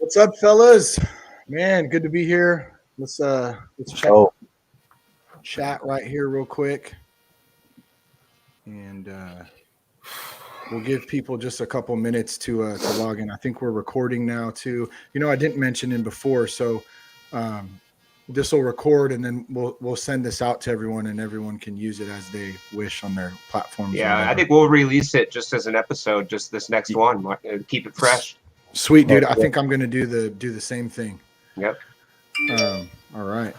What's up, fellas? Man, good to be here. Let's chat right here real quick, and we'll give people just a couple minutes to log in. I think we're recording now too. I didn't mention in before, so this will record, and then we'll send this out to everyone, and everyone can use it as they wish on their platforms. Yeah, I think we'll release it just as an episode, just this next one. Keep it fresh. Sweet, dude. I think I'm gonna do the same thing. Yep. All right.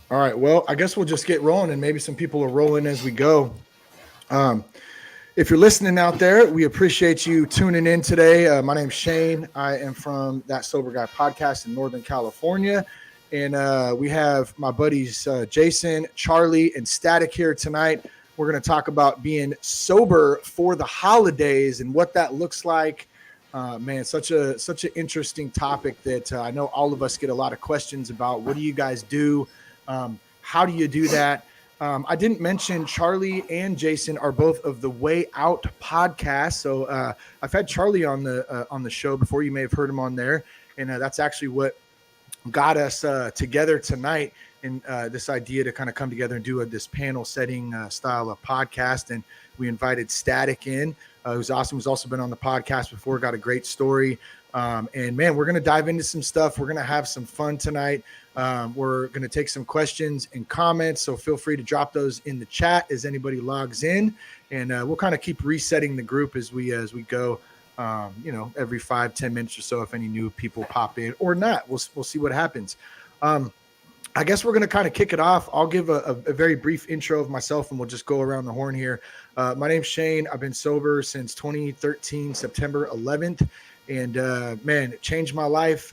Well, I guess we'll just get rolling, and maybe some people will roll in as we go. If you're listening out there, we appreciate you tuning in today. My name's Shane. I am from That Sober Guy podcast in Northern California. And we have my buddies Jason, Charlie, and Static here tonight. We're going to talk about being sober for the holidays and what that looks like. Man, such an interesting topic that I know all of us get a lot of questions about. What do you guys do? How do you do that? I didn't mention Charlie and Jason are both of the Way Out podcast. So I've had Charlie on the show before. You may have heard him on there, and that's actually what got us together tonight. And this idea to kind of come together and do this panel setting style of podcast. And we invited Static in. Who's awesome. Who's also been on the podcast before. Got a great story. And man, we're going to dive into some stuff. We're going to have some fun tonight. We're going to take some questions and comments. So feel free to drop those in the chat as anybody logs in. And we'll kind of keep resetting the group as we go. Every 5-10 minutes or so, if any new people pop in or not, we'll see what happens. I guess we're going to kind of kick it off. I'll give a very brief intro of myself, and we'll just go around the horn here. My name's Shane. I've been sober since 2013, September 11th. And man, it changed my life.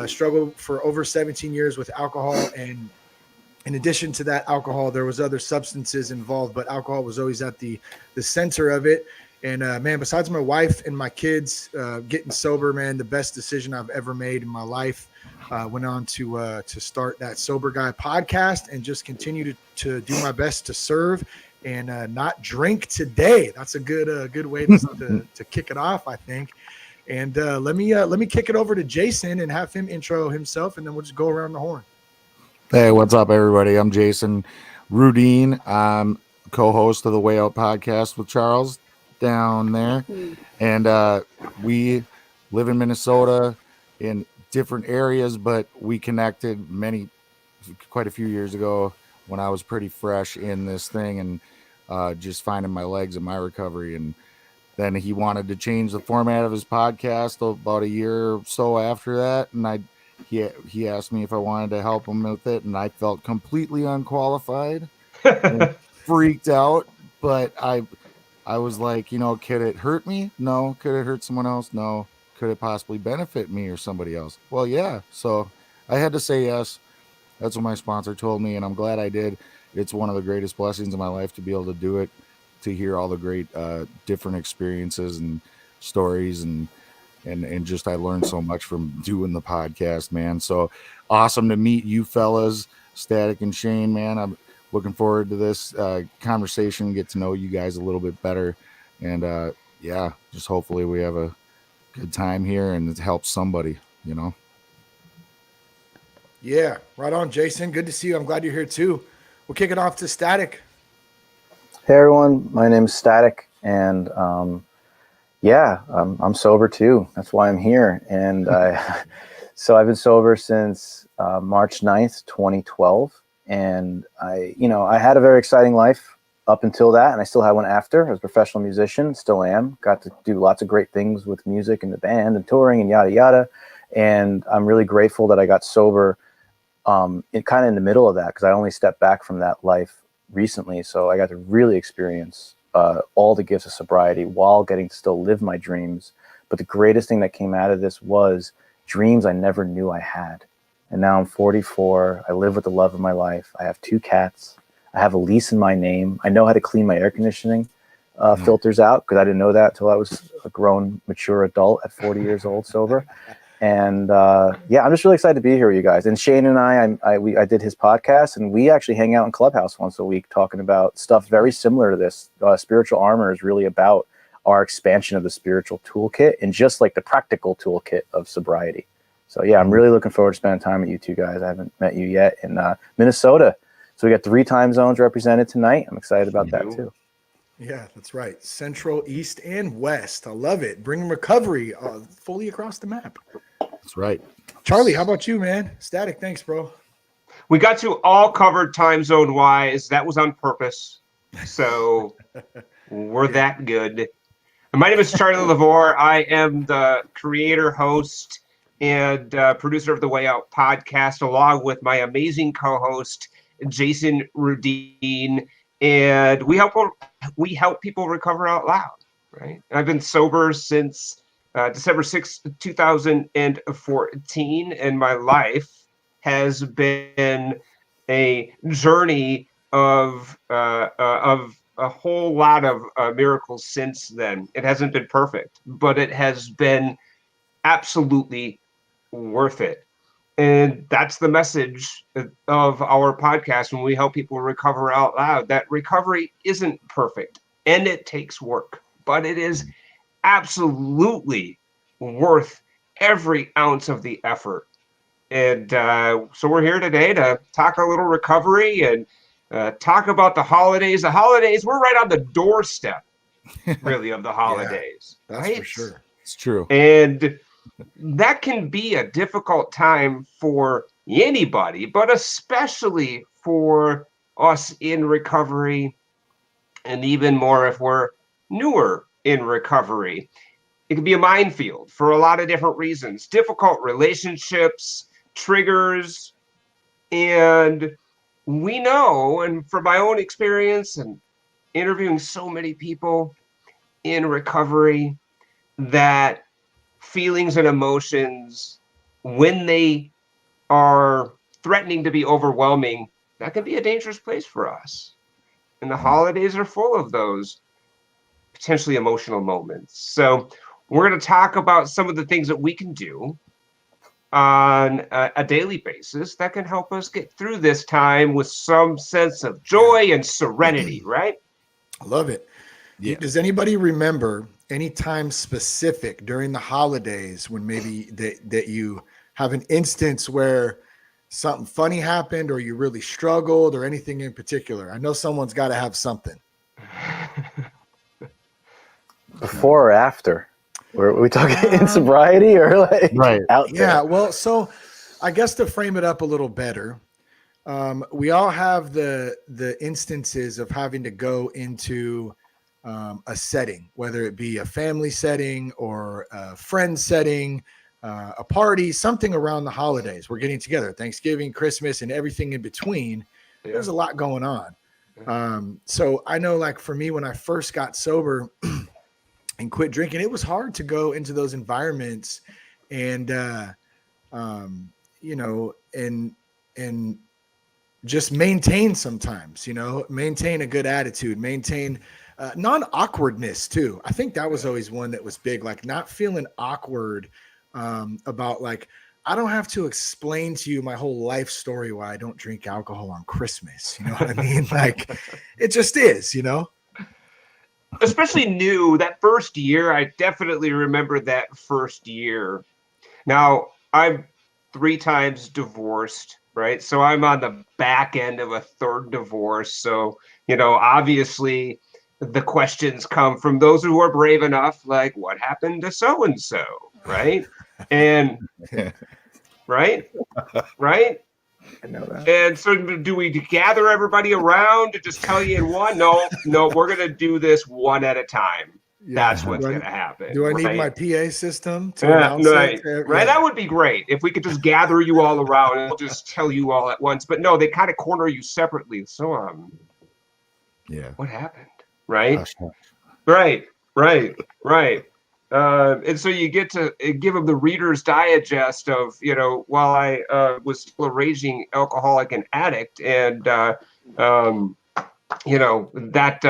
Struggled for over 17 years with alcohol. And in addition to that alcohol, there was other substances involved, but alcohol was always at the center of it. And man, besides my wife and my kids getting sober, man, the best decision I've ever made in my life. Went on to start That Sober Guy podcast and just continue to do my best to serve and not drink today. That's a good way to kick it off, I think. And let me kick it over to Jason and have him intro himself, and then we'll just go around the horn. Hey, what's up, everybody? I'm Jason Rudin. I'm co-host of the Way Out podcast with Charles down there, and we live in Minnesota in different areas, but we connected quite a few years ago when I was pretty fresh in this thing and just finding my legs in my recovery. And then he wanted to change the format of his podcast about a year or so after that, and he asked me if I wanted to help him with it, and I felt completely unqualified and freaked out. But I was like, could it hurt me? No. Could it hurt someone else? No. Could it possibly benefit me or somebody else? Well, yeah. So I had to say yes. That's what my sponsor told me, and I'm glad I did. It's one of the greatest blessings of my life to be able to do it, to hear all the great different experiences and stories, and just I learned so much from doing the podcast, man. So awesome to meet you fellas, Static and Shane, man. I'm looking forward to this conversation, get to know you guys a little bit better, and just hopefully we have a good time here and it helps somebody, Yeah, right on, Jason. Good to see you. I'm glad you're here too. We'll kick it off to Static. Hey everyone, my name's Static, and I'm sober too. That's why I'm here. And so I've been sober since March 9th, 2012, and I had a very exciting life up until that, and I still had one after. I was a professional musician, still am. Got to do lots of great things with music and the band and touring and yada yada. And I'm really grateful that I got sober kind of in the middle of that, because I only stepped back from that life recently. So I got to really experience all the gifts of sobriety while getting to still live my dreams. But the greatest thing that came out of this was dreams I never knew I had. And now I'm 44. I live with the love of my life. I have 2 cats. I have a lease in my name. I know how to clean my air conditioning filters out, because I didn't know that until I was a grown, mature adult at 40 years old, sober. And I'm just really excited to be here with you guys. And Shane and I did his podcast, and we actually hang out in Clubhouse once a week talking about stuff very similar to this. Spiritual Armor is really about our expansion of the spiritual toolkit and just like the practical toolkit of sobriety. So yeah, I'm really looking forward to spending time with you two guys. I haven't met you yet in Minnesota. So we got 3 time zones represented tonight. I'm excited about that too. Yeah, that's right. Central, East, and West. I love it. Bringing recovery fully across the map. That's right. Charlie, how about you, man? Static, thanks, bro. We got you all covered time zone wise. That was on purpose. So we're that good. My name is Charlie Levore. I am the creator, host, and producer of the Way Out podcast, along with my amazing co-host, Jason Rudin. And we help people recover out loud, right? I've been sober since December 6th, 2014, and my life has been a journey of a whole lot of miracles since then. It hasn't been perfect, but it has been absolutely worth it. And that's the message of our podcast when we help people recover out loud, that recovery isn't perfect and it takes work, but it is absolutely worth every ounce of the effort. And so we're here today to talk a little recovery and talk about the holidays. The holidays, we're right on the doorstep, really, of the holidays. Yeah, that's right? for sure. It's true. And that can be a difficult time for anybody, but especially for us in recovery, and even more if we're newer in recovery. It can be a minefield for a lot of different reasons. Difficult relationships, triggers, and we know, and from my own experience and interviewing so many people in recovery, that feelings and emotions, when they are threatening to be overwhelming, that can be a dangerous place for us. And the holidays are full of those potentially emotional moments. So we're going to talk about some of the things that we can do on a daily basis that can help us get through this time with some sense of joy and serenity, right? I love it. Yeah. Does anybody remember any time specific during the holidays when maybe that you have an instance where something funny happened or you really struggled or anything in particular? I know someone's got to have something. Before or after? Were we talking in sobriety or like out there? Yeah, well, so I guess to frame it up a little better, we all have the instances of having to go into a setting, whether it be a family setting or a friend setting, a party, something around the holidays. We're getting together, Thanksgiving, Christmas, and everything in between. Yeah. There's a lot going on. So I know, like for me, when I first got sober and quit drinking, it was hard to go into those environments and, you know, and just maintain sometimes, you know, maintain a good attitude, maintain non-awkwardness too. I think that was always one that was big, like not feeling awkward about like, I don't have to explain to you my whole life story why I don't drink alcohol on Christmas. You know what I mean? Like it just is, you know? Especially new, that first year, I definitely remember that first year. Now, I'm 3 times divorced, right? So I'm on the back end of a 3rd divorce. So, you know, obviously the questions come from those who are brave enough, like, what happened to so-and-so, right? And, right? I know that. And so do we gather everybody around to just tell you in one? No, we're going to do this one at a time. Yeah. That's what's going to happen. Do I need my PA system to announce it? Right. That would be great if we could just gather you all around and just tell you all at once. But no, they kind of corner you separately. So, what happened? Right. Right. And so you get to give them the Reader's Digest of, you know, while I was still a raging alcoholic and addict, and you know, that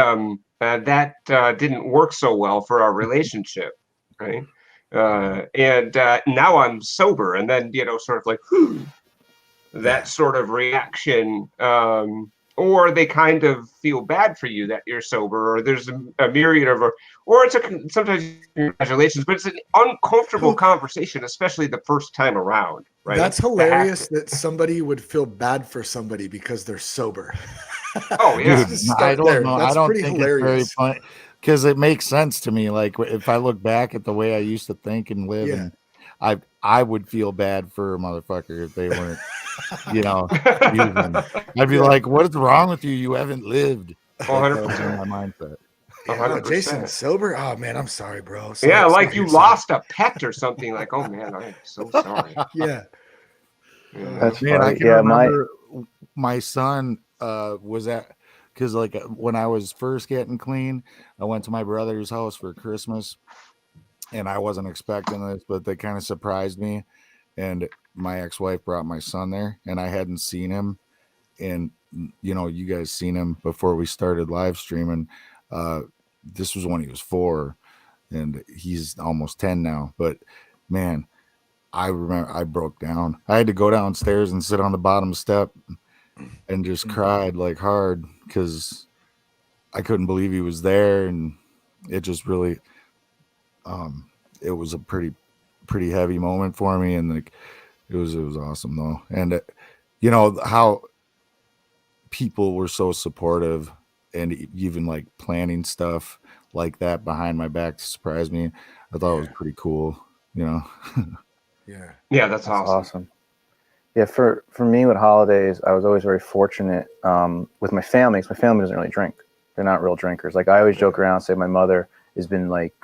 didn't work so well for our relationship, right? And now I'm sober, and then, you know, sort of like that sort of reaction or they kind of feel bad for you that you're sober, or there's a myriad of, or it's sometimes congratulations, but it's an uncomfortable conversation, especially the first time around, right? That's hilarious that somebody would feel bad for somebody because they're sober. Oh yeah. Dude, I don't know. That's I don't pretty think hilarious. it's very funny because it makes sense to me. Like if I look back at the way I used to think and live, Yeah. and I would feel bad for a motherfucker if they weren't, using. I'd be like, "What is wrong with you? You haven't lived." Like, that would be my mindset. Yeah, 100%. Jason sober. Oh man, I'm sorry, bro. Yeah, like sorry, you sorry. lost a pet or something. Like, oh man, I'm so sorry. Yeah. That's Man, I funny. can remember my son was at, because like when I was first getting clean, I went to my brother's house for Christmas, and I wasn't expecting this, but they kind of surprised me. And my ex-wife brought my son there, and I hadn't seen him, and you guys seen him before we started live streaming. This was when he was 4, and he's almost 10 now. But man, I remember I broke down. I had to go downstairs and sit on the bottom step and just cried like hard because I couldn't believe he was there, and it just really, it was a pretty heavy moment for me, and like it was awesome though, and how people were so supportive and even like planning stuff like that behind my back to surprise me. I thought it was pretty cool, Yeah, that's awesome. Yeah, for me with holidays, I was always very fortunate with my family, because my family doesn't really drink. They're not real drinkers. Like I always joke around and say my mother has been like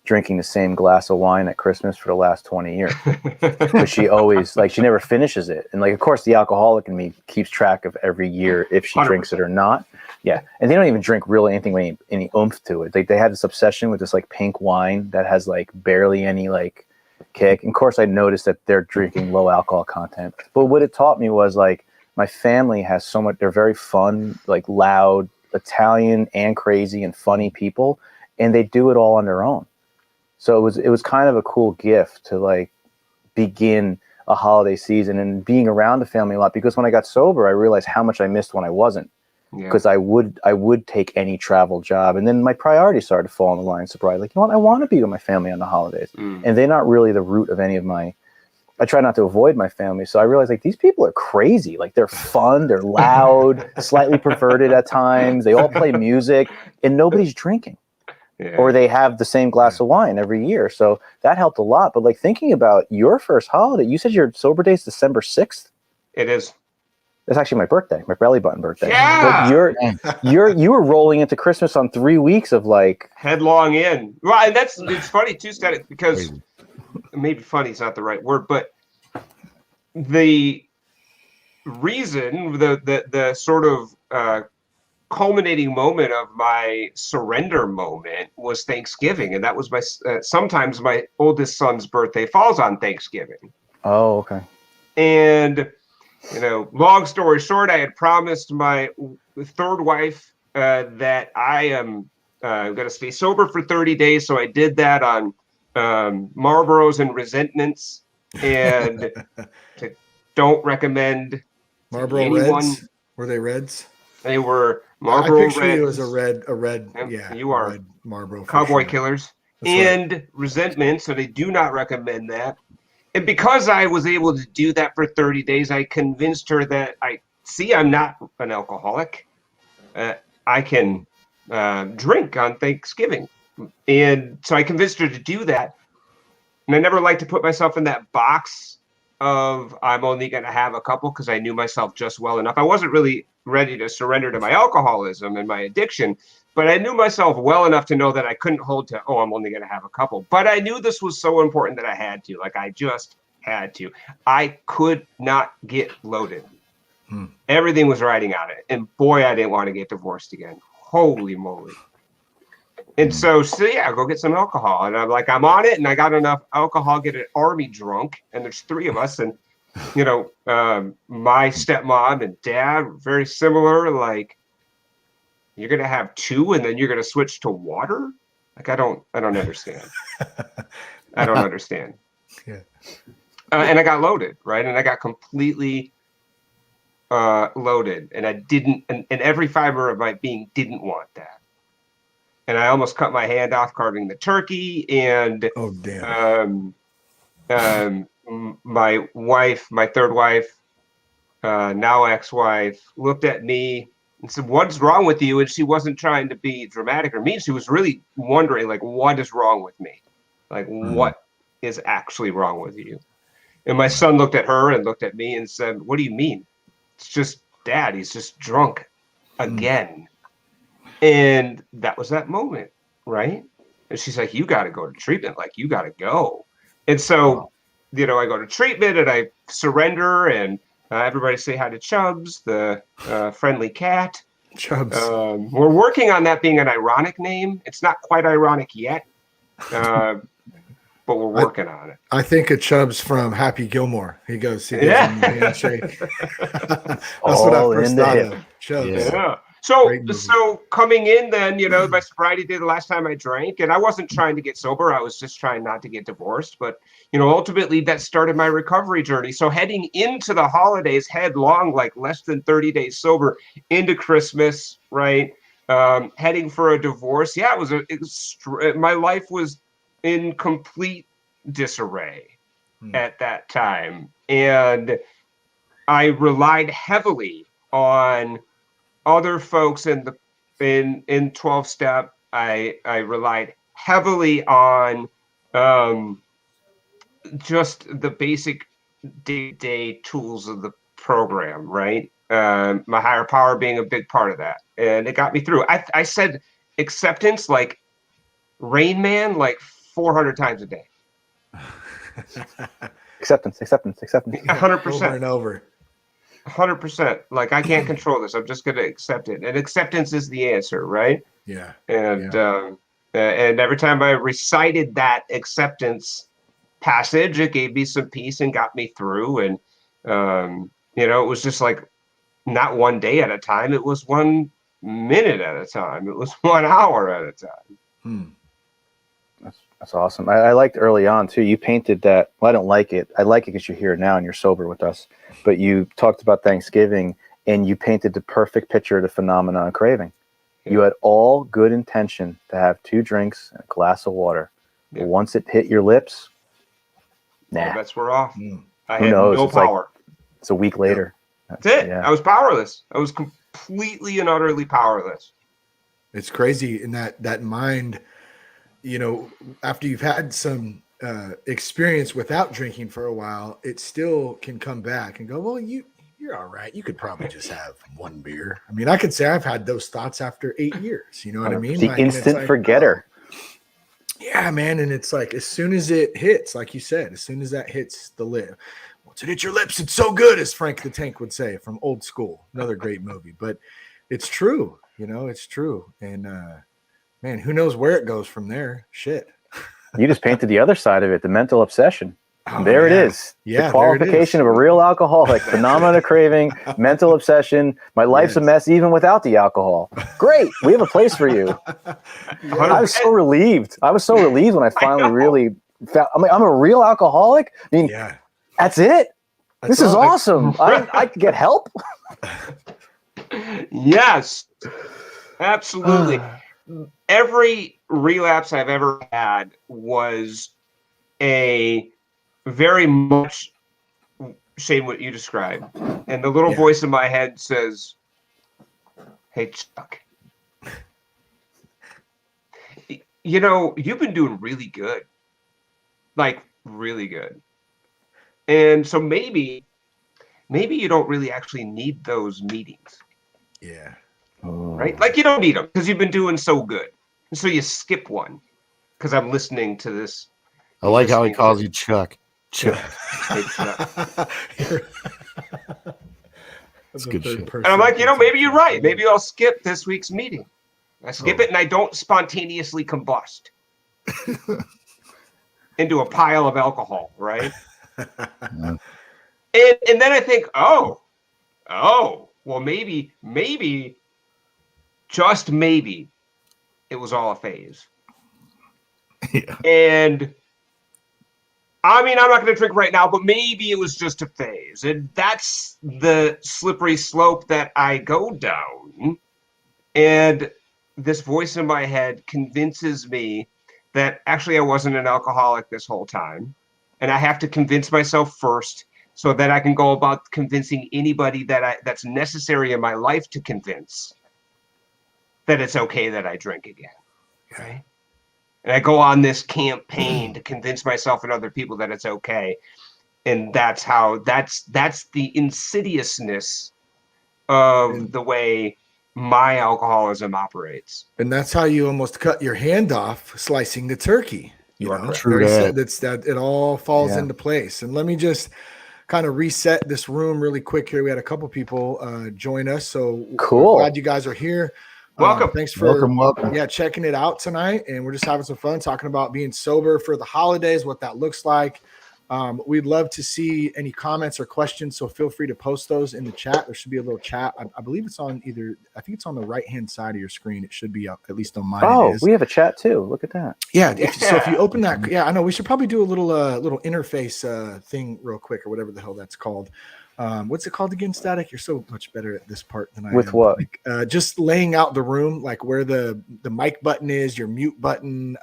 drinking the same glass of wine at Christmas for the last 20 years. But she always, like, she never finishes it. And like, of course, the alcoholic in me keeps track of every year if she 100%. drinks it or not. Yeah. And they don't even drink really anything with any oomph to it. Like they have this obsession with this like pink wine that has like barely any like kick. And of course I noticed that they're drinking low alcohol content. But what it taught me was like my family has so much, they're very fun, like loud, Italian and crazy and funny people. And they do it all on their own. So it was kind of a cool gift to like begin a holiday season and being around the family a lot, because when I got sober, I realized how much I missed when I wasn't, because I would take any travel job. And then my priorities started to fall in the line. Sobriety, like, I want to be with my family on the holidays. And they're not really the root of any of I try not to avoid my family. So I realized like these people are crazy. Like they're fun, they're loud, slightly perverted at times. They all play music and nobody's drinking. Yeah. Or they have the same glass of wine every year. So that helped a lot. But like thinking about your first holiday, you said your sober day is December 6th? It is. That's actually my birthday, my belly button birthday. Yeah. But you were rolling into Christmas on 3 weeks of like headlong in. Well, and it's funny too, Scott, because maybe funny is not the right word, but the reason, the sort of culminating moment of my surrender moment was Thanksgiving, and that was my sometimes my oldest son's birthday falls on Thanksgiving. Oh, okay. And long story short, I had promised my third wife that I am going to stay sober for 30 days, so I did that on Marlboros and Resentments, and don't recommend Marlboro anyone. Reds. Were they Reds? They were Marlboro Reds. I picture you as a red. Yeah, you are red Marlboro. Cowboy Killers. That's and right. Resentment, so they do not recommend that. And because I was able to do that for 30 days, I convinced her that I'm not an alcoholic. I can drink on Thanksgiving. And so I convinced her to do that. And I never liked to put myself in that box of I'm only going to have a couple, because I knew myself just well enough. I wasn't really ready to surrender to my alcoholism and my addiction, but I knew myself well enough to know that I couldn't hold to, I'm only going to have a couple. But I knew this was so important that I had to. Like, I just had to. I could not get loaded. Everything was riding on it. And boy, I didn't want to get divorced again. Holy moly. And so yeah, go get some alcohol. And I'm like, I'm on it. And I got enough alcohol, get an army drunk. And there's 3 of us. And, my stepmom and dad, very similar. Like, you're going to have 2 and then you're going to switch to water? Like, I don't understand. I don't understand. Yeah. And I got loaded, right? And I got completely loaded, and I didn't, and every fiber of my being didn't want that. And I almost cut my hand off carving the turkey. And Oh, damn. My wife, my third wife, now ex-wife, looked at me and said, "What's wrong with you?" And she wasn't trying to be dramatic or mean. She was really wondering, like, what is wrong with me? Like, what is actually wrong with you? And my son looked at her and looked at me and said, "What do you mean?" It's just Dad. He's just drunk again. And that was that moment, right? And she's like, "You got to go to treatment. Like, you got to go." And so, I go to treatment and I surrender, and everybody say hi to Chubbs, the friendly cat. Chubbs. We're working on that being an ironic name. It's not quite ironic yet, but we're working on it. I think of Chubbs from Happy Gilmore. He gives him the handshake. That's what I first thought of. Chubbs. Yeah. So coming in then, my sobriety day the last time I drank, and I wasn't trying to get sober. I was just trying not to get divorced. But, ultimately that started my recovery journey. So heading into the holidays headlong, like less than 30 days sober into Christmas, right? Heading for a divorce. Yeah, my life was in complete disarray at that time. And I relied heavily on other folks in 12-step. I relied heavily on just the basic day-to-day tools of the program, right? My higher power being a big part of that, and it got me through. I said acceptance like Rain Man like 400 times a day. Acceptance. 100%. Over and over. 100%. Like, I can't control this. I'm just going to accept it. And acceptance is the answer, right? Yeah. And every time I recited that acceptance passage, it gave me some peace and got me through. And, it was just like not one day at a time. It was 1 minute at a time. It was 1 hour at a time. That's awesome. I liked early on too. You painted that. Well, I don't like it. I like it because you're here now and you're sober with us. But you talked about Thanksgiving and you painted the perfect picture of the phenomenon of craving. Yeah. You had all good intention to have 2 drinks and a glass of water. Yeah. But once it hit your lips, all bets were off. I Who had knows? no power. It's a week later. That's it. Yeah. I was powerless. I was completely and utterly powerless. It's crazy in that mind. After you've had some experience without drinking for a while, it still can come back and go, well, you're all right. You could probably just have 1 beer. I mean, I could say I've had those thoughts after 8 years. You know what I mean? The instant forgetter. Yeah, man. And it's like, as soon as it hits, like you said, as soon as that hits the lip, once it hits your lips, it's so good, as Frank the Tank would say from Old School. Another great movie. But it's true. It's true. And, man, who knows where it goes from there? Shit. You just painted the other side of it, the mental obsession. It is. Yeah, the qualification of a real alcoholic, phenomenon of craving, mental obsession. My life's a mess even without the alcohol. Great. We have a place for you. I was so relieved. I was so relieved when I finally really felt, I'm a real alcoholic. I mean, that's it. This is awesome. I could get help. Yes, absolutely. Every relapse I've ever had was a very much, Shane, what you described. And the little voice in my head says, "Hey, Chuck, you've been doing really good. Like, really good. And so maybe you don't really actually need those meetings." Yeah. Right? Like, you don't need them because you've been doing so good. And so you skip one because I'm listening to this. I like how he calls you Chuck. Chuck. Hey, Chuck. That's good shit. And I'm like, maybe you're right. Maybe I'll skip this week's meeting. I skip it and I don't spontaneously combust into a pile of alcohol, right? And then I think, oh, well, maybe, just maybe, it was all a phase. Yeah. And I mean, I'm not going to drink right now, but maybe it was just a phase. And that's the slippery slope that I go down. And this voice in my head convinces me that actually I wasn't an alcoholic this whole time. And I have to convince myself first so that I can go about convincing anybody that's necessary in my life to convince that it's okay that I drink again. Right? And I go on this campaign to convince myself and other people that it's okay. And that's the insidiousness of the way my alcoholism operates. And that's how you almost cut your hand off slicing the turkey. You know, True that it all falls into place. And let me just kind of reset this room really quick here. We had a couple people join us. So cool. We're glad you guys are here. Welcome. Thanks for welcome. Yeah, checking it out tonight. And we're just having some fun talking about being sober for the holidays, what that looks like. We'd love to see any comments or questions, so feel free to post those in the chat. There should be a little chat. I believe it's on I think it's on the right-hand side of your screen. It should be up, at least on mine. Oh, we have a chat too. Look at that. Yeah. So if you open that, I know we should probably do a little interface thing real quick, or whatever the hell that's called. What's it called again, Static? You're so much better at this part than I am. With what? Like, just laying out the room, like where the mic button is, your mute button.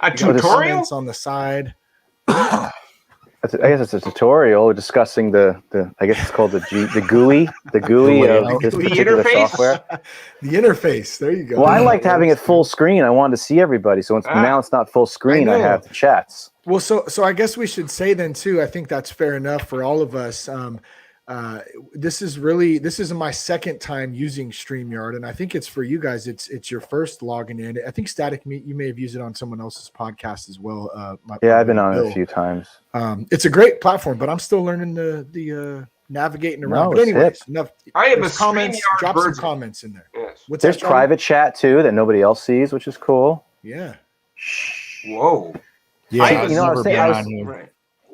A tutorial on the side. I guess it's a tutorial discussing the I guess it's called the GUI of this particular interface? software. The interface. There you go. Well, I liked having it full screen. I wanted to see everybody. So now it's not full screen. I have the chats. Well, so I guess we should say then too, I think that's fair enough for all of us. This is my second time using StreamYard, and I think it's for you guys. It's your first logging in. I think Static, you may have used it on someone else's podcast as well. I've been on it a few times. It's a great platform, but I'm still learning the navigating around. But anyways, enough. I have a comments. StreamYard Drop version. some comments in there. Yes. There's private chat too that nobody else sees, which is cool. Yeah. Whoa. Yeah,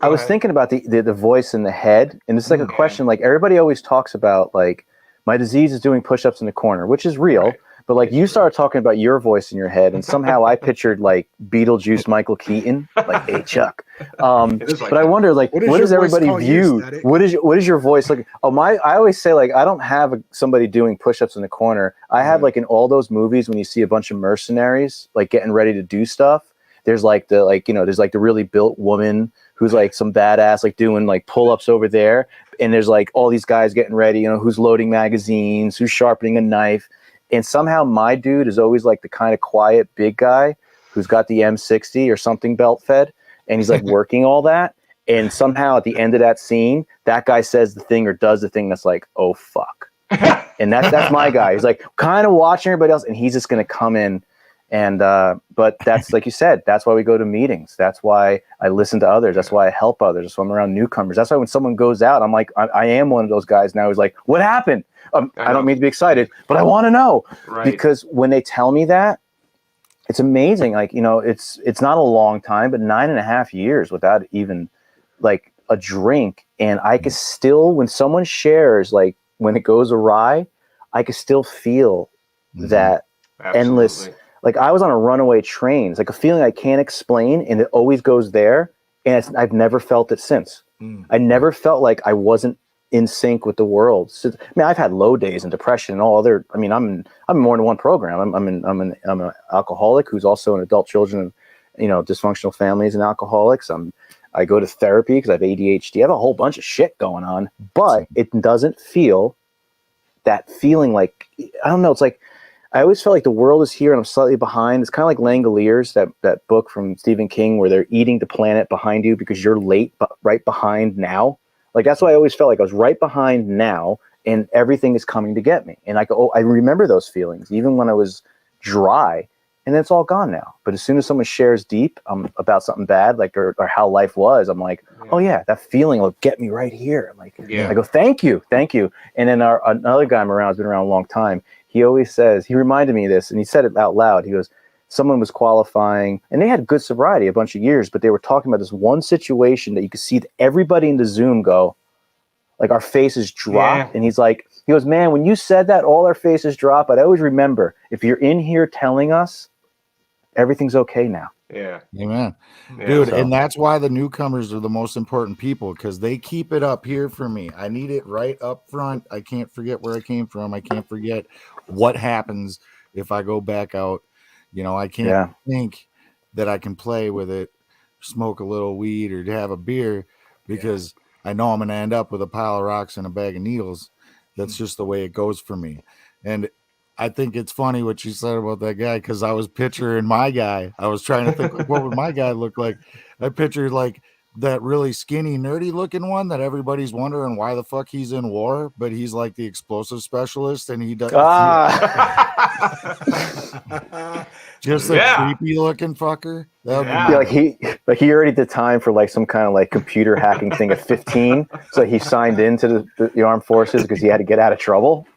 I was thinking about the voice in the head, and it's like a question. Like everybody always talks about, like my disease is doing push-ups in the corner, which is real. Right. But like you started talking about your voice in your head, and somehow I pictured like Beetlejuice, Michael Keaton, like hey Chuck. But I wonder, like, what does everybody view? What is your voice like? I always say, like, I don't have somebody doing push-ups in the corner. I have like in all those movies when you see a bunch of mercenaries like getting ready to do stuff. There's like there's like the really built woman who's like some badass, like doing like pull-ups over there. And there's like all these guys getting ready, who's loading magazines, who's sharpening a knife. And somehow my dude is always like the kind of quiet big guy who's got the M60 or something belt fed. And he's like working all that. And somehow at the end of that scene, that guy says the thing or does the thing that's like, oh, fuck. And that's my guy. He's like kind of watching everybody else. And he's just going to come in. And but that's like you said, that's why we go to meetings. That's why I listen to others. That's why I help others. That's why I'm around newcomers. That's why when someone goes out, I'm like, I am one of those guys now who's like, what happened? I don't mean to be excited, but I want to know. Right. Because when they tell me that, it's amazing. Like, it's not a long time, but 9.5 years without even like a drink. And I can still, when someone shares, like when it goes awry, I can still feel that endless. Like I was on a runaway train. It's like a feeling I can't explain, and it always goes there. And I've never felt it since. I never felt like I wasn't in sync with the world. So, I mean, I've had low days and depression and all other. I mean, I'm in more than one program. I'm an alcoholic who's also an adult children, dysfunctional families and alcoholics. I go to therapy because I have ADHD. I have a whole bunch of shit going on, but it doesn't feel that feeling like, I don't know. It's like, I always felt like the world is here and I'm slightly behind. It's kind of like Langoliers, that book from Stephen King where they're eating the planet behind you because you're late, but right behind now. Like, that's why I always felt like I was right behind now and everything is coming to get me. And I remember those feelings, even when I was dry, and it's all gone now. But as soon as someone shares deep about something bad, like, or how life was, I'm like, oh yeah, that feeling will get me right here. Like, I go, thank you. And then another guy I'm around has been around a long time. He always says, he reminded me of this, and he said it out loud. He goes, someone was qualifying, and they had good sobriety a bunch of years, but they were talking about this one situation that you could see everybody in the Zoom go, like, our faces drop. And he goes, man, when you said that, all our faces drop. But I always remember, if you're in here telling us everything's okay now, Yeah. Amen. Yeah. Dude, So- and that's why the newcomers are the most important people, because they keep it up here for me. I need it right up front. I can't forget where I came from. I can't forget what happens if I go back out. You know, I can't think that I can play with it, smoke a little weed or have a beer, because I know I'm going to end up with a pile of rocks and a bag of needles. That's just the way it goes for me. And I think it's funny what you said about that guy, because I was picturing my guy. I was trying to think, like, what would my guy look like? I pictured like that really skinny, nerdy looking one that everybody's wondering why the fuck he's in war, but he's like the explosive specialist, and he does just a creepy looking fucker. That would be my he already did time for like some kind of like computer hacking thing at 15. So he signed into the armed forces because he had to get out of trouble.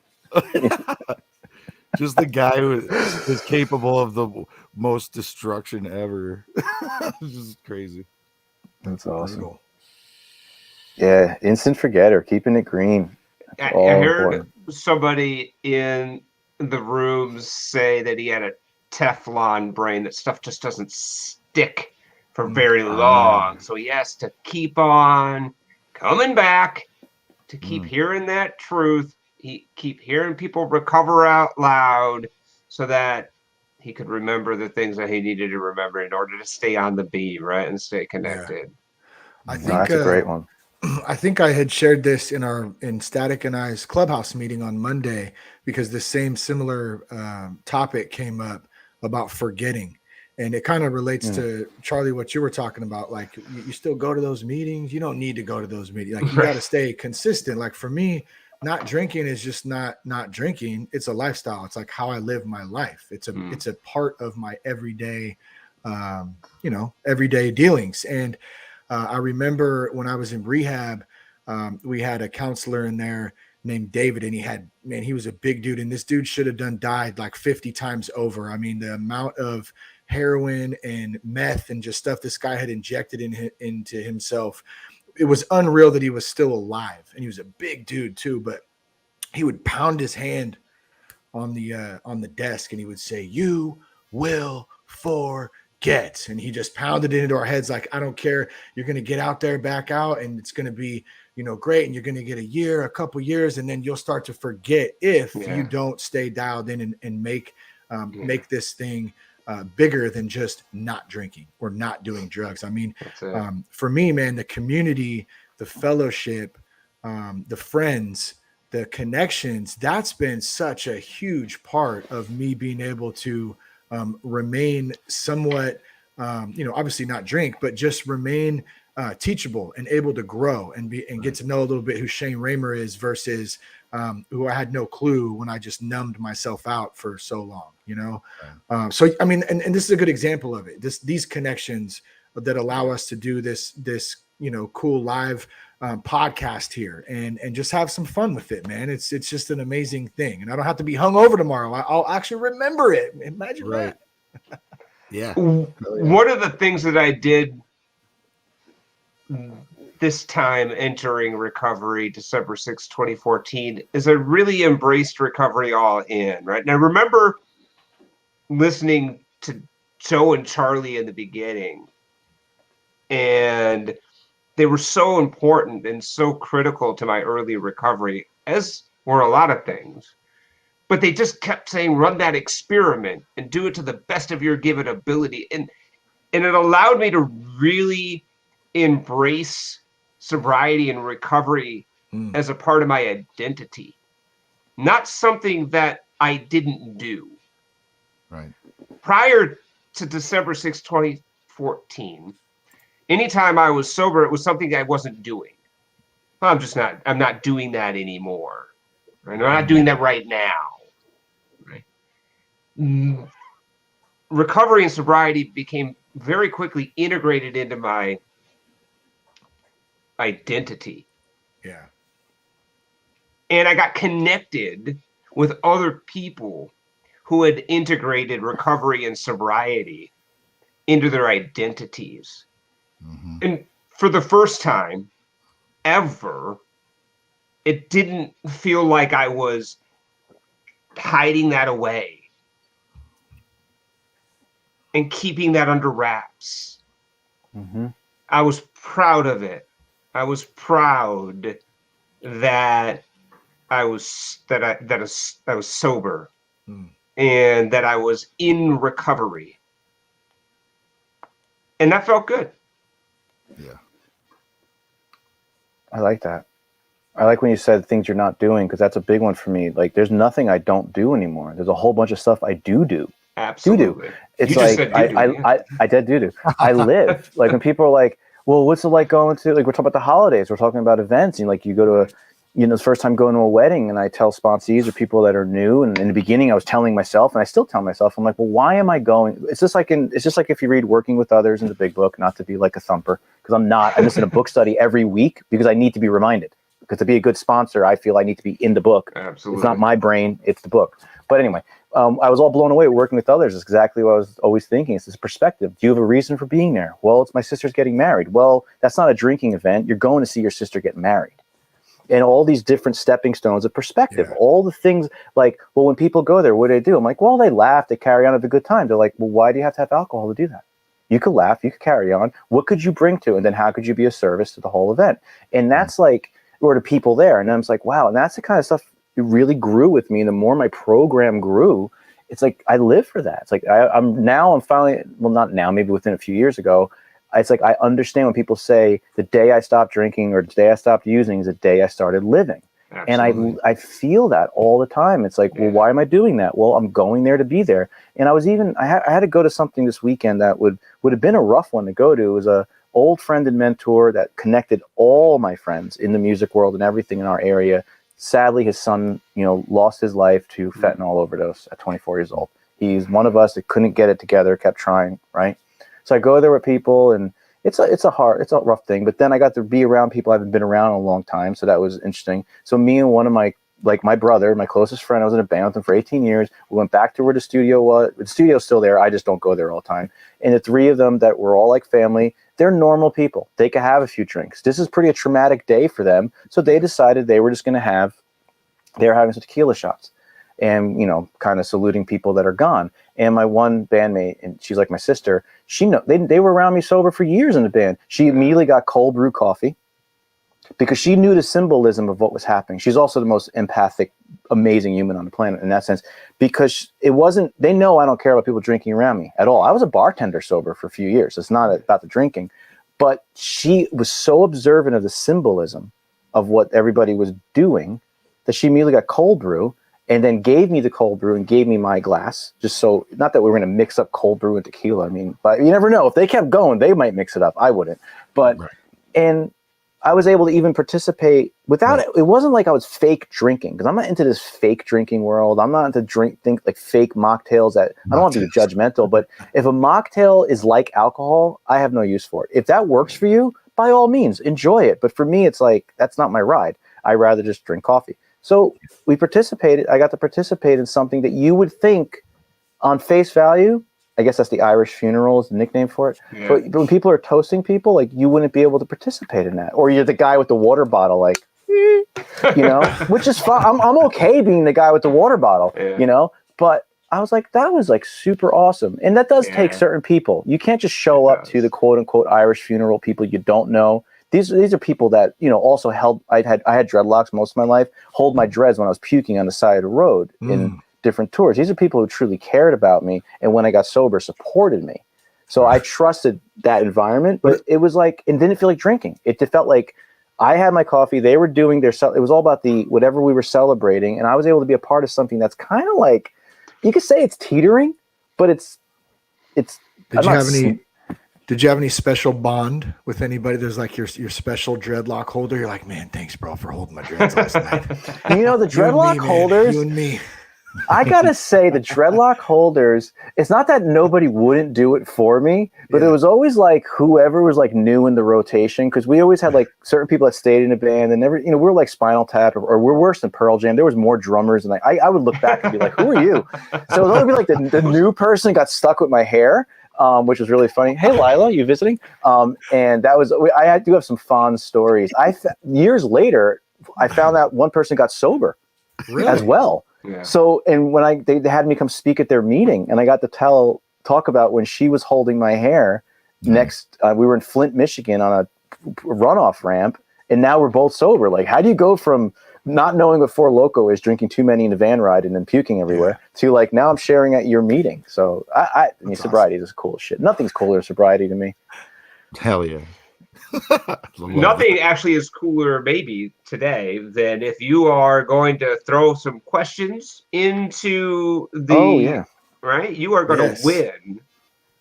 Just the guy who is capable of the most destruction ever. This is crazy. That's awesome. Yeah, instant forgetter, keeping it green. I heard somebody in the room say that he had a Teflon brain, that stuff just doesn't stick for very long. So he has to keep on coming back to keep hearing that truth. He keep hearing people recover out loud so that he could remember the things that he needed to remember in order to stay on the beam, right, and stay connected. I think that's a great one. I think I had shared this in Static and I's clubhouse meeting on Monday, because the same similar topic came up about forgetting. And it kind of relates to, Charlie, what you were talking about. Like, you still go to those meetings. You don't need to go to those meetings. Like, you got to stay consistent. Like, for me, not drinking is just not drinking. It's a lifestyle. It's like how I live my life. It's a part of my everyday, everyday dealings. And I remember when I was in rehab, we had a counselor in there named David, and he was a big dude. And this dude should have died like 50 times over. I mean, the amount of heroin and meth and just stuff this guy had injected into himself, it was unreal that he was still alive. And he was a big dude too, but he would pound his hand on the desk, and he would say, "You will forget." And he just pounded it into our heads like, I don't care. You're going to get out there, back out, and it's going to be, great. And you're going to get a couple years, and then you'll start to forget if you don't stay dialed in and make this thing bigger than just not drinking or not doing drugs. I mean, for me, man, the community, the fellowship, the friends, the connections, that's been such a huge part of me being able to remain somewhat, obviously not drink, but just remain teachable and able to grow and get to know a little bit who Shane Raymer is versus who I had no clue when I just numbed myself out for so long, so, I mean, and this is a good example of it. These connections that allow us to do this, cool live podcast here and just have some fun with it, man. It's just an amazing thing. And I don't have to be hungover tomorrow. I'll actually remember it. Imagine that. Yeah. One of the things that I did this time entering recovery, December 6, 2014, is I really embraced recovery all in, right? And I remember listening to Joe and Charlie in the beginning, and they were so important and so critical to my early recovery, as were a lot of things. But they just kept saying, run that experiment and do it to the best of your given ability. And it allowed me to really embrace sobriety and recovery as a part of my identity, not something that I didn't do. Right. Prior to December 6, 2014, anytime I was sober, it was something I wasn't doing. I'm not doing that anymore. Right? I'm not doing that right now. Right? Recovery and sobriety became very quickly integrated into my identity. Yeah. And I got connected with other people who had integrated recovery and sobriety into their identities. Mm-hmm. And for the first time ever, it didn't feel like I was hiding that away. and keeping that under wraps. Mm-hmm. I was proud of it. I was proud that I was sober and that I was in recovery. And that felt good. Yeah. I like that. I like when you said things you're not doing, because that's a big one for me. Like, there's nothing I don't do anymore. There's a whole bunch of stuff I do. Absolutely. It's You like just said do-do, I did do. I live. Like, when people are like, well, what's it like going to, like, we're talking about the holidays, we're talking about events, and like you go to the first time going to a wedding, and I tell sponsees or people that are new, and in the beginning I was telling myself, and I still tell myself, I'm like, well, why am I going? It's just like if you read Working with Others in the Big Book, not to be like a thumper, because I'm not. I listen to book study every week because I need to be reminded. Because to be a good sponsor, I feel I need to be in the book. Absolutely. It's not my brain, it's the book. But anyway, I was all blown away working with others. It's exactly what I was always thinking. It's this perspective. Do you have a reason for being there? Well, it's my sister's getting married. Well, that's not a drinking event. You're going to see your sister get married. And all these different stepping stones of perspective, all the things like, well, when people go there, what do they do? I'm like, well, they laugh, they carry on, have a good time. They're like, well, why do you have to have alcohol to do that? You could laugh, you could carry on. What could you bring to? And then how could you be of service to the whole event? And that's like, or to people there. And I was like, wow. And that's the kind of stuff that really grew with me. And the more my program grew, it's like, I live for that. It's like, I'm finally, well, not now, maybe within a few years ago, it's like, I understand when people say the day I stopped drinking or the day I stopped using is the day I started living. Absolutely. And I feel that all the time. It's like, well, why am I doing that? Well, I'm going there to be there. And I had to go to something this weekend that would have been a rough one to go to. It was a old friend and mentor that connected all my friends in the music world and everything in our area. Sadly, his son, lost his life to fentanyl overdose at 24 years old. He's one of us that couldn't get it together, kept trying, right? So I go there with people, and it's a rough thing. But then I got to be around people I haven't been around in a long time, so that was interesting. So me and one of my brother, my closest friend, I was in a band with him for 18 years. We went back to where the studio was. The studio's still there. I just don't go there all the time. And the three of them that were all like family, they're normal people. They could have a few drinks. This is a traumatic day for them. So they decided they were just going to they're having some tequila shots and, kind of saluting people that are gone. And my one bandmate, and she's like my sister, they were around me sober for years in the band. She immediately got cold brew coffee, because she knew the symbolism of what was happening. She's also the most empathic, amazing human on the planet in that sense, because they know I don't care about people drinking around me at all. I was a bartender sober for a few years. It's not about the drinking, but she was so observant of the symbolism of what everybody was doing that she immediately got cold brew and then gave me the cold brew and gave me my glass. Just so, not that we were going to mix up cold brew and tequila. I mean, but you never know. If they kept going, they might mix it up. I wouldn't. But, and I was able to even participate without it. It wasn't like I was fake drinking, because I'm not into this fake drinking world. I'm not into think like fake mocktails I don't want to be judgmental, but if a mocktail is like alcohol, I have no use for it. If that works for you, by all means, enjoy it. But for me, it's like, that's not my ride. I rather just drink coffee. So we participated. I got to participate in something that you would think on face value, I guess that's the Irish funeral is the nickname for it. Yeah. But when people are toasting people, like, you wouldn't be able to participate in that. Or you're the guy with the water bottle, like, which is fine. I'm okay being the guy with the water bottle, but I was like, that was like super awesome. And that does take certain people. You can't just show up to the quote unquote Irish funeral, people you don't know. These are people that, also I had dreadlocks most of my life, hold my dreads when I was puking on the side of the road in different tours. These are people who truly cared about me, and when I got sober, supported me. So I trusted that environment, but it was like, it didn't feel like drinking. It felt like I had my coffee, they were doing it was all about whatever we were celebrating, and I was able to be a part of something that's kind of like, you could say it's teetering, but it's. Did you have any special bond with anybody? There's like your special dreadlock holder. You're like, man, thanks, bro, for holding my dreads last night. The dreadlock holders. You and me. I gotta say, the dreadlock holders. It's not that nobody wouldn't do it for me, but it was always like whoever was like new in the rotation, because we always had like certain people that stayed in the band, and never, we're like Spinal Tap, or we're worse than Pearl Jam. There was more drummers, and I would look back and be like, who are you? So it would only be like the new person got stuck with my hair. Which was really funny. Hey, Lila, you visiting? And that was, I do have some fond stories. Years later, I found out one person got sober as well. Yeah. So, and when they had me come speak at their meeting, and I got to tell talk about when she was holding my hair next. We were in Flint, Michigan on a runoff ramp, and now we're both sober. Like, how do you go from not knowing what Four Loko is, drinking too many in the van ride and then puking everywhere, to like now I'm sharing at your meeting? So I mean, sobriety is cool as shit. Nothing's cooler than sobriety to me. Hell yeah. Nothing actually is cooler maybe today than if you are going to throw some questions into the right. You are going to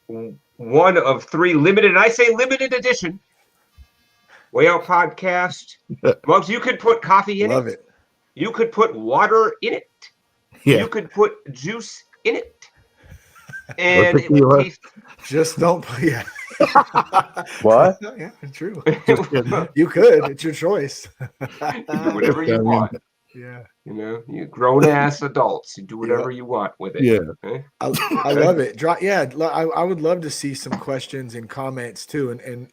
win one of 3 limited, and I say limited edition, Way Out Podcast mugs. You could put coffee in Love it. it. You could put water in it. Yeah. You could put juice in it. And it would taste. Just don't put What? Yeah, true. You could. It's your choice. You do whatever you want. Yeah. You know, you grown ass adults. You do whatever you want with it. Yeah. Okay? I love it. I would love to see some questions and comments too, and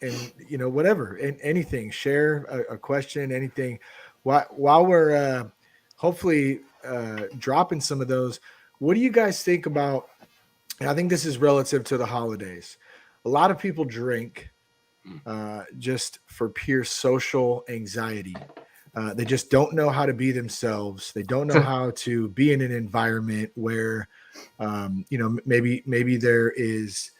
you know, whatever, and anything. Share a question, anything. While we're hopefully dropping some of those, what do you guys think about? And I think this is relative to the holidays. A lot of people drink just for pure social anxiety. They just don't know how to be themselves. They don't know how to be in an environment where, you know, maybe there is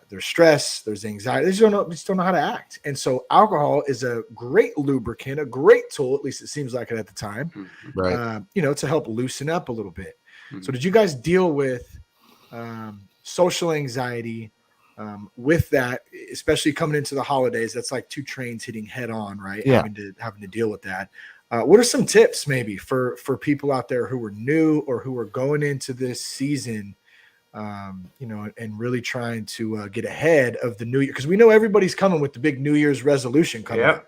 there's stress, there's anxiety. They just don't know how to act. And so alcohol is a great lubricant, a great tool. At least it seems like it at the time. Right. You know, to help loosen up a little bit. So did you guys deal with social anxiety with that, especially coming into the holidays? That's like 2 trains hitting head on, right? Yeah. Having to deal with that. What are some tips maybe for people out there who are new or who are going into this season, you know, and really trying to get ahead of the new year? Because we know everybody's coming with the big New Year's resolution coming up.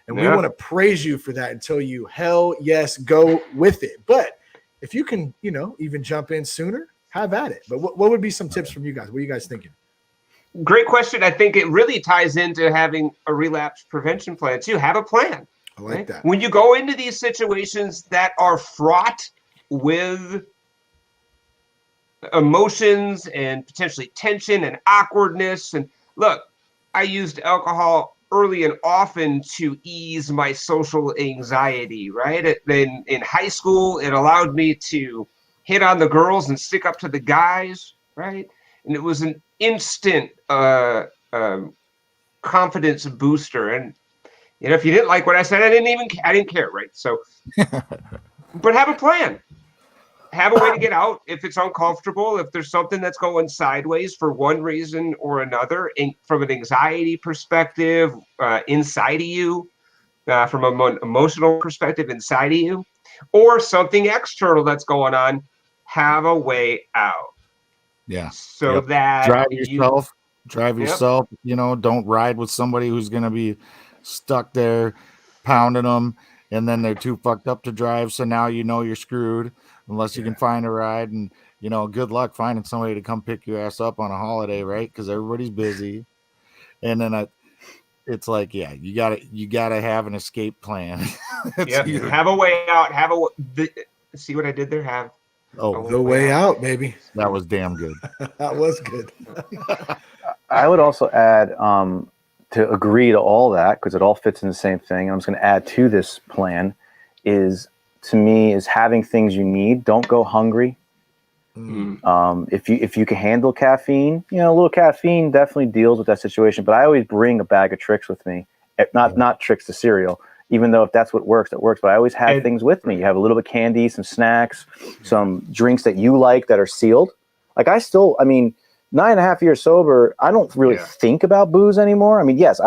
And we want to praise you for that and tell you, hell yes, go with it. But if you can, you know, even jump in sooner, have at it. But what would be some tips from you guys? What are you guys thinking? Great question. I think it really ties into having a relapse prevention plan too. Have a plan. I like that. When you go into these situations that are fraught with emotions and potentially tension and awkwardness, and look, I used alcohol early and often to ease my social anxiety, right? In high school, it allowed me to hit on the girls and stick up to the guys, right? And it was an instant confidence booster. And you know, if you didn't like what I said, I didn't care, right? So, but have a plan. Have a way to get out if it's uncomfortable, if there's something that's going sideways for one reason or another, from an anxiety perspective, inside of you, from an emotional perspective inside of you, or something external that's going on. Have a way out. Yeah. So that drive yourself, you know, don't ride with somebody who's going to be stuck there pounding them, and then they're too fucked up to drive. So now, you know, you're screwed unless you can find a ride, and, you know, good luck finding somebody to come pick your ass up on a holiday, right? Because everybody's busy. And then it's like, yeah, you gotta have an escape plan. Have a way out. See what I did there? Have the way out, baby. That was damn good. That was good. I would also add, to agree to all that, because it all fits in the same thing. I'm just going to add to this plan is having things you need. Don't go hungry. If you can handle caffeine, you know, a little caffeine definitely deals with that situation. But I always bring a bag of tricks with me, not tricks to cereal. Even though if that's what works, that works. But I always have things with me. You have a little bit of candy, some snacks, some drinks that you like that are sealed. Like 9.5 years sober, I don't really think about booze anymore. I mean, yes,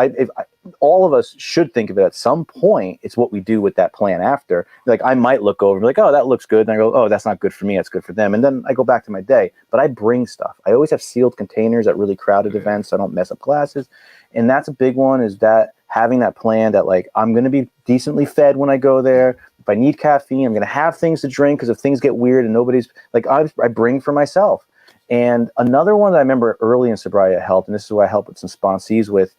all of us should think of it at some point. It's what we do with that plan after. Like, I might look over and be like, oh, that looks good. And I go, oh, that's not good for me. That's good for them. And then I go back to my day. But I bring stuff. I always have sealed containers at really crowded events so I don't mess up glasses. And that's a big one, is that having that plan that, like, I'm going to be decently fed when I go there. If I need caffeine, I'm going to have things to drink, because if things get weird and nobody's like, I bring for myself. And another one that I remember early in sobriety helped, and this is what I helped with some sponsees with,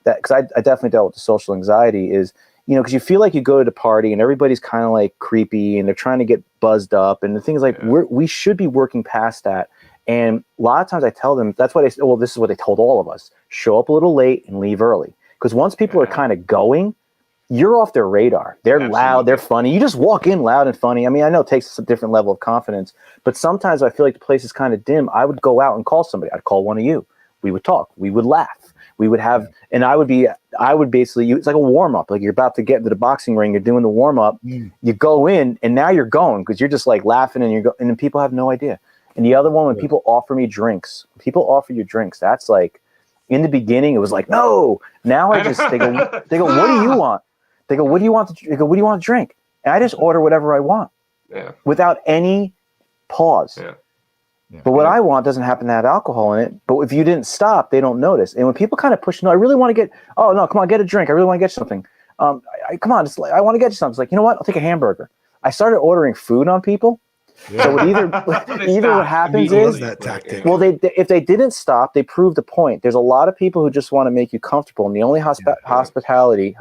that because I definitely dealt with the social anxiety, is, you know, because you feel like you go to the party and everybody's kind of like creepy and they're trying to get buzzed up, and the thing is, like, we should be working past that And a lot of times I tell them, that's why they say, well, this is what they told all of us: show up a little late and leave early. Because once people are kind of going, you're off their radar. They're loud, they're funny. You just walk in loud and funny. I mean, I know it takes a different level of confidence, but sometimes I feel like the place is kind of dim. I would go out and call somebody. I'd call one of you. We would talk. We would laugh. We would have, and I would basically, it's like a warm up. Like you're about to get into the boxing ring. You're doing the warm up. You go in, and now you're going because you're just like laughing, and and then people have no idea. And the other one, when people offer me drinks, people offer you drinks. That's like, in the beginning, it was like, no. Now they go, what do you want? They go, what do you want? They go, what do you want to drink? And I just order whatever I want without any pause. But what I want doesn't happen to have alcohol in it. But if you didn't stop, they don't notice. And when people kind of push, no, I really want to get, oh, no, come on, get a drink. I really want to get you something. Come on, I want to get you something. It's like, you know what? I'll take a hamburger. I started ordering food on people. So either what happens is, that tactic. Well, if they didn't stop, they proved the point. There's a lot of people who just want to make you comfortable. And the only hospitality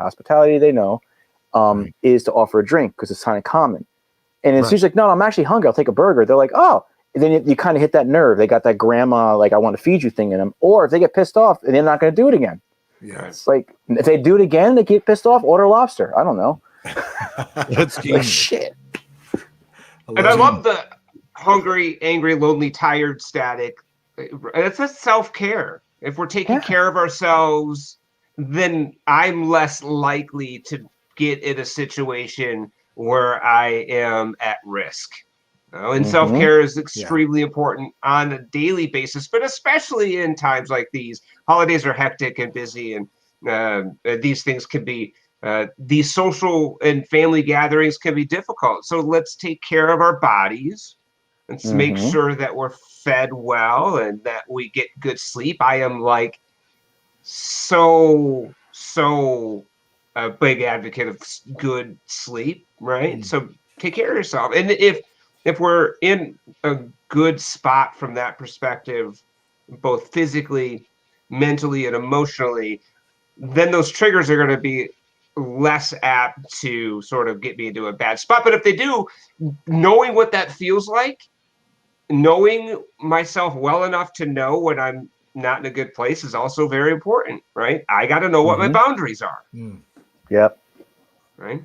they know is to offer a drink because it's kind of common. And it's usually like, no, I'm actually hungry. I'll take a burger. They're like, oh. And then you kind of hit that nerve. They got that grandma, like, I want to feed you thing in them. Or if they get pissed off, they're not going to do it again. Yes. Like, if they do it again, they get pissed off, order lobster. I don't know. That's like, shit. I love the hungry, angry, lonely, tired static. It's a self-care. If we're taking care of ourselves, then I'm less likely to get in a situation where I am at risk. And self-care is extremely important on a daily basis, but especially in times like these. Holidays are hectic and busy, and these things can be, these social and family gatherings can be difficult. So let's take care of our bodies. Let's make sure that we're fed well and that we get good sleep. I am like so a big advocate of good sleep, right? So take care of yourself. And if we're in a good spot from that perspective, both physically, mentally, and emotionally, then those triggers are going to be less apt to sort of get me into a bad spot. But if they do, knowing what that feels like, knowing myself well enough to know when I'm not in a good place is also very important, right? I got to know what my boundaries are. Yep. Right?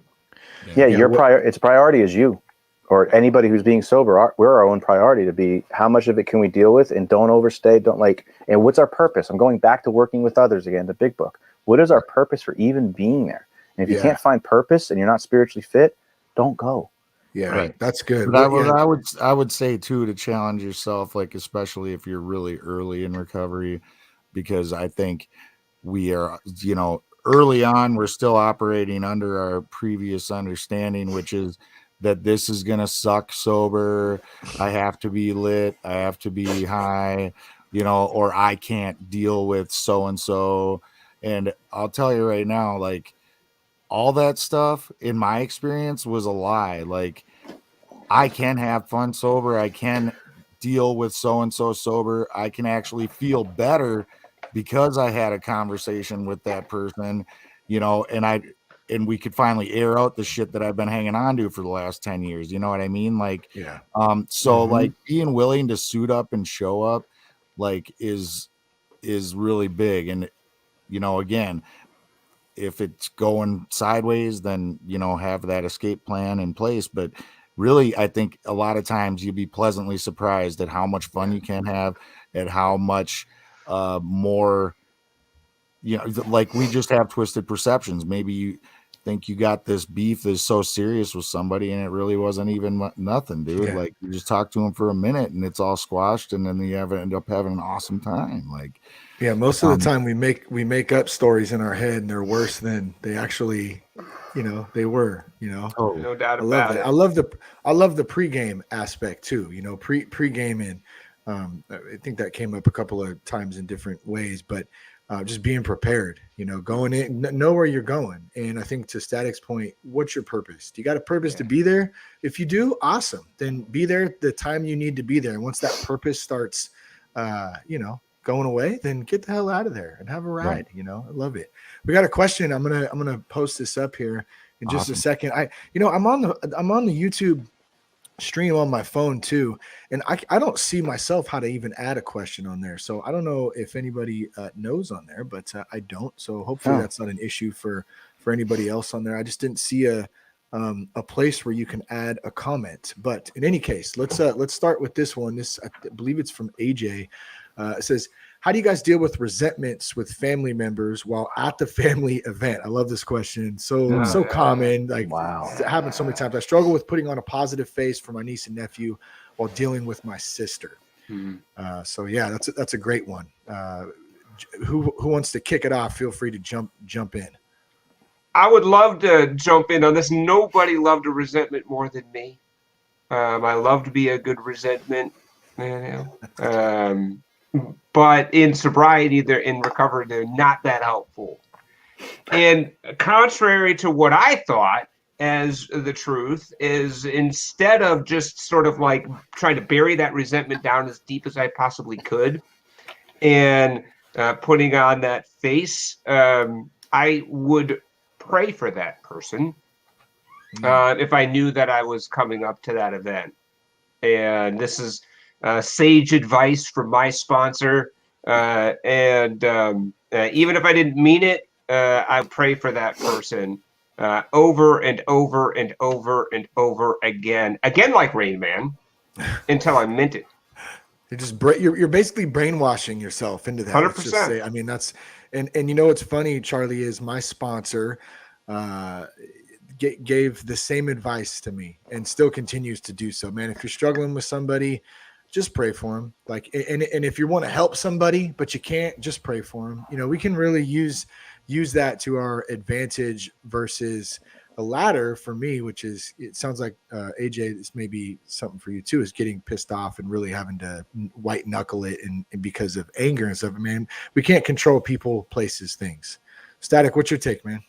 Yeah, its priority is you. Or anybody who's being sober, we're our own priority to be, how much of it can we deal with, and don't overstay, and what's our purpose? I'm going back to working with others again, the big book. What is our purpose for even being there? And if you can't find purpose and you're not spiritually fit, don't go. Yeah, right. That's good. But I would say too, to challenge yourself, like, especially if you're really early in recovery, because I think we are, early on, we're still operating under our previous understanding, which is that this is going to suck sober. I have to be lit. I have to be high, or I can't deal with so-and-so. And I'll tell you right now, like, all that stuff in my experience was a lie. Like, I can have fun sober. I can deal with so-and-so sober. I can actually feel better because I had a conversation with that person, and we could finally air out the shit that I've been hanging on to for the last 10 years. You know what I mean? Like, like, being willing to suit up and show up, like, is really big. And, again, if it's going sideways, then, have that escape plan in place. But really, I think a lot of times you'll be pleasantly surprised at how much fun you can have, at how much more, like, we just have twisted perceptions. Maybe you think you got this beef that's so serious with somebody, and it really wasn't even nothing, dude. Yeah. Like, you just talk to them for a minute and it's all squashed, and then you end up having an awesome time. Like, yeah, most of the time we make up stories in our head, and they're worse than they actually, they were. Oh, No doubt about it. I love the pregame aspect too. Pregame, and I think that came up a couple of times in different ways, but just being prepared. Going in, know where you're going. And I think to Static's point, what's your purpose? Do you got a purpose to be there? If you do, awesome. Then be there the time you need to be there. And once that purpose starts, going away, then get the hell out of there and have a ride. Right. I love it. We got a question. I'm gonna post this up here in just a second. I'm on the YouTube stream on my phone too, and I don't see myself how to even add a question on there. So I don't know if anybody knows on there, but I don't. So hopefully that's not an issue for anybody else on there. I just didn't see a place where you can add a comment. But in any case, let's start with this one. This, I believe it's from AJ. It says, how do you guys deal with resentments with family members while at the family event? I love this question. So common. Like, wow, it happens so many times. I struggle with putting on a positive face for my niece and nephew while dealing with my sister. So yeah, that's a great one. Who wants to kick it off? Feel free to jump in. I would love to jump in on this. Nobody loved a resentment more than me. I love to be a good resentment. But in sobriety, in recovery, they're not that helpful. And contrary to what I thought as the truth is, instead of just sort of like trying to bury that resentment down as deep as I possibly could and putting on that face, I would pray for that person if I knew that I was coming up to that event. And this is sage advice from my sponsor. And even if I didn't mean it, I pray for that person over and over and over and over again like Rain Man, until I meant it. You're basically brainwashing yourself into that. 100%. Let's just say, I mean, that's and you know what's funny, Charlie, is my sponsor gave the same advice to me and still continues to do so. Man, if you're struggling with somebody, just pray for them. Like, and if you want to help somebody, but you can't, just pray for them. You know, we can really use that to our advantage versus a ladder for me, which is, it sounds like AJ, this may be something for you too, is getting pissed off and really having to white knuckle it and because of anger and stuff. Man, we can't control people, places, things. Static, what's your take, man?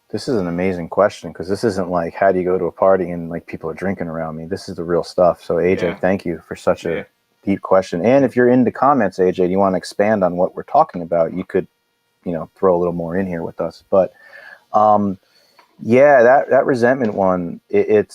This is an amazing question, because this isn't like, how do you go to a party and like people are drinking around me? This is the real stuff. So AJ, thank you for such a deep question. And if you're in the comments, AJ, you want to expand on what we're talking about, you could, throw a little more in here with us. But that resentment one, and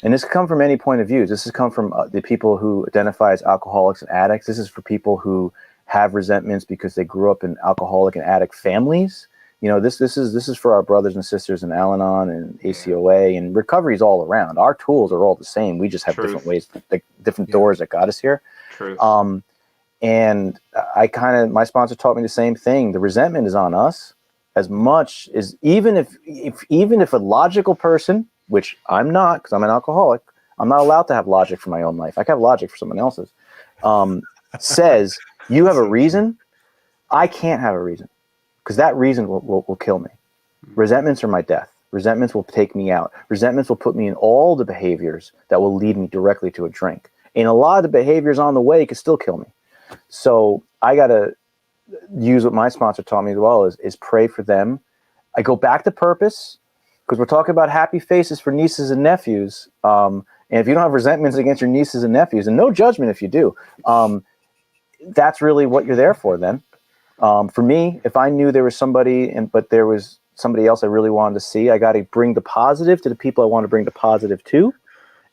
this can come from any point of view. This has come from the people who identify as alcoholics and addicts. This is for people who have resentments because they grew up in alcoholic and addict families. This is for our brothers and sisters in Al-Anon and ACOA, and recovery is all around. Our tools are all the same. We just have different ways, like different doors that got us here. And my sponsor taught me the same thing. The resentment is on us as much as even if a logical person, which I'm not, because I'm an alcoholic, I'm not allowed to have logic for my own life. I can have logic for someone else's. Says you have a reason, I can't have a reason, because that reason will kill me. Resentments are my death. Resentments will take me out. Resentments will put me in all the behaviors that will lead me directly to a drink. And a lot of the behaviors on the way could still kill me. So I got to use what my sponsor taught me as well, is pray for them. I go back to purpose, because we're talking about happy faces for nieces and nephews. And if you don't have resentments against your nieces and nephews, and no judgment if you do, that's really what you're there for then. For me, if I knew there was somebody, but there was somebody else I really wanted to see, I got to bring the positive to the people I want to bring the positive to,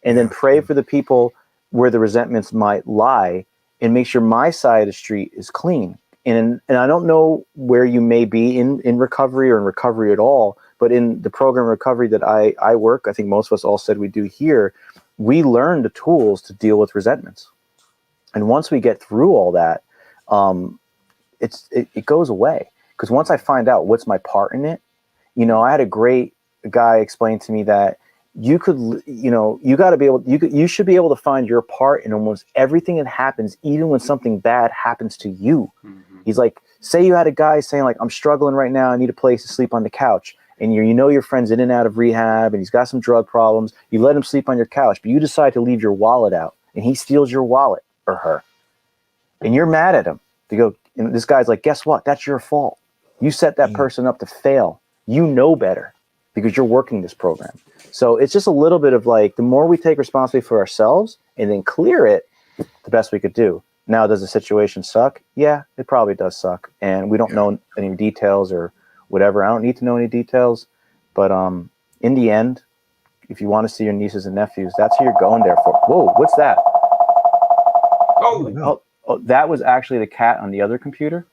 and then pray for the people where the resentments might lie, and make sure my side of the street is clean. And I don't know where you may be in recovery or in recovery at all, but in the program recovery that I work, I think most of us all said we do here, we learn the tools to deal with resentments. And once we get through all that, it goes away. Because once I find out what's my part in it, I had a great guy explain to me that you should be able to find your part in almost everything that happens, even when something bad happens to you. He's like, say you had a guy saying like, I'm struggling right now, I need a place to sleep on the couch. And your friend's in and out of rehab and he's got some drug problems. You let him sleep on your couch, but you decide to leave your wallet out and he steals your wallet or her. And you're mad at him. And this guy's like, guess what? That's your fault. You set that person up to fail. You know better because you're working this program. So it's just a little bit of like, the more we take responsibility for ourselves and then clear it, the best we could do. Now, does the situation suck? Yeah, it probably does suck. And we don't know any details or whatever. I don't need to know any details. But in the end, if you want to see your nieces and nephews, that's who you're going there for. Whoa, what's that? Oh, Oh, that was actually the cat on the other computer.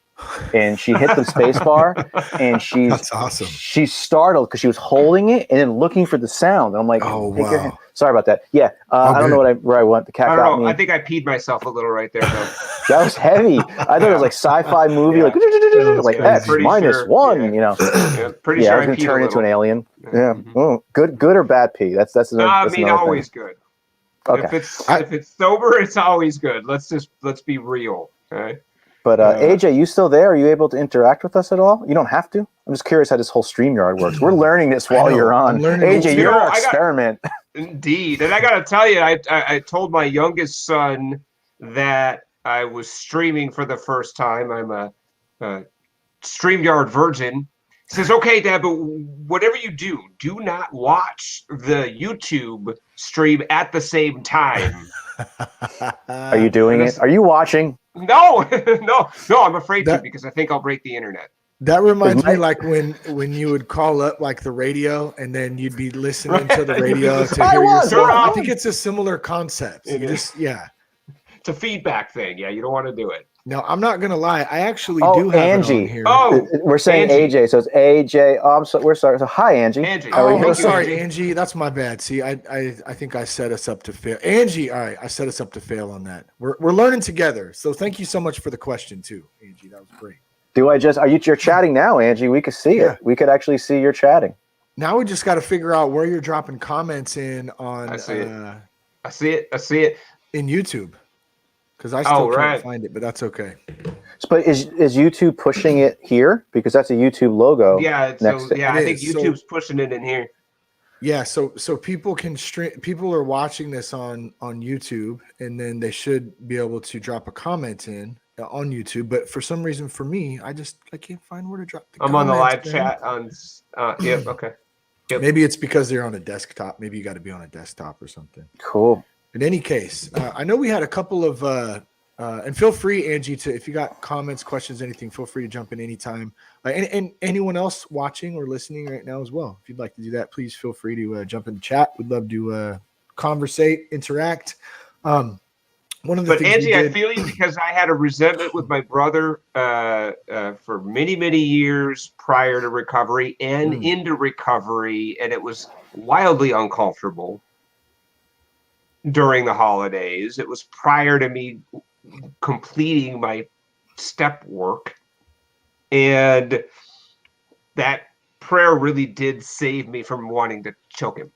And she hit the space bar, and That's awesome. She's startled because she was holding it and then looking for the sound. And I'm like, Oh, take your wow. hand. Sorry about that. Yeah, I don't know where I went. The cat I got don't know. me. I think I peed myself a little right there, though. That was heavy. I thought it was like sci-fi movie, Yeah. like Yeah, I'm X pretty -1, sure. you know. Yeah, pretty Yeah, sure I was I gonna peed turn a into an little. alien. Yeah. Yeah. Oh, good or bad pee. That's I that's mean, another always thing. good. Okay. If it's sober, it's always good. Let's be real. Okay. But AJ, you still there? Are you able to interact with us at all? You don't have to. I'm just curious how this whole StreamYard works. We're learning this while you're on. I'm learning AJ, it you're too. our experiment. Indeed, and I gotta tell you, I told my youngest son that I was streaming for the first time. I'm a StreamYard virgin. He says, "Okay, Dad, but whatever you do not watch the YouTube stream at the same time." Are you doing it? Are you watching? No, no, I'm afraid to because I think I'll break the internet. That reminds me like when you would call up like the radio and then you'd be listening to the radio to hear yourself. I think it's a similar concept. It's a feedback thing. Yeah, you don't want to do it. No, I'm not gonna lie. I actually do have Angie. it on here. Oh, we're saying Angie. AJ, so it's AJ. Oh, we're sorry. So hi, Angie. Angie. Oh, sorry, Angie. That's my bad. See, I think I set us up to fail. Angie, all right, I set us up to fail on that. We're learning together. So thank you so much for the question too, Angie. That was great. You're chatting now, Angie? We could see it. We could actually see you're chatting. Now we just got to figure out where you're dropping comments in on. I see it. In YouTube. Because I still can't find it, but that's okay. But is YouTube pushing it here? Because that's a YouTube logo. Yeah, I think YouTube's pushing it in here. Yeah, so people can stream. People are watching this on YouTube, and then they should be able to drop a comment in on YouTube. But for some reason, for me, I can't find where to drop the I'm on the live chat on. Yep. Okay. Yep. Maybe it's because they're on a desktop. Maybe you got to be on a desktop or something. Cool. In any case, I know we had a couple of, and feel free, Angie, if you got comments, questions, anything, feel free to jump in anytime. And anyone else watching or listening right now as well, if you'd like to do that, please feel free to jump in the chat. We'd love to conversate, interact. Angie, I feel you because I had a resentment with my brother for many, many years prior to recovery and into recovery, and it was wildly uncomfortable. During the holidays, it was prior to me completing my step work, and that prayer really did save me from wanting to choke him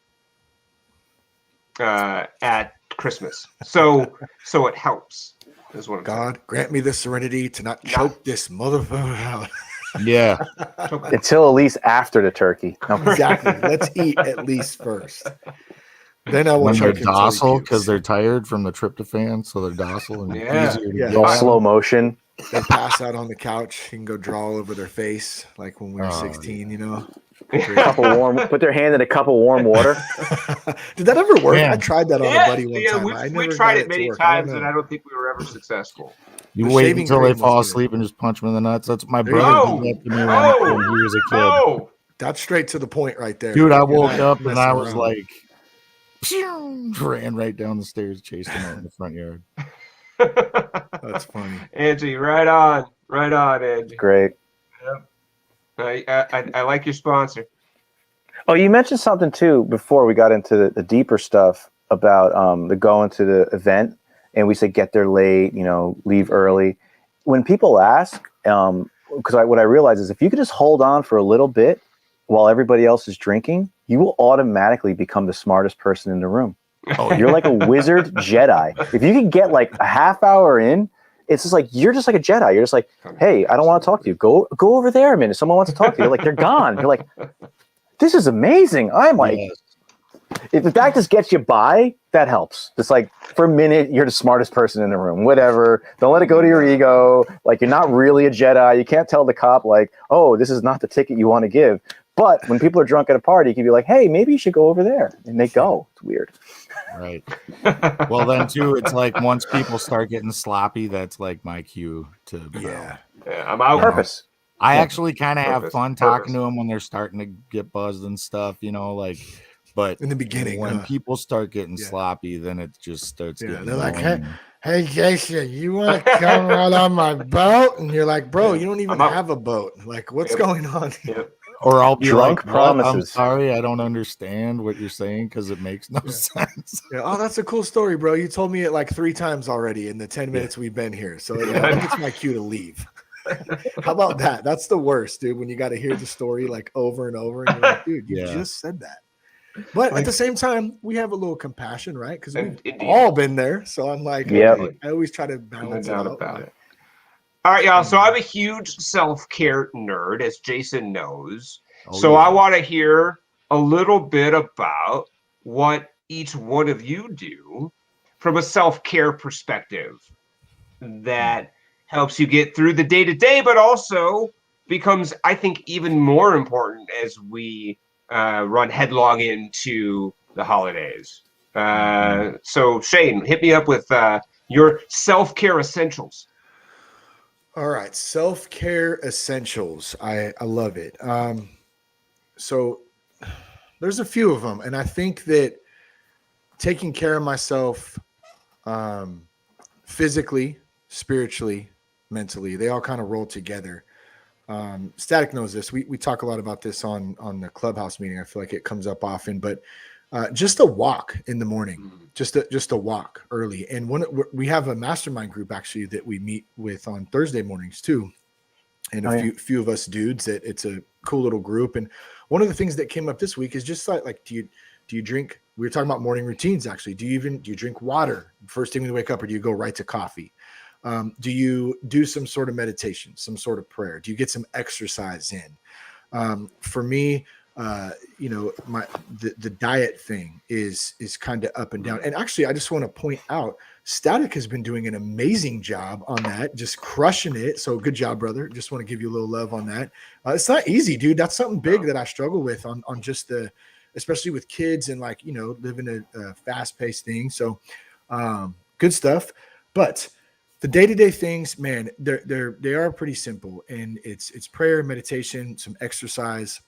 at Christmas. So it helps. Is what I'm God grant me the serenity to not choke this motherfucker out. Yeah. Until at least after the turkey. Exactly. Let's eat at least first. Then I will when they're choke docile because they're tired from the tryptophan, so they're docile and easier to get on. Slow motion. They pass out on the couch. You can go draw all over their face like when we were 16, you know. Put their hand in a cup of warm water. Did that ever work? Yeah. I tried that on a buddy one time. We tried it many times, and I don't think we were ever successful. You wait until they fall asleep and just punch them in the nuts. That's my brother did that to me when he was a kid. That's straight to the point right there. Dude, I woke up and I was like, ran right down the stairs, chased him out in the front yard. That's funny. Angie, right on, Angie. Great. Yep. I like your sponsor. Oh, you mentioned something too before we got into the deeper stuff about the going to the event, and we said get there late, leave early. When people ask, because what I realize is if you could just hold on for a little bit while everybody else is drinking, you will automatically become the smartest person in the room. Oh, you're like a wizard Jedi. If you can get like a half hour in, it's just like you're just like a Jedi. You're just like, hey, I don't want to talk to you. Go over there a minute. Someone wants to talk to you. You're like, they're gone. You're like, this is amazing. I'm like, if that just gets you by, that helps. Just like for a minute, you're the smartest person in the room. Whatever. Don't let it go to your ego. Like you're not really a Jedi. You can't tell the cop like, oh, this is not the ticket you want to give. But when people are drunk at a party, you can be like, hey, maybe you should go over there. And they go. It's weird. Right. Well, then, too, it's like once people start getting sloppy, that's like my cue to. Yeah, I'm out. Purpose. I Yeah. actually kind of have Purpose. fun talking to them when they're starting to get buzzed and stuff, but In the beginning, when people start getting Yeah. sloppy, then it just starts getting they're like, annoying. hey, Jason, you want to come out on my boat? And you're like, bro, Yeah. you don't even I'm out. have a boat. Like, what's Yep. going on? Yep. Or I'll be Drunk like, what? I'm promises. sorry, I don't understand what you're saying because it makes no sense. Yeah. Oh, that's a cool story, bro. You told me it like 3 times already in the 10 minutes we've been here. So I think it's my cue to leave. How about that? That's the worst, dude, when you got to hear the story like over and over. And you're like, dude, you just said that. But at the same time, we have a little compassion, right? Because we've all been there. So I'm like, okay, I always try to balance it out. About it. All right, y'all. So I'm a huge self-care nerd, as Jason knows. I want to hear a little bit about what each one of you do from a self-care perspective that helps you get through the day-to-day, but also becomes, I think, even more important as we run headlong into the holidays. So Shane, hit me up with your self-care essentials. All right, self-care essentials. I love it. So there's a few of them, and I think that taking care of myself physically, spiritually, mentally, they all kind of roll together. Static knows this. We talk a lot about this on the clubhouse meeting. I feel like it comes up often, but just a walk in the morning, just a walk early. And we have a mastermind group actually that we meet with on Thursday mornings too. And a few of us dudes that it's a cool little group. And one of the things that came up this week is just like, do you drink? We were talking about morning routines. Actually, do you drink water first thing when you wake up, or do you go right to coffee? Do you do some sort of meditation, some sort of prayer? Do you get some exercise in? For me, the diet thing is kind of up and down. And actually, I just want to point out, Static has been doing an amazing job on that, just crushing it. So good job, brother. Just want to give you a little love on that. It's not easy, dude. That's something big that I struggle with on just especially with kids and living a fast-paced thing. So good stuff. But the day-to-day things, man, they are pretty simple, and it's prayer, meditation, some exercise,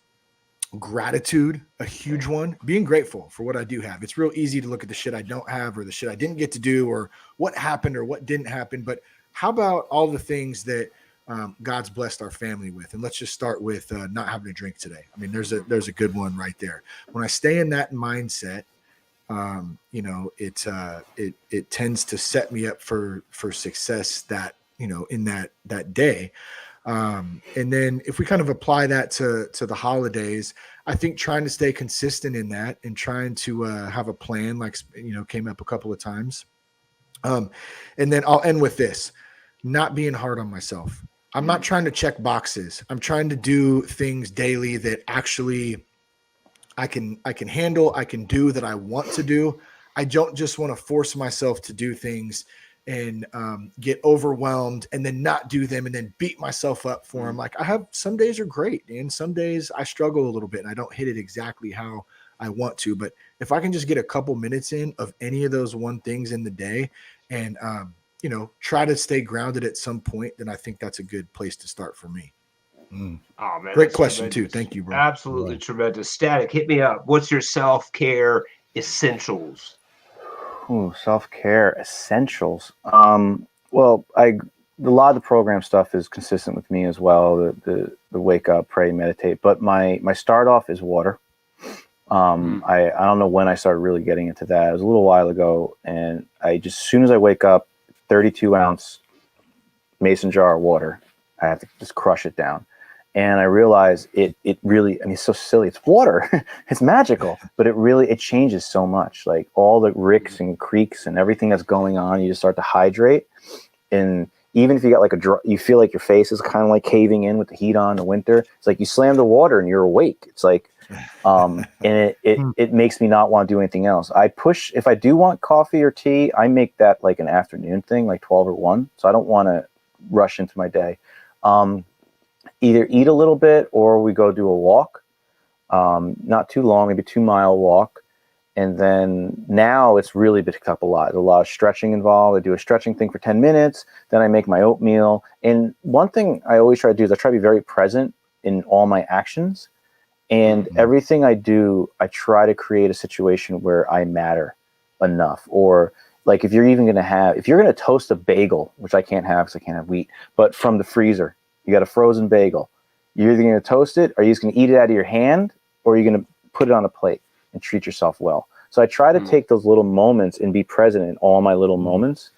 gratitude, a huge one. Being grateful for what I do have. It's real easy to look at the shit I don't have, or the shit I didn't get to do, or what happened or what didn't happen. But how about all the things that God's blessed our family with? And let's just start with not having a drink today. I mean, there's a good one right there. When I stay in that mindset, it tends to set me up for success that, in that day. And then if we kind of apply that to the holidays, I think trying to stay consistent in that and trying to have a plan, came up a couple of times. And then I'll end with this, not being hard on myself. I'm not trying to check boxes. I'm trying to do things daily that actually I can handle, I can do, that I want to do. I don't just want to force myself to do things and get overwhelmed and then not do them and then beat myself up for them. Like, I have some days are great, and some days I struggle a little bit and I don't hit it exactly how I want to. But if I can just get a couple minutes in of any of those one things in the day and, try to stay grounded at some point, then I think that's a good place to start for me. Oh man, great question too. Thank you, bro. Absolutely tremendous. Static, hit me up. What's your self-care essentials? Ooh, self-care essentials. Well, a lot of the program stuff is consistent with me as well. The wake up, pray, meditate. But my start off is water. I don't know when I started really getting into that. It was a little while ago, and as soon as I wake up, 32 ounce mason jar of water. I have to just crush it down. And I realize it really, it's so silly. It's water. It's magical, but it changes so much. Like all the ricks and creeks and everything that's going on, you just start to hydrate. And even if you got you feel like your face is kind of like caving in with the heat on in the winter. It's like you slam the water and you're awake. It's like, and it makes me not want to do anything else. If I do want coffee or tea, I make that like an afternoon thing, like 12 or 1. So I don't want to rush into my day. Either eat a little bit or we go do a walk, not too long, maybe 2-mile walk. And then now it's really picked up a lot. There's a lot of stretching involved. I do a stretching thing for 10 minutes. Then I make my oatmeal. And one thing I always try to do is I try to be very present in all my actions. And everything I do, I try to create a situation where I matter enough. Or like if you're going to toast a bagel, which I can't have because I can't have wheat, but from the freezer, you got a frozen bagel. You're either going to toast it, or you're just going to eat it out of your hand, or you're going to put it on a plate and treat yourself well. So I try to take those little moments and be present in all my little moments.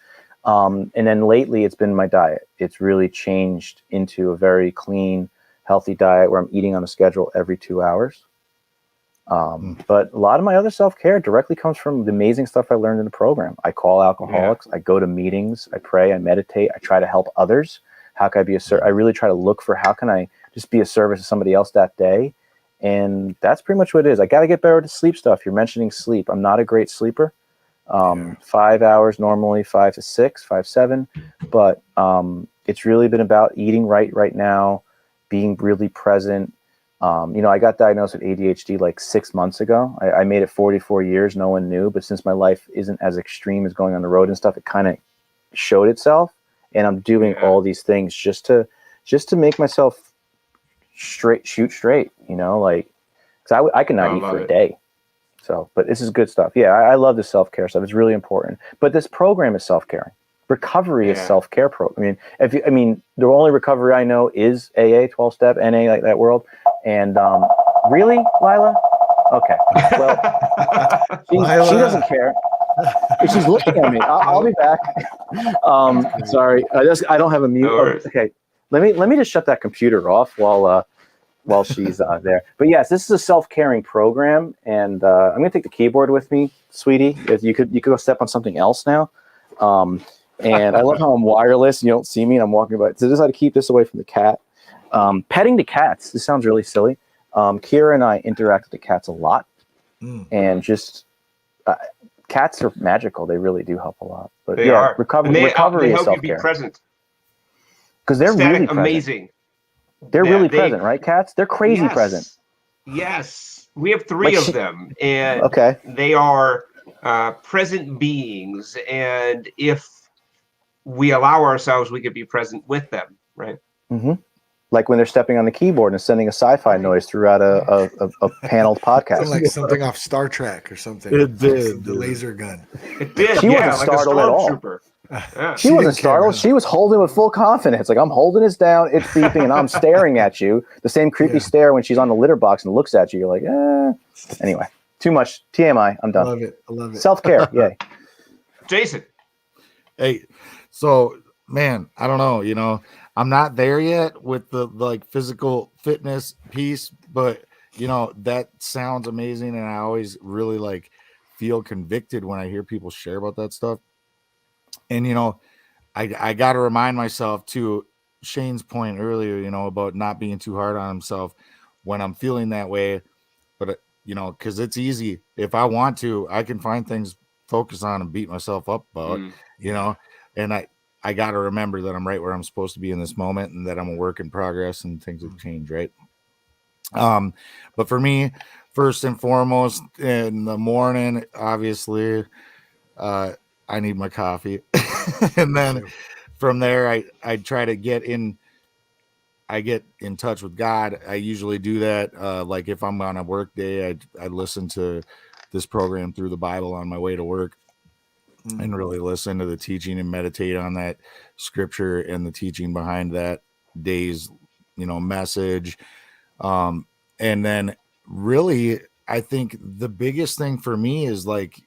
And then lately it's been my diet. It's really changed into a very clean, healthy diet where I'm eating on a schedule every 2 hours. But a lot of my other self-care directly comes from the amazing stuff I learned in the program. I call alcoholics. I go to meetings. I pray. I meditate. I try to help others. How can I be I really try to look for how can I just be a service to somebody else that day. And that's pretty much what it is. I got to get better to sleep stuff. You're mentioning sleep. I'm not a great sleeper. 5 hours normally, 5 to 6, 5, 7. But it's really been about eating right now, being really present. I got diagnosed with ADHD like 6 months ago. I made it 44 years. No one knew. But since my life isn't as extreme as going on the road and stuff, it kind of showed itself. And I'm doing all these things just to make myself shoot straight, because I cannot eat for a day. So, but this is good stuff. Yeah, I love the self-care stuff. It's really important. But this program is self-caring. Recovery is self-care program. The only recovery I know is AA, 12-step, NA, like that world. And really, Lila? Okay. Well, she doesn't care. She's looking at me. I'll be back. Sorry, I don't have a mute. Okay. Let me just shut that computer off while she's there. But yes, this is a self-caring program, and I'm gonna take the keyboard with me, sweetie. If you could go step on something else now. And I love how I'm wireless. You don't see me, and I'm walking by. So this is how to keep this away from the cat. Petting the cats. This sounds really silly. Kira and I interact with the cats a lot, and just cats are magical. They really do help a lot. But they are. recovery they is help self-care. you be present. Because they're really present. Amazing. They're really present, right, cats? They're crazy present. Yes. We have 3 of them, and they are present beings. And if we allow ourselves, we could be present with them, right? Mm-hmm. Like when they're stepping on the keyboard and sending a sci-fi noise throughout a paneled podcast. Like something off Star Trek or something. It did. The laser gun. It did. She wasn't startled at all. She wasn't startled. She was holding with full confidence. Like, I'm holding this down. It's beeping, and I'm staring at you. The same creepy stare when she's on the litter box and looks at you. You're like, eh. Anyway, too much TMI. I'm done. I love it. Self-care. Yay. Jason. Hey, so man, I don't know. I'm not there yet with the like physical fitness piece, but that sounds amazing, and I always really like feel convicted when I hear people share about that stuff. And I got to remind myself to Shane's point earlier, about not being too hard on himself when I'm feeling that way. But because it's easy. If I want to, I can find things focus on and beat myself up about. And I got to remember that I'm right where I'm supposed to be in this moment, and that I'm a work in progress, and things have changed, right? But for me, first and foremost, in the morning, obviously, I need my coffee. And then from there, I try to get in touch with God. I usually do that. Like if I'm on a work day, I listen to this program through the Bible on my way to work, and really listen to the teaching and meditate on that scripture and the teaching behind that day's, message. And then really, I think the biggest thing for me is like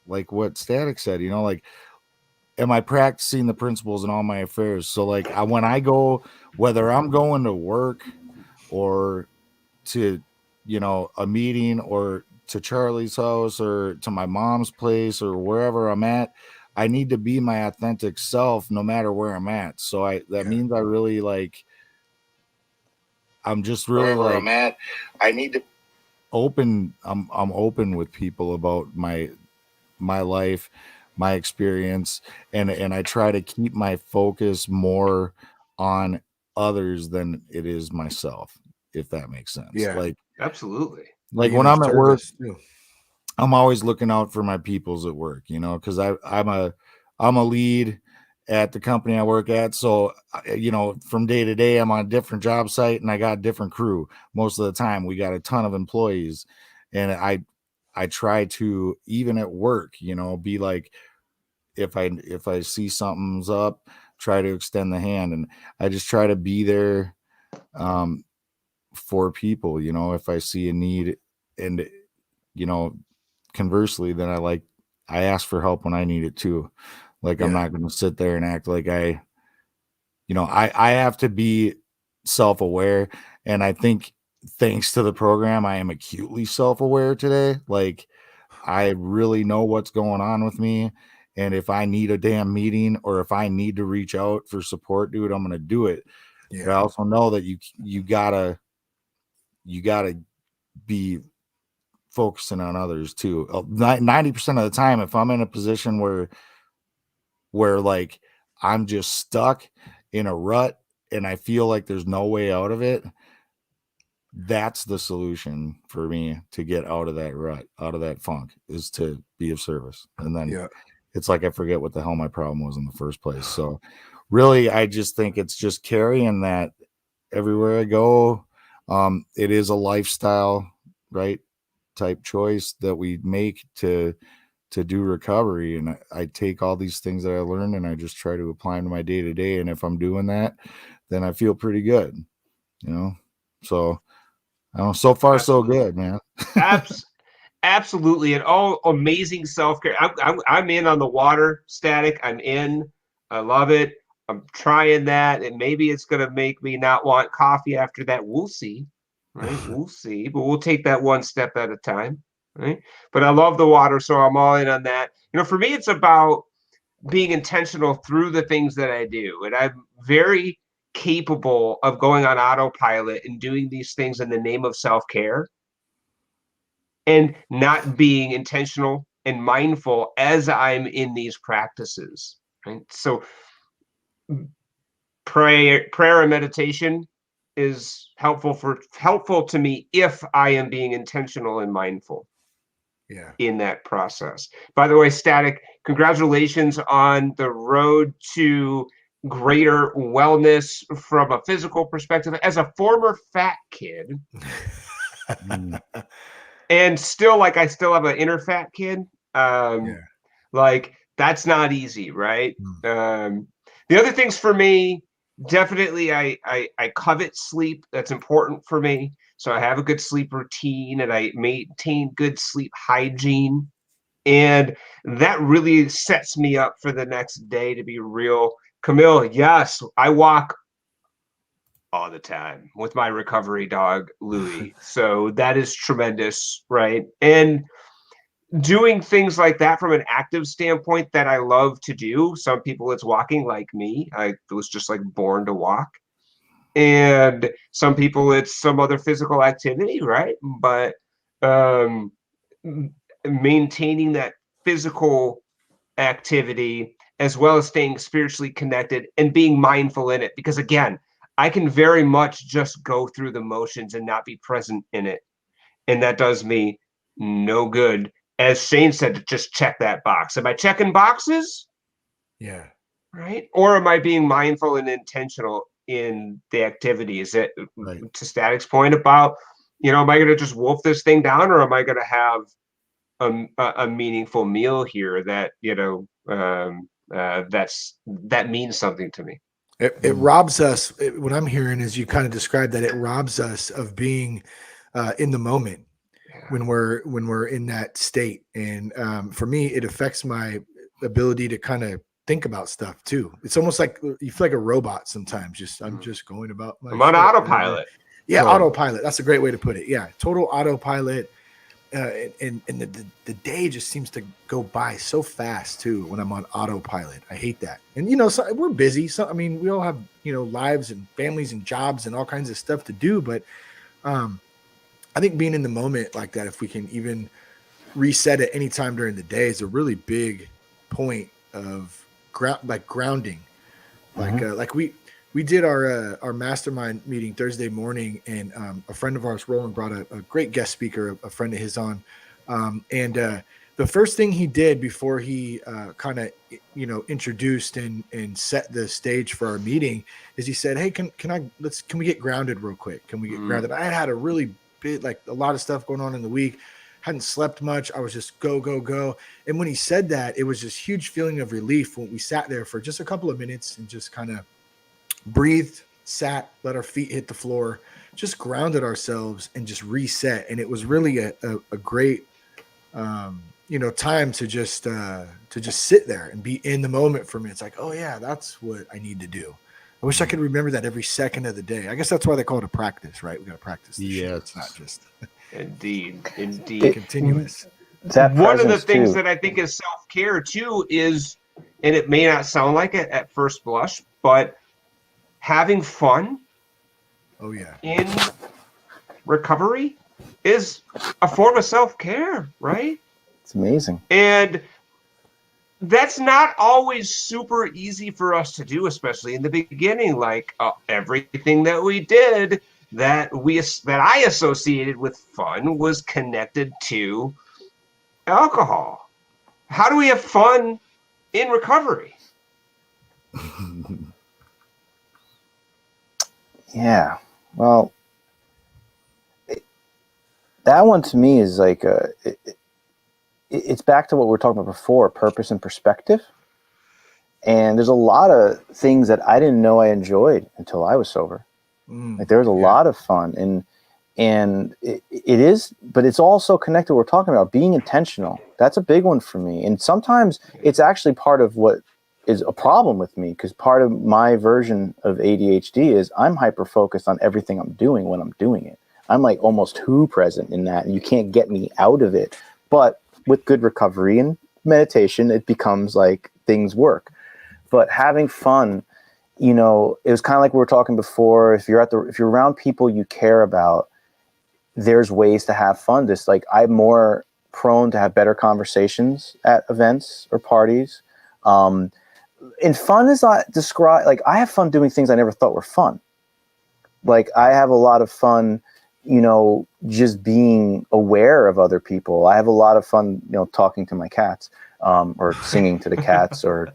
what Static said, am I practicing the principles in all my affairs? So like when I go, whether I'm going to work or to, a meeting or to Charlie's house or to my mom's place or wherever I'm at, I need to be my authentic self no matter where I'm at. So that means I really I'm just really wherever I'm at, I need to open. I'm open with people about my life, my experience, and I try to keep my focus more on others than it is myself, if that makes sense. Yeah, absolutely. Like when I'm at work, I'm always looking out for my peoples at work, you know, because I'm a lead at the company I work at. So, you know, from day to day, I'm on a different job site and I got a different crew. Most of the time, we got a ton of employees, and I try to, even at work, you know, be like, if I see something's up, try to extend the hand, and I just try to be there for people, you know, if I see a need. And, you know, conversely, then I ask for help when I need it too. Like, I'm not going to sit there and act like I have to be self-aware. And I think thanks to the program, I am acutely self-aware today. Like, I really know what's going on with me. And if I need a damn meeting or if I need to reach out for support, dude, I'm going to do it. Yeah. But I also know that you gotta be focusing on others too. 90% of the time, if I'm in a position where like I'm just stuck in a rut and I feel like there's no way out of it, that's the solution for me to get out of that rut, out of that funk, is to be of service. And then it's like I forget what the hell my problem was in the first place. So really, I just think it's just carrying that everywhere I go. It is a lifestyle, right, type choice that we make to do recovery. And I take all these things that I learned and I just try to apply them to my day to day. And if I'm doing that, then I feel pretty good, you know? So I don't know, so far so good, man. Absolutely. And all amazing self-care. I'm in on the water, Static. I'm in. I love it. I'm trying that. And maybe it's going to make me not want coffee after that. We'll see. Right? We'll see. But we'll take that one step at a time. Right? But I love the water, so I'm all in on that. You know, for me, it's about being intentional through the things that I do. And I'm very capable of going on autopilot and doing these things in the name of self-care and not being intentional and mindful as I'm in these practices. Right? So prayer and meditation is helpful to me if I am being intentional and mindful in that process. By the way, Static, congratulations on the road to greater wellness from a physical perspective. As a former fat kid, and still, like, I still have an inner fat kid. Like, that's not easy, right? The other things for me, definitely, I covet sleep. That's important for me. So I have a good sleep routine and I maintain good sleep hygiene. And that really sets me up for the next day to be real. Camille, yes, I walk all the time with my recovery dog, Louie. So that is tremendous, right? And doing things like that from an active standpoint that I love to do. Some people it's walking, like me. I was just like born to walk. And some people it's some other physical activity, right? But maintaining that physical activity as well as staying spiritually connected and being mindful in it. Because again, I can very much just go through the motions and not be present in it. And that does me no good. As Shane said, to just check that box. Am I checking boxes? Yeah. Right? Or am I being mindful and intentional in the activity? Is it to Static's point about, you know, am I going to just wolf this thing down, or am I going to have a meaningful meal here that, you know, that means something to me? It robs us. What I'm hearing is you kind of described that it robs us of being in the moment when we're in that state. And for me, it affects my ability to kind of think about stuff too. It's almost like you feel like a robot sometimes. I'm just going about my I'm on autopilot. Yeah, autopilot. That's a great way to put it. Yeah, total autopilot. And the day just seems to go by so fast too when I'm on autopilot. I hate that. And you know, so we're busy. So I mean, we all have, you know, lives and families and jobs and all kinds of stuff to do. But I think being in the moment like that, if we can even reset at any time during the day, is a really big point of grounding. Like we did our mastermind meeting Thursday morning, and a friend of ours, Roland, brought a great guest speaker, a friend of his on And the first thing he did before he kind of, introduced and set the stage for our meeting is he said, "Hey, can we get grounded real quick? Can we get grounded?" I had a really big, like a lot of stuff going on in the week. Hadn't slept much. I was just go, go, go. And when he said that, it was this huge feeling of relief when we sat there for just a couple of minutes and just kind of breathed, sat, let our feet hit the floor, just grounded ourselves and just reset. And it was really a great, time to just sit there and be in the moment for me. It's like, oh yeah, that's what I need to do. I wish I could remember that every second of the day. I guess that's why they call it a practice, right? We got to practice. Yeah, it's not just Indeed. continuous. One of the things that I think is self-care too is, and it may not sound like it at first blush, but having fun. Oh yeah. In recovery is a form of self-care, right? It's amazing. And that's not always super easy for us to do, especially in the beginning. Like everything that we did that I associated with fun was connected to alcohol. How do we have fun in recovery? Yeah. Well, that one to me is like it's back to what we were talking about before, purpose and perspective. And there's a lot of things that I didn't know I enjoyed until I was sober. Like there was a lot of fun, and it is, but it's also connected to what we're talking about, being intentional. That's a big one for me. And sometimes it's actually part of what is a problem with me, because part of my version of ADHD is I'm hyper focused on everything I'm doing when I'm doing it. I'm like almost too present in that, and you can't get me out of it. But with good recovery and meditation, it becomes like things work. But having fun, it was kind of like we were talking before. If you're around people you care about, there's ways to have fun. Just like I'm more prone to have better conversations at events or parties. And fun is not described, like I have fun doing things I never thought were fun. Like I have a lot of fun, just being aware of other people. I have a lot of fun, talking to my cats, or singing to the cats, or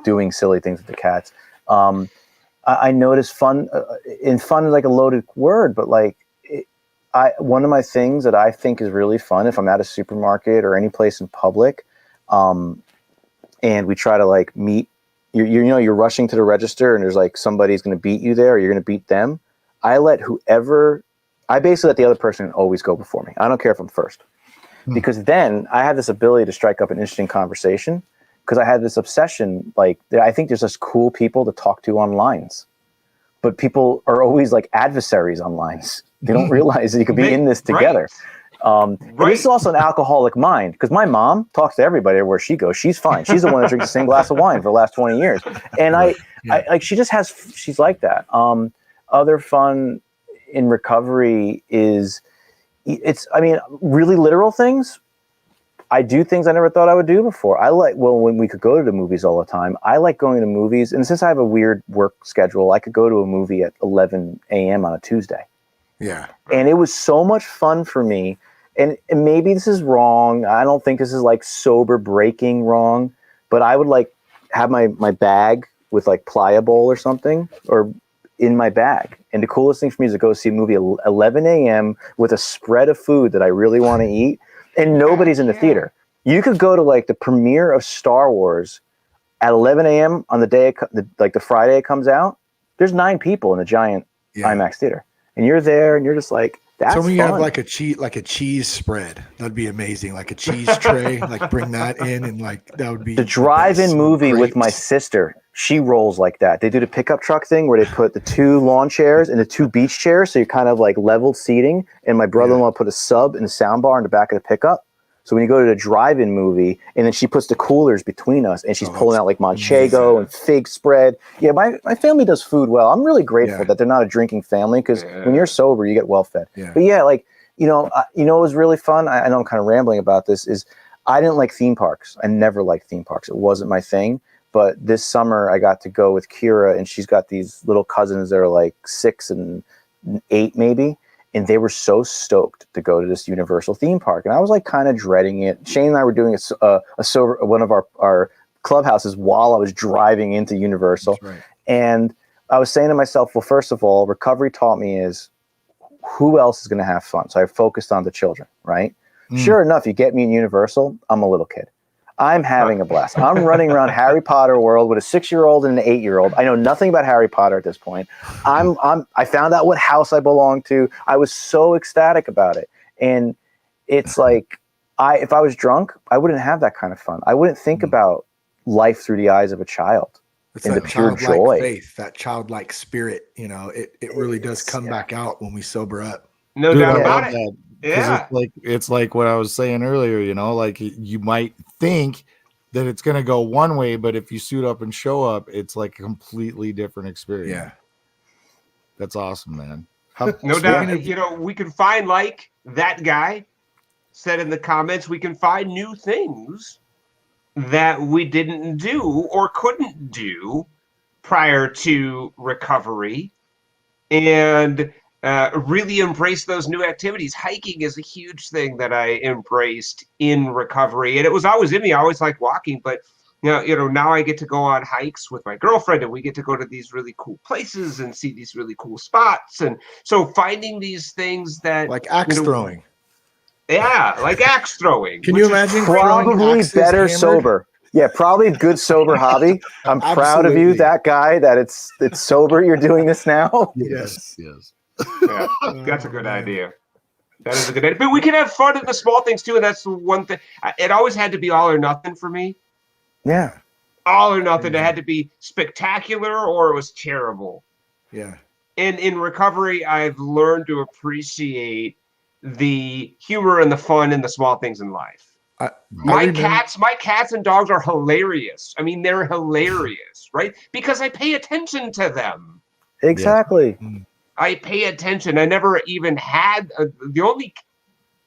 doing silly things with the cats. I notice fun, and fun is like a loaded word, but like one of my things that I think is really fun, if I'm at a supermarket or any place in public, and we try to like meet, you're rushing to the register and there's like somebody's going to beat you there, or you're going to beat them. I basically let the other person always go before me. I don't care if I'm first, because then I have this ability to strike up an interesting conversation, because I had this obsession. Like I think there's just cool people to talk to on lines, but people are always like adversaries on lines. They don't realize that you could be in this together. And this is also an alcoholic mind, because my mom talks to everybody everywhere she goes. She's fine. She's the one that drinks the same glass of wine for the last 20 years. And I like, she's like that. Other fun in recovery is really literal things. I do things I never thought I would do before. When we could go to the movies all the time, I like going to movies. And since I have a weird work schedule, I could go to a movie at 11 a.m. on a Tuesday. Yeah. And it was so much fun for me. And maybe this is wrong. I don't think this is like sober breaking wrong, but I would like have my bag with like Pliable or something, or in my bag. And the coolest thing for me is to go see a movie at 11 a.m. with a spread of food that I really want to eat, and nobody's in the theater. You could go to like the premiere of Star Wars at 11 a.m. on the day, like the Friday it comes out. There's 9 people in the giant IMAX theater. And you're there, and you're just like, that's fun. So when you have like a cheese spread, that'd be amazing. Like a cheese tray, like bring that in, and like that would be the drive-in movie with my sister. She rolls like that. They do the pickup truck thing where they put the 2 lawn chairs and the 2 beach chairs, so you're kind of like leveled seating. And my brother-in-law put a sub and a sound bar in the back of the pickup. So when you go to the drive-in movie, and then she puts the coolers between us, and she's pulling out like Manchego and fig spread. Yeah, my family does food well. I'm really grateful that they're not a drinking family, because when you're sober, you get well fed. Yeah. But like, what was really fun? I know I'm kind of rambling about this. Is I didn't like theme parks. I never liked theme parks. It wasn't my thing. But this summer, I got to go with Kira, and she's got these little cousins that are like 6 and 8 maybe. and they were so stoked to go to this Universal theme park. And I was like kind of dreading it. Shane and I were doing one of our clubhouses while I was driving into Universal. That's right. And I was saying to myself, well, first of all, recovery taught me is who else is going to have fun? So I focused on the children, right? Sure enough, you get me in Universal, I'm a little kid. I'm having a blast. I'm running around Harry Potter world with a 6-year-old and an 8-year-old. I know nothing about Harry Potter at this point. I found out what house I belonged to. I was so ecstatic about it. And it's like, if I was drunk, I wouldn't have that kind of fun. I wouldn't think about life through the eyes of a child. It's and that the pure childlike joy. faith, that childlike spirit, it really does come back out when we sober up. No Dude, doubt I about love it. that. Yeah. It's like what I was saying earlier, like you might think that it's going to go one way, but if you suit up and show up, it's like a completely different experience. Yeah. That's awesome, man. No doubt. We can find, like that guy said in the comments, we can find new things that we didn't do or couldn't do prior to recovery, and really embrace those new activities. Hiking is a huge thing that I embraced in recovery, and it was always in me. I always liked walking, but now I get to go on hikes with my girlfriend, and we get to go to these really cool places and see these really cool spots. And so finding these things that, like axe throwing. Yeah, like axe throwing. Can you imagine? Probably better sober. Yeah, probably a good sober hobby. I'm proud of you, that guy, that it's sober you're doing this now. Yes. Yeah, that's a good idea. That is a good idea. But we can have fun at the small things too, and that's the one thing. It always had to be all or nothing for me. Yeah. All or nothing. It had to be spectacular or it was terrible. Yeah. And in recovery, I've learned to appreciate the humor and the fun and the small things in life. My cats and dogs are hilarious. I mean, they're hilarious, right? Because I pay attention to them. Exactly. Yes. I pay attention. I never even had the only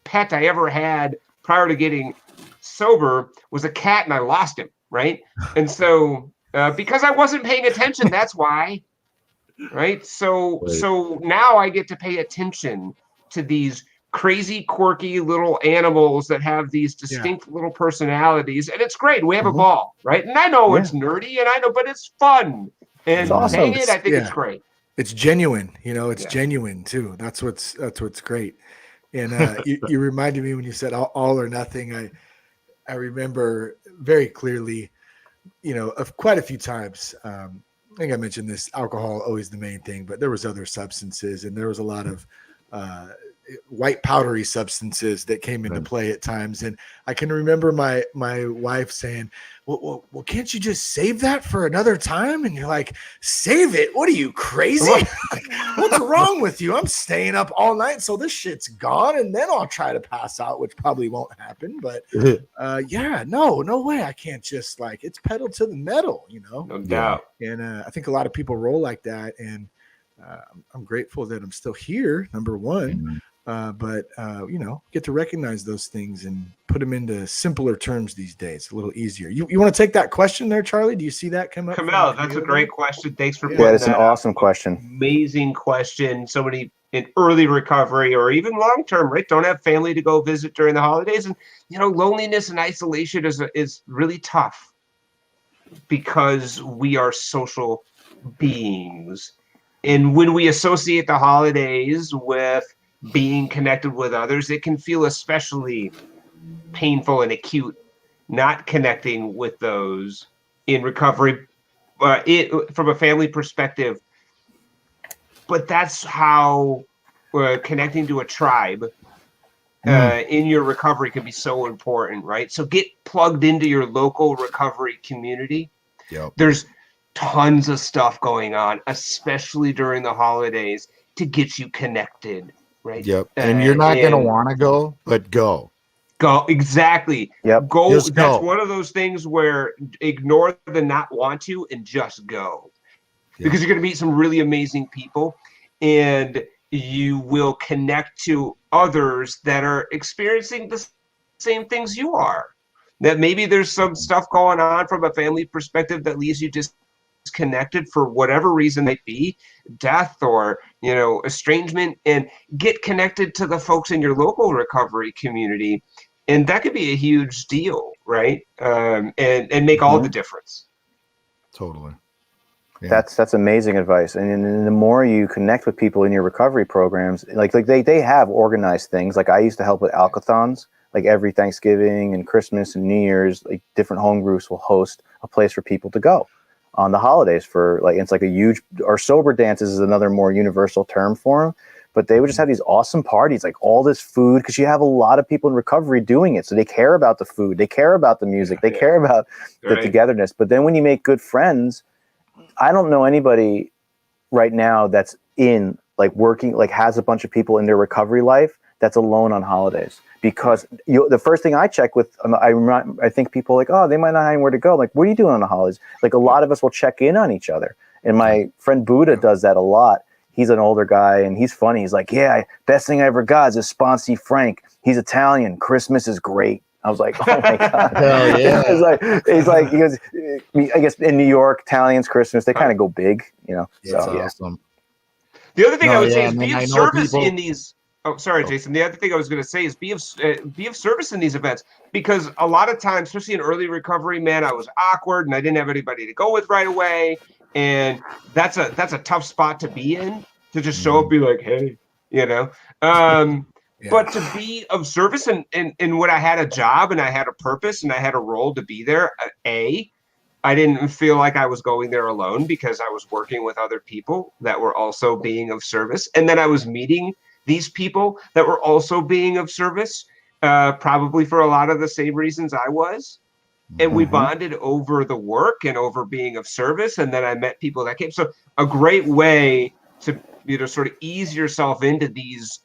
pet I ever had prior to getting sober was a cat, and I lost him, right? And so because I wasn't paying attention, that's why, right? So now I get to pay attention to these crazy, quirky little animals that have these distinct little personalities, and it's great. We have a ball, right? And I know it's nerdy, and I know, but it's fun. And it's awesome. dang it, I think it's great. It's genuine, it's genuine too. That's what's great. And you reminded me when you said all or nothing. I remember very clearly, of quite a few times. I think I mentioned this: alcohol always the main thing, but there was other substances, and there was a lot of white powdery substances that came into play at times. And I can remember my wife saying, well, can't you just save that for another time? And you're like, save it? What are you, crazy? What's wrong with you? I'm staying up all night so this shit's gone, and then I'll try to pass out, which probably won't happen. But no way. I can't just it's pedal to the metal, No doubt. And I think a lot of people roll like that, and I'm grateful that I'm still here, number one. But get to recognize those things and put them into simpler terms these days, a little easier. You want to take that question there, Charlie? Do you see that come up? That's a great question. Thanks for putting it's an awesome question. Amazing question. Somebody in early recovery or even long-term, right? Don't have family to go visit during the holidays. And, loneliness and isolation is really tough because we are social beings. And when we associate the holidays with being connected with others, it can feel especially painful and acute not connecting with those in recovery from a family perspective. But that's how connecting to a tribe in your recovery can be so important, right? So get plugged into your local recovery community. There's tons of stuff going on, especially during the holidays, to get you connected. Right. Yep. And you're not going to want to go, but go. Go. Exactly. Yep. Go. Just That's go. one of those things where ignore the not want to and just go. Because you're going to meet some really amazing people, and you will connect to others that are experiencing the same things you are. That maybe there's some stuff going on from a family perspective that leaves you disconnected for whatever reason might be, death or, estrangement, and get connected to the folks in your local recovery community. And that could be a huge deal, right? And make all the difference. Totally. Yeah. That's amazing advice. And the more you connect with people in your recovery programs, like they have organized things. Like I used to help with alkathons, like every Thanksgiving and Christmas and New Year's, like different home groups will host a place for people to go on the holidays for like, it's like a huge, or sober dances is another more universal term for them. But they would just have these awesome parties, like all this food, because you have a lot of people in recovery doing it. So they care about the food, they care about the music, they care about the togetherness. But then when you make good friends, I don't know anybody right now that's in like working, like has a bunch of people in their recovery life that's alone on holidays. Because the first thing I check with, I think people are like, oh, they might not have anywhere to go. Like, what are you doing on the holidays? Like a lot of us will check in on each other. And my friend Buddha does that a lot. He's an older guy and he's funny. He's like, yeah, best thing I ever got is a Sponsy Frank. He's Italian. Christmas is great. I was like, oh my God. Hell yeah. He goes, I guess in New York, Italians, Christmas, they kind of go big, Yeah, so, awesome. The other thing I would say is be of service people in these. Oh, sorry, Jason. The other thing I was going to say is be of service in these events, because a lot of times, especially in early recovery, man, I was awkward and I didn't have anybody to go with right away, and that's a tough spot to be in, to just show up, be like, hey, But to be of service and when I had a job and I had a purpose and I had a role to be there, I didn't feel like I was going there alone because I was working with other people that were also being of service. And then I was meeting these people that were also being of service, probably for a lot of the same reasons I was. And we bonded over the work and over being of service. And then I met people that came. So a great way to, sort of ease yourself into these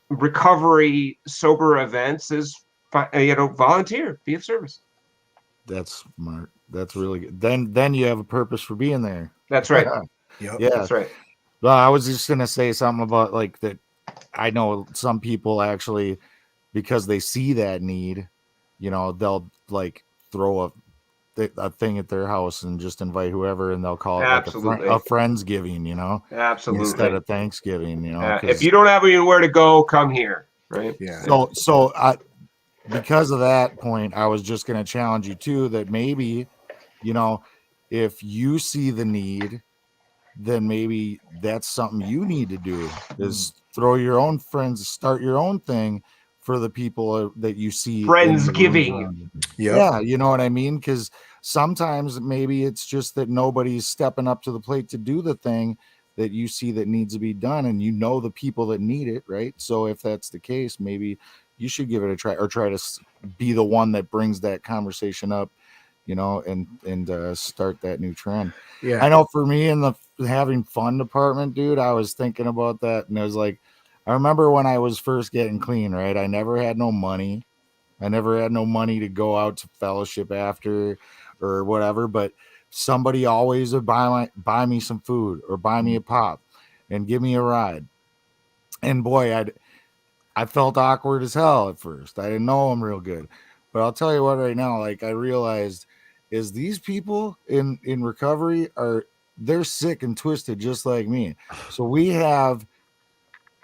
recovery sober events is, volunteer, be of service. That's smart. That's really good. Then you have a purpose for being there. That's right. Yeah, that's right. Well, I was just gonna say something about like that. I know some people actually, because they see that need, they'll like throw a thing at their house and just invite whoever, and they'll call it like a Friendsgiving, Absolutely, instead of Thanksgiving, if you don't have anywhere to go, come here, right? Yeah. So because of that point, I was just going to challenge you too, that maybe, if you see the need, then maybe that's something you need to do, is throw your own friends, start your own thing for the people that you see. Friendsgiving. Yeah, you know what I mean? Because sometimes maybe it's just that nobody's stepping up to the plate to do the thing that you see that needs to be done, and the people that need it, right? So if that's the case, maybe you should give it a try, or try to be the one that brings that conversation up, and start that new trend. Yeah, I know for me in the having fun department, dude, I was thinking about that, and I was like, I remember when I was first getting clean, right? I never had no money. I never had no money to go out to fellowship after or whatever, but somebody always would buy me some food or buy me a pop and give me a ride. And boy, I felt awkward as hell at first. I didn't know them real good. But I'll tell you what, right now, like I realized is these people in recovery they're sick and twisted just like me. So we have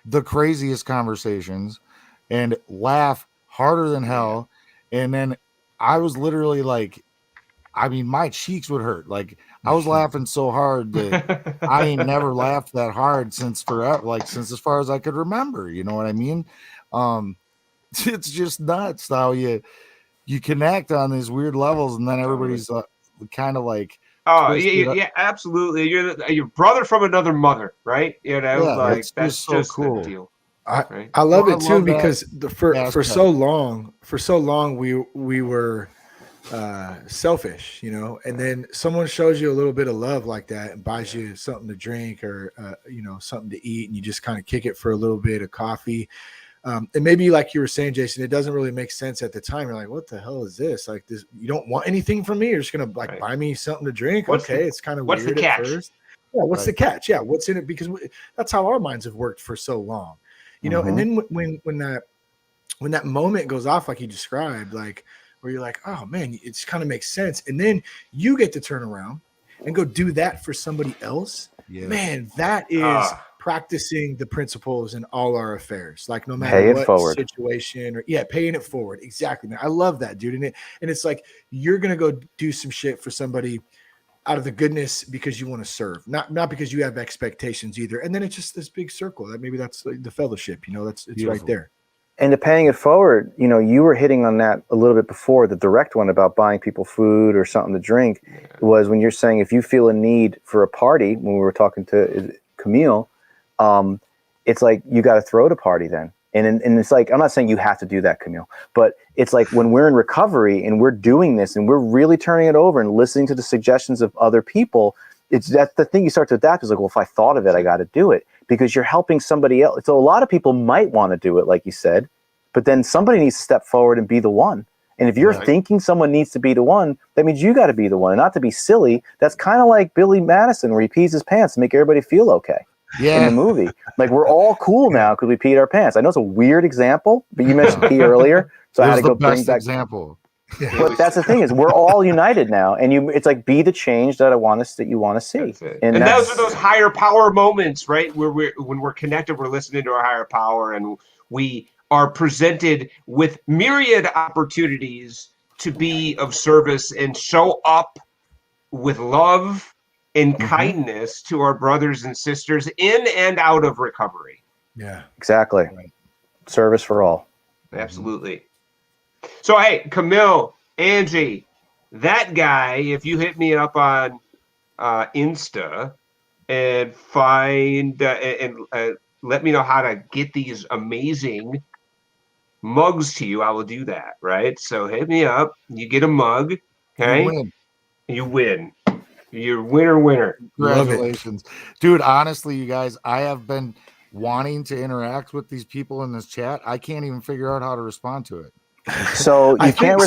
the craziest conversations and laugh harder than hell. And then I was literally like, my cheeks would hurt. Like I was laughing so hard that I ain't never laughed that hard since forever, like since as far as I could remember, you know what I mean? It's just nuts how you connect on these weird levels, and then everybody's kind of like, yeah, absolutely. You're your brother from another mother, right? Like that's just cool. the deal. I love it too, because for so long we were selfish, and then someone shows you a little bit of love like that and buys you something to drink or something to eat, and you just kind of kick it for a little bit of coffee. And maybe like you were saying, Jason, it doesn't really make sense at the time. You're like, what the hell is this? Like this, you don't want anything from me. You're just going to buy me something to drink. It's kind of weird at first. Yeah. What's the catch? Yeah. What's in it? Because that's how our minds have worked for so long, and then when that moment goes off, like you described, like where you're like, oh man, it kind of makes sense. And then you get to turn around and go do that for somebody else, man, that is practicing the principles in all our affairs. Like no matter what situation, or paying it forward. Exactly, man. I love that, dude. And it's like you're gonna go do some shit for somebody out of the goodness because you want to serve, not because you have expectations either. And then it's just this big circle that maybe that's the fellowship, it's beautiful. Right there. And to paying it forward, you were hitting on that a little bit before, the direct one about buying people food or something to drink was when you're saying, if you feel a need for a party, when we were talking to Camille, it's like, you got to throw the party then. And it's like, I'm not saying you have to do that, Camille, but it's like when we're in recovery and we're doing this and we're really turning it over and listening to the suggestions of other people, it's that the thing you start to adapt is like, well, if I thought of it, I got to do it because you're helping somebody else. So a lot of people might want to do it, like you said, but then somebody needs to step forward and be the one. And if you're thinking someone needs to be the one, that means you got to be the one. And not to be silly, that's kind of like Billy Madison where he pees his pants to make everybody feel okay. In the movie, like we're all cool now because we peed our pants. I know it's a weird example, but you mentioned pee earlier, so I had to go bring back example. But that's the thing is, we're all united now, and it's like be the change that you want to see. And those are those higher power moments, right? Where when we're connected, we're listening to our higher power, and we are presented with myriad opportunities to be of service and show up with love and kindness to our brothers and sisters in and out of recovery. Yeah, exactly. Right. Service for all. Absolutely. So, hey, Camille, Angie, that guy, if you hit me up on Insta and find and let me know how to get these amazing mugs to you, I will do that, right? So hit me up. You get a mug, okay? You win. You're winner. Congratulations. Dude, honestly, you guys, I have been wanting to interact with these people in this chat. I can't even figure out how to respond to it. So you can't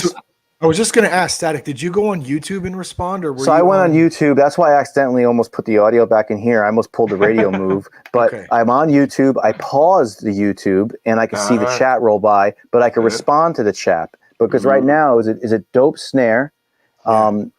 I was just going to ask, Static, did you go on YouTube and respond? Or I went on YouTube. That's why I accidentally almost put the audio back in here. I almost pulled the radio move. But I'm on YouTube. I paused the YouTube, and I could see the chat roll by, but I could respond to the chat. Because right now, is it Dope Snare?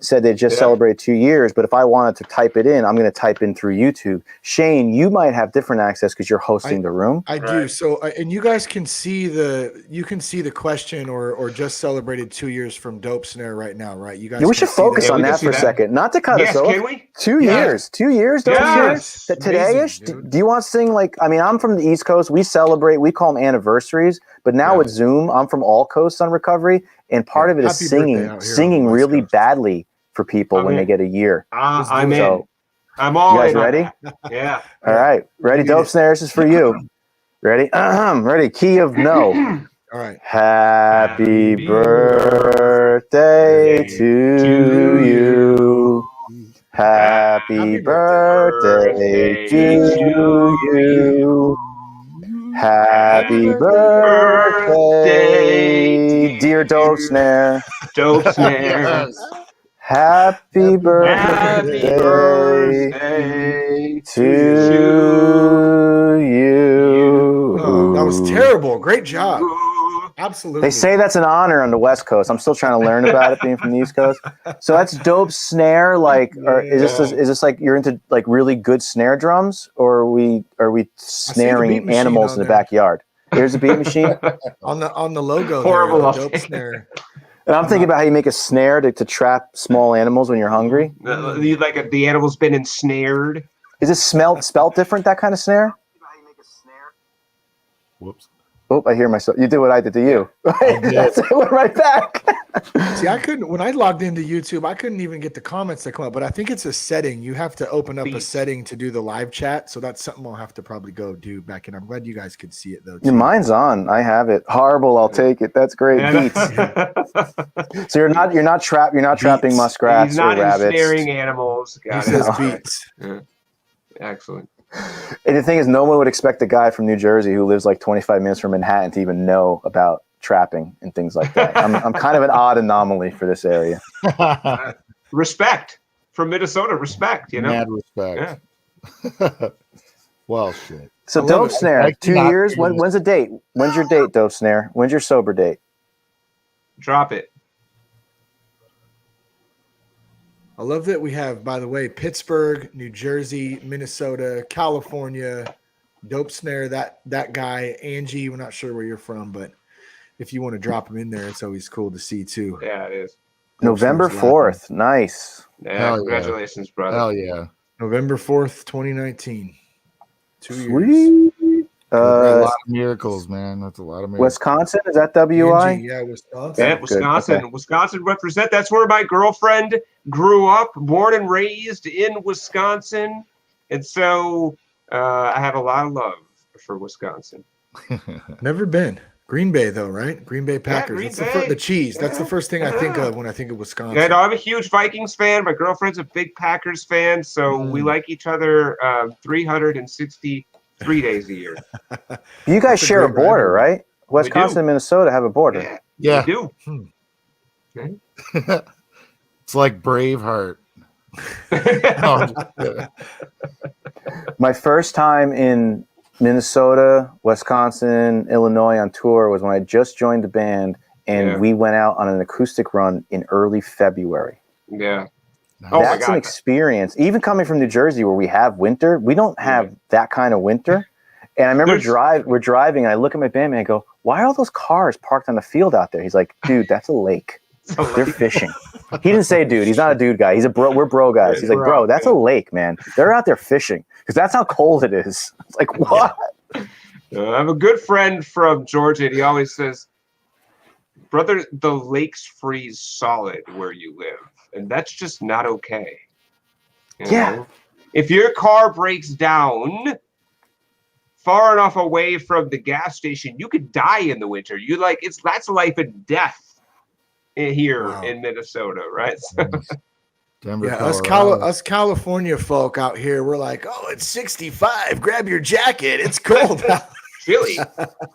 Said they just celebrated 2 years, but if I wanted to type it in, I'm going to type in through YouTube. Shane, you might have different access because you're hosting the room. I do. So, and you guys can see the question or just celebrated 2 years from Dope Snare right now, right? You guys. We should focus on that for a second, not to cut us off. Can we? 2 years, 2 years, Dope Snare. Today-ish. Do you want to sing like? I mean, I'm from the East Coast. We celebrate. We call them anniversaries. But now with Zoom, I'm from all coasts on recovery. And part of it is singing really badly for people when they get a year. I'm in. I'm all in. You guys ready? Yeah. All right. Ready? Dope Snare, this is for you. Ready? Ready. Key of no. All right. Happy birthday to you. Happy birthday to you. Happy birthday, dear Dope Snare. Dope Snare. Happy birthday to you. Oh, that was terrible. Great job. Absolutely. They say that's an honor on the West Coast. I'm still trying to learn about it being from the East Coast. So that's Dope Snare. Like, or is this like you're into like really good snare drums, or are we snaring animals in the backyard? Here's a beat machine on the logo. Horrible. Dope Snare. And I'm thinking about how you make a snare to trap small animals when you're hungry. Like the animal's been ensnared. Is it spelt different? That kind of snare? Whoops. Oh, I hear myself. You did what I did to you. It went right back. See, I couldn't, when I logged into YouTube, I couldn't even get the comments to come up, but I think it's a setting. You have to open up a setting to do the live chat. So that's something I'll have to probably go do back in. I'm glad you guys could see it though. Mine's on. I have it. Horrible. I'll take it. That's great. Beats. So you're not trapping muskrats or rabbits. Ensnaring animals. He says beats. Yeah. Excellent. And the thing is, no one would expect a guy from New Jersey who lives like 25 minutes from Manhattan to even know about trapping and things like that. I'm kind of an odd anomaly for this area. Respect from Minnesota. Respect, you know. Mad respect. Yeah. Well, shit. So Dope Snare, 2 years. When's the date? When's your date, Dope Snare? When's your sober date? Drop it. I love that we have, by the way, Pittsburgh, New Jersey, Minnesota, California, Dope Snare, that guy, Angie. We're not sure where you're from, but if you want to drop him in there, it's always cool to see too. Yeah, it is. November 4th. Nice. Yeah, Hell yeah. congratulations, brother. Hell yeah. November 4th, 2019. 2 years. Sweet. A lot of miracles, man. That's a lot of miracles. Wisconsin, is that WI? Angie, yeah, Wisconsin. Yeah, Good, Wisconsin. okay. Wisconsin represent. That's where my girlfriend grew up, born and raised in Wisconsin. And so I have a lot of love for Wisconsin. Never been. Green Bay, though, right? Green Bay Packers. Green That's Bay. The cheese. That's the first thing I think Yeah. of when I think of Wisconsin. And I'm a huge Vikings fan. My girlfriend's a big Packers fan. So we like each other 363 days a year. You guys That's a share a great border, rivalry. right? Wisconsin and Minnesota have a border. Yeah. Yeah. We do. It's like Braveheart. My first time in Minnesota, Wisconsin, Illinois on tour was when I just joined the band, and we went out on an acoustic run in early February. Yeah. Oh, That's an experience. Even coming from New Jersey, where we have winter, we don't have that kind of winter. And I remember we're driving, and I look at my bandmate and I go, "Why are all those cars parked on the field out there?" He's like, "Dude, that's a lake. They're fishing." He didn't say dude. He's not a dude guy. He's a bro. We're bro guys. He's like, "Bro, that's a lake, man. They're out there fishing because that's how cold it is." It's like, what? I have a good friend from Georgia, and he always says, "Brother, the lakes freeze solid where you live, and that's just not okay." You know? If your car breaks down far enough away from the gas station, you could die in the winter. That's life and death here in Minnesota, right? Denver, us California folk out here, we're like, "Oh, it's 65. Grab your jacket. It's cold out." Chilly.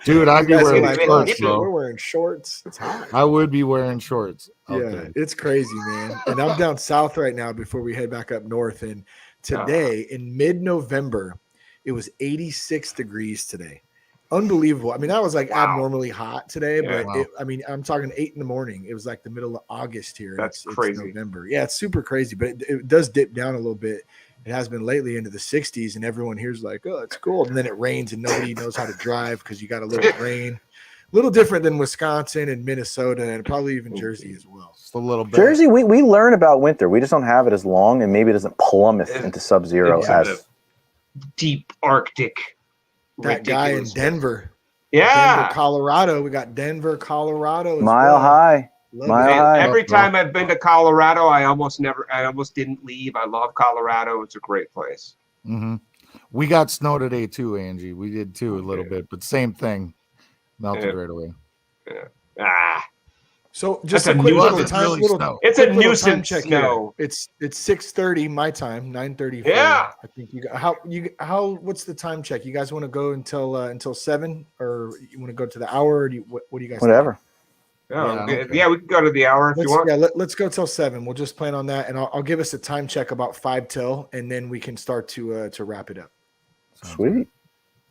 Dude, I'd be wearing shorts, We're bro. wearing shorts. It's hot. I would be wearing shorts. Yeah, it's crazy, man. And I'm down south right now before we head back up north. And today, in mid-November, it was 86 degrees today. Unbelievable. I mean, that was like abnormally hot today, but I'm talking 8 in the morning. It was like the middle of August here. That's crazy. It's November. Yeah, it's super crazy, but it does dip down a little bit. It has been lately into the 60s, and everyone here's like, "Oh, it's cold." And then it rains, and nobody knows how to drive because you got a little rain. A little different than Wisconsin and Minnesota, and probably even Jersey as well. Just a little bit. Jersey, we learn about winter. We just don't have it as long, and maybe it doesn't plummet into sub-zero as deep Arctic. That guy in Denver. Yeah. Denver, Colorado. We got Denver, Colorado. Mile high. Every time I've been to Colorado, I almost didn't leave. I love Colorado. It's a great place. Mm-hmm. We got snow today too, Angie. We did too a little bit, but same thing. Melted right away. Yeah. So just a quick little time. It's a nuisance check snow. Here. It's 6:30 my time, 9:30. Yeah. I think what's the time check? You guys want to go until 7, or you want to go to the hour? Or what do you guys? Whatever. Yeah, we can go to the hour if you want. Yeah, let's go till 7. We'll just plan on that, and I'll give us a time check about 5 till, and then we can start to wrap it up. Sweet.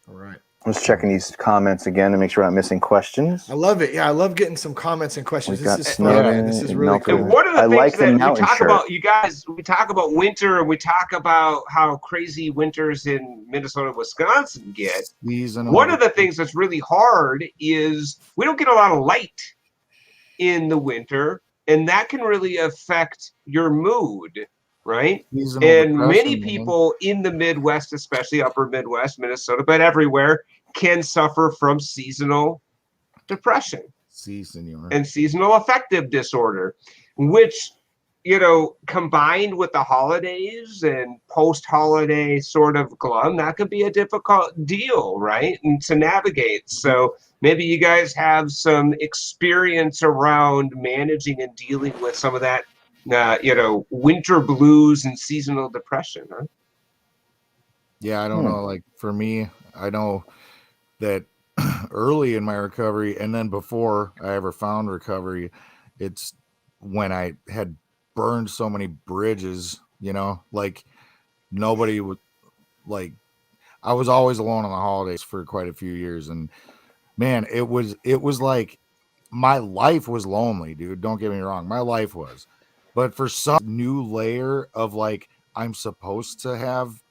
All right. I'm just checking these comments again to make sure I'm not missing questions. I love it. Yeah, I love getting some comments and questions. We've got This is fun, man. This is really cool. And one of the things like that the we talk shirt. about, you guys, we talk about winter, and we talk about how crazy winters in Minnesota and Wisconsin get. One of the things that's really hard is we don't get a lot of light in the winter, and that can really affect your mood, right? And many people in the Midwest, especially upper Midwest, Minnesota, but everywhere, can suffer from seasonal depression and seasonal affective disorder, which, combined with the holidays and post-holiday sort of glum, that could be a difficult deal, right? And to navigate. So maybe you guys have some experience around managing and dealing with some of that, winter blues and seasonal depression, huh? Yeah, I don't know. Like for me, I know that early in my recovery, and then before I ever found recovery, it's when I had burned so many bridges, like nobody would, like I was always alone on the holidays for quite a few years, and man, it was like my life was lonely, dude. Don't get me wrong, my life was, but for some new layer of like, I'm supposed to have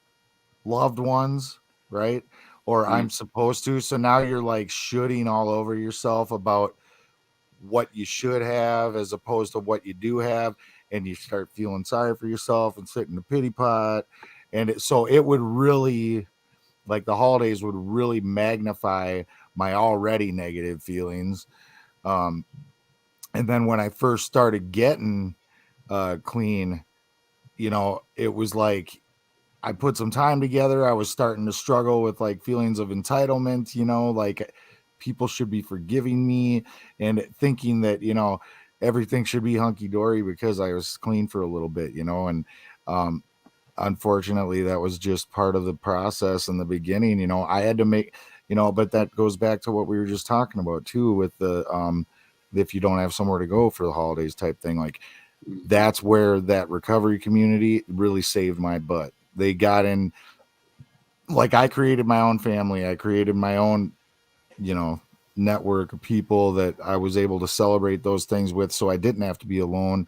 loved ones, right? Or I'm supposed to. So now you're like shooting all over yourself about what you should have as opposed to what you do have. And you start feeling sorry for yourself and sit in the pity pot. And so it would really, like, the holidays would really magnify my already negative feelings. And then when I first started getting clean, you know, it was like I put some time together. I was starting to struggle with like feelings of entitlement, you know, like people should be forgiving me and thinking that, you know, everything should be hunky dory because I was clean for a little bit, you know, and unfortunately that was just part of the process in the beginning. You know, I had to make, you know, but that goes back to what we were just talking about too, with the if you don't have somewhere to go for the holidays type thing, like that's where that recovery community really saved my butt. They got in, like, I created my own family, I created my own, you know, network of people that I was able to celebrate those things with, so I didn't have to be alone.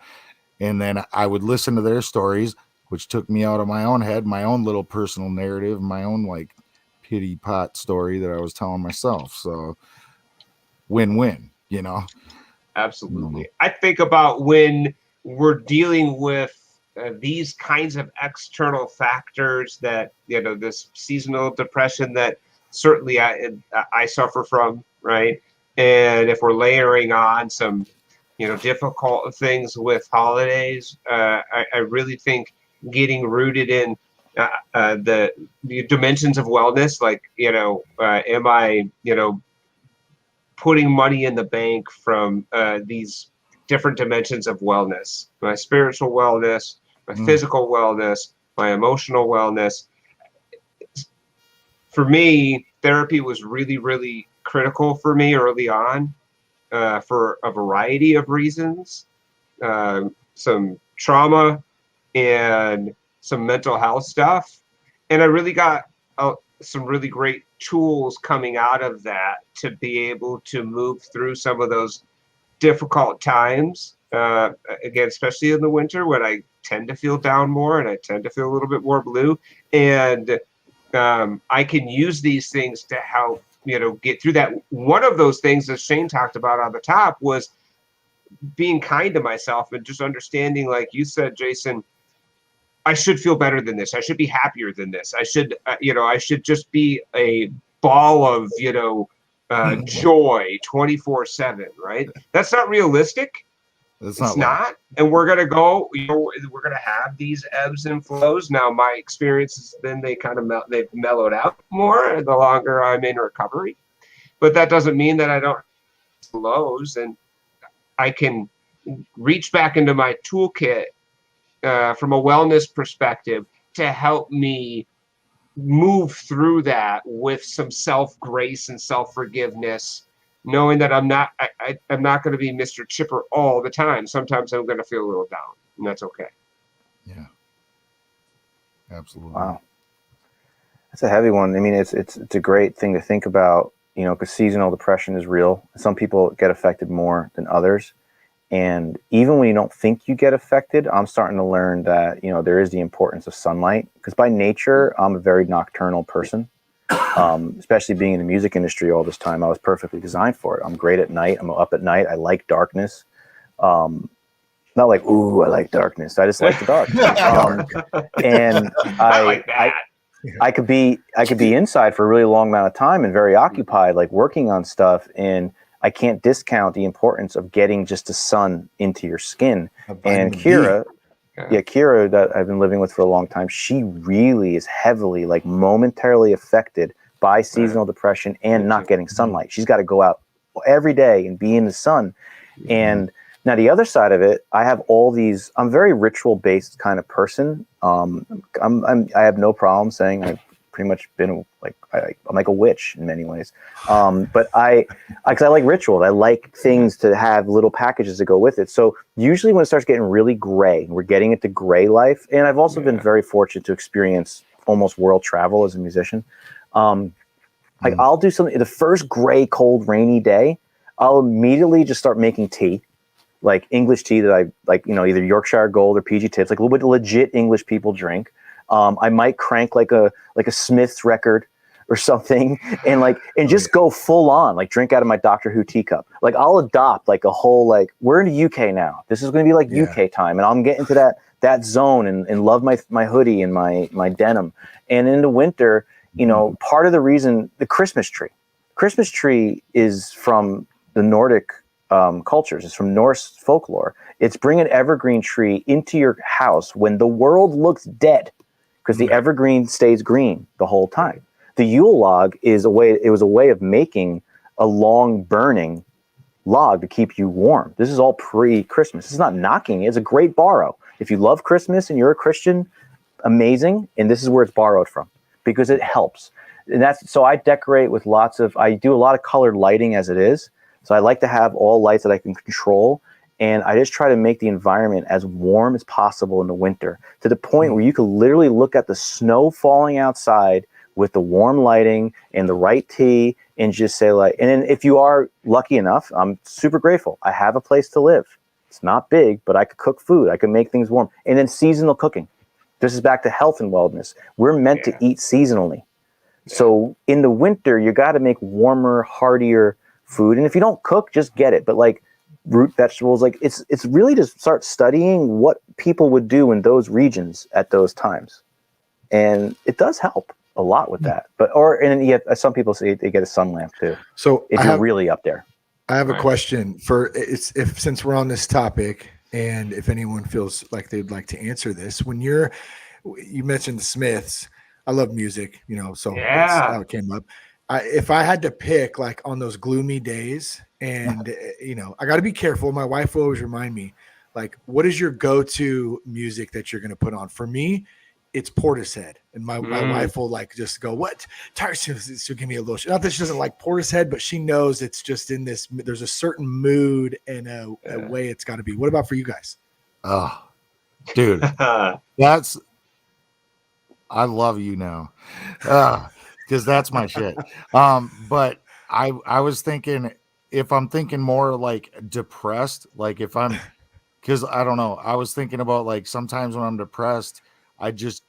And then I would listen to their stories, which took me out of my own head, my own little personal narrative, my own like pity pot story that I was telling myself. So win-win, you know. Absolutely. I think about when we're dealing with these kinds of external factors that, you know, this seasonal depression that certainly I suffer from, right? And if we're layering on some, you know, difficult things with holidays, I really think getting rooted in the dimensions of wellness, like, you know, am I, you know, putting money in the bank from these different dimensions of wellness, my spiritual wellness, my physical wellness, my emotional wellness. For me, therapy was really, really critical for me early on for a variety of reasons. Some trauma and some mental health stuff. And I really got some really great tools coming out of that to be able to move through some of those difficult times. Again, especially in the winter when I tend to feel down more and I tend to feel a little bit more blue. And I can use these things to help, you know, get through that. One of those things, as Shane talked about on the top, was being kind to myself and just understanding, like you said, Jason, I should feel better than this. I should be happier than this. I should, you know, I should just be a ball of, you know, joy 24/7, right? That's not realistic. It's not. And we're going to go, you know, we're going to have these ebbs and flows. Now, my experience has been they've mellowed out more the longer I'm in recovery. But that doesn't mean that I don't have lows, and I can reach back into my toolkit from a wellness perspective to help me move through that with some self-grace and self-forgiveness, knowing that I'm not going to be Mr. Chipper all the time. Sometimes I'm going to feel a little down, and that's okay. Yeah, absolutely. Wow, that's a heavy one. I mean, it's a great thing to think about, you know, because seasonal depression is real. Some people get affected more than others. And even when you don't think you get affected, I'm starting to learn that, you know, there is the importance of sunlight, because by nature, I'm a very nocturnal person, especially being in the music industry all this time. I was perfectly designed for it. I'm great at night. I'm up at night. I like darkness. Not like, ooh, I like darkness. I just like the dark. And I like that. I could be inside for a really long amount of time and very occupied, like working on stuff, and I can't discount the importance of getting just the sun into your skin. And Kira, Kira, that I've been living with for a long time, she really is heavily, like, momentarily affected by seasonal depression and not getting sunlight. She's got to go out every day and be in the sun. And now the other side of it, I have all these, I'm a very ritual-based kind of person. I have no problem saying I've pretty much been like, I'm like a witch in many ways. But because I like rituals, I like things to have little packages that go with it. So usually when it starts getting really gray, we're getting into gray life. And I've also been very fortunate to experience almost world travel as a musician. Like I'll do something, the first gray, cold, rainy day, I'll immediately just start making tea. like English tea that I like, either Yorkshire Gold or PG Tips, like a little bit legit English people drink. I might crank like a Smith's record or something, and just go full on, like drink out of my Doctor Who teacup. Like I'll adopt like a whole, like, we're in the UK now. This is going to be like UK time, and I'm getting into that zone and love my hoodie and my denim. And in the winter, part of the reason, the Christmas tree is from the Nordic cultures. It's from Norse folklore. It's bring an evergreen tree into your house when the world looks dead, because the evergreen stays green the whole time. The Yule log was a way of making a long burning log to keep you warm. This is all pre-Christmas. It's not knocking. It's a great borrow. If you love Christmas and you're a Christian, amazing. And this is where it's borrowed from, because it helps. And so I decorate with I do a lot of colored lighting as it is. So I like to have all lights that I can control. And I just try to make the environment as warm as possible in the winter, to the point where you can literally look at the snow falling outside with the warm lighting and the right tea, and just say, like, and then if you are lucky enough, I'm super grateful. I have a place to live. It's not big, but I could cook food. I can make things warm. And then seasonal cooking. This is back to health and wellness. We're meant to eat seasonally. So in the winter, you got to make warmer, heartier food. And if you don't cook, just get it. But like root vegetables, like it's really to start studying what people would do in those regions at those times. And it does help a lot with that. And yet some people say they get a sun lamp too. So if you're really up there. I have a question since we're on this topic, and if anyone feels like they'd like to answer this. When you mentioned the Smiths, I love music, so that's how it came up. If I had to pick, like on those gloomy days, and I got to be careful. My wife will always remind me, like, what is your go-to music that you're going to put on? For me, it's Portishead, and my wife will like just go, "What?" She'll give me a little. Not that she doesn't like Portishead, but she knows it's just in this. There's a certain mood and a way it's got to be. What about for you guys? Oh, dude, I love you now, because that's my shit. But I was thinking, if I'm thinking more like depressed, like if I'm, because I don't know, I was thinking about like sometimes when I'm depressed, I just,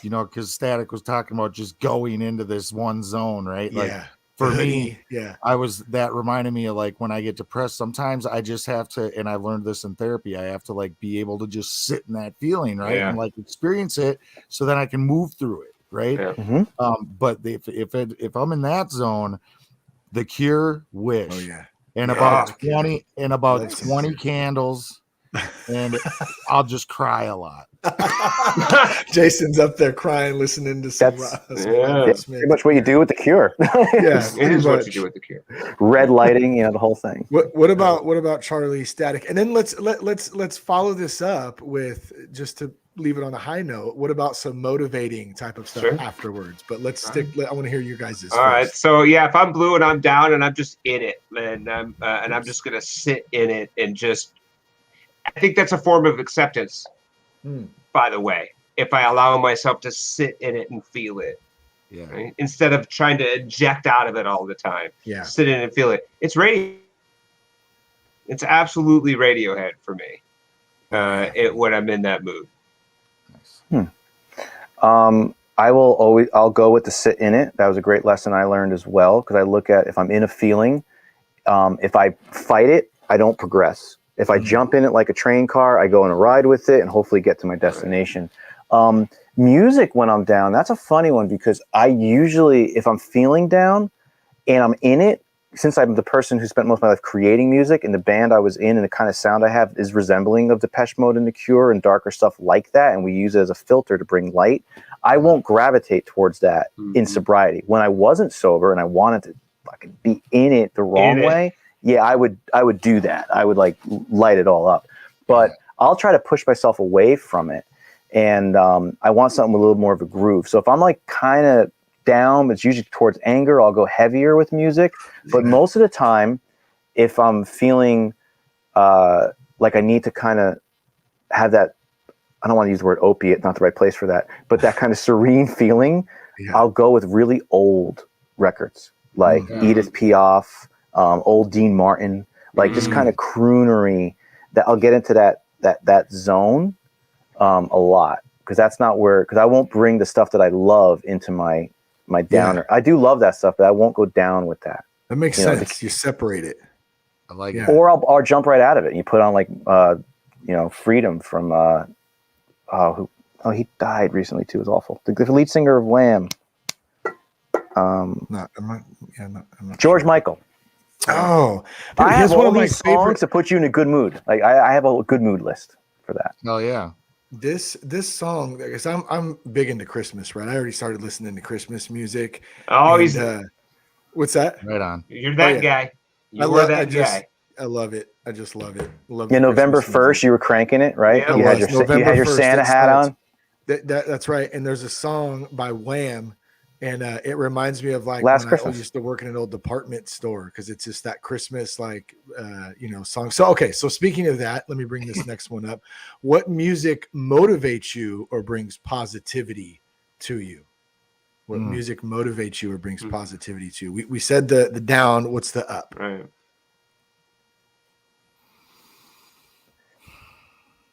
because Static was talking about just going into this one zone, right? Yeah. Like for me, that reminded me of like when I get depressed, sometimes I just have to, and I learned this in therapy, I have to like be able to just sit in that feeling, right? And like experience it so then I can move through it, right? But if I'm in that zone, The Cure, Wish, and about 20 candles, and I'll just cry a lot. Jason's up there crying, listening to some. That's pretty much what you do with The Cure. It is what you do with The Cure. Red lighting, the whole thing. What about Charlie, Static? And then let's follow this up with, just to leave it on a high note, what about some motivating type of stuff afterwards? But let's stick. I want to hear you guys. All right. So if I'm blue and I'm down and I'm just in it, and I'm just gonna sit in it and just. I think that's a form of acceptance. By the way, if I allow myself to sit in it and feel it, right? Instead of trying to eject out of it all the time, sit in it and feel it. It's radio. It's absolutely Radiohead for me. When I'm in that mood. I'll go with the sit in it. That was a great lesson I learned as well, because I look at, if I'm in a feeling, if I fight it, I don't progress. If I jump in it like a train car, I go on a ride with it and hopefully get to my destination. Music when I'm down, that's a funny one, because I usually, if I'm feeling down and I'm in it, since I'm the person who spent most of my life creating music, and the band I was in and the kind of sound I have is resembling of Depeche Mode and The Cure and darker stuff like that, and we use it as a filter to bring light, I won't gravitate towards that in sobriety. When I wasn't sober and I wanted to fucking be in it the wrong way, I would do that. I would like light it all up. But I'll try to push myself away from it. And I want something with a little more of a groove. So if I'm like kind of down, it's usually towards anger, I'll go heavier with music. But most of the time, if I'm feeling like I need to kind of have that, I don't want to use the word opiate, not the right place for that, but that kind of serene feeling, I'll go with really old records, like Edith Piaf, old Dean Martin, like just kind of croonery. that I'll get into that zone a lot, because that's not where, because I won't bring the stuff that I love into my downer. I do love that stuff, but I won't go down with that. That makes sense. You separate it. I like it. Or I'll jump right out of it. And you put on like Freedom from he died recently too. It was awful. The lead singer of Wham. I'm not George sure. Michael. Oh, I have one all of my these songs to put you in a good mood. Like I have a good mood list for that. Oh yeah. This song, because I'm big into Christmas, right? I already started listening to Christmas music. Oh, what's that? Right on. You're that guy. You were that guy. I love it. I just love it. Love Yeah, the November Christmas 1st, music. you were cranking it, right? Yeah, you had your 1st, Santa hat on. That's right. And there's a song by Wham, and it reminds me of like Last when Christmas. I used to work in an old department store, because it's just that Christmas song. So okay, so speaking of that, let me bring this next one up. What music motivates you or brings positivity to you? What music motivates you or brings positivity to you? We said the down. What's the up? Right.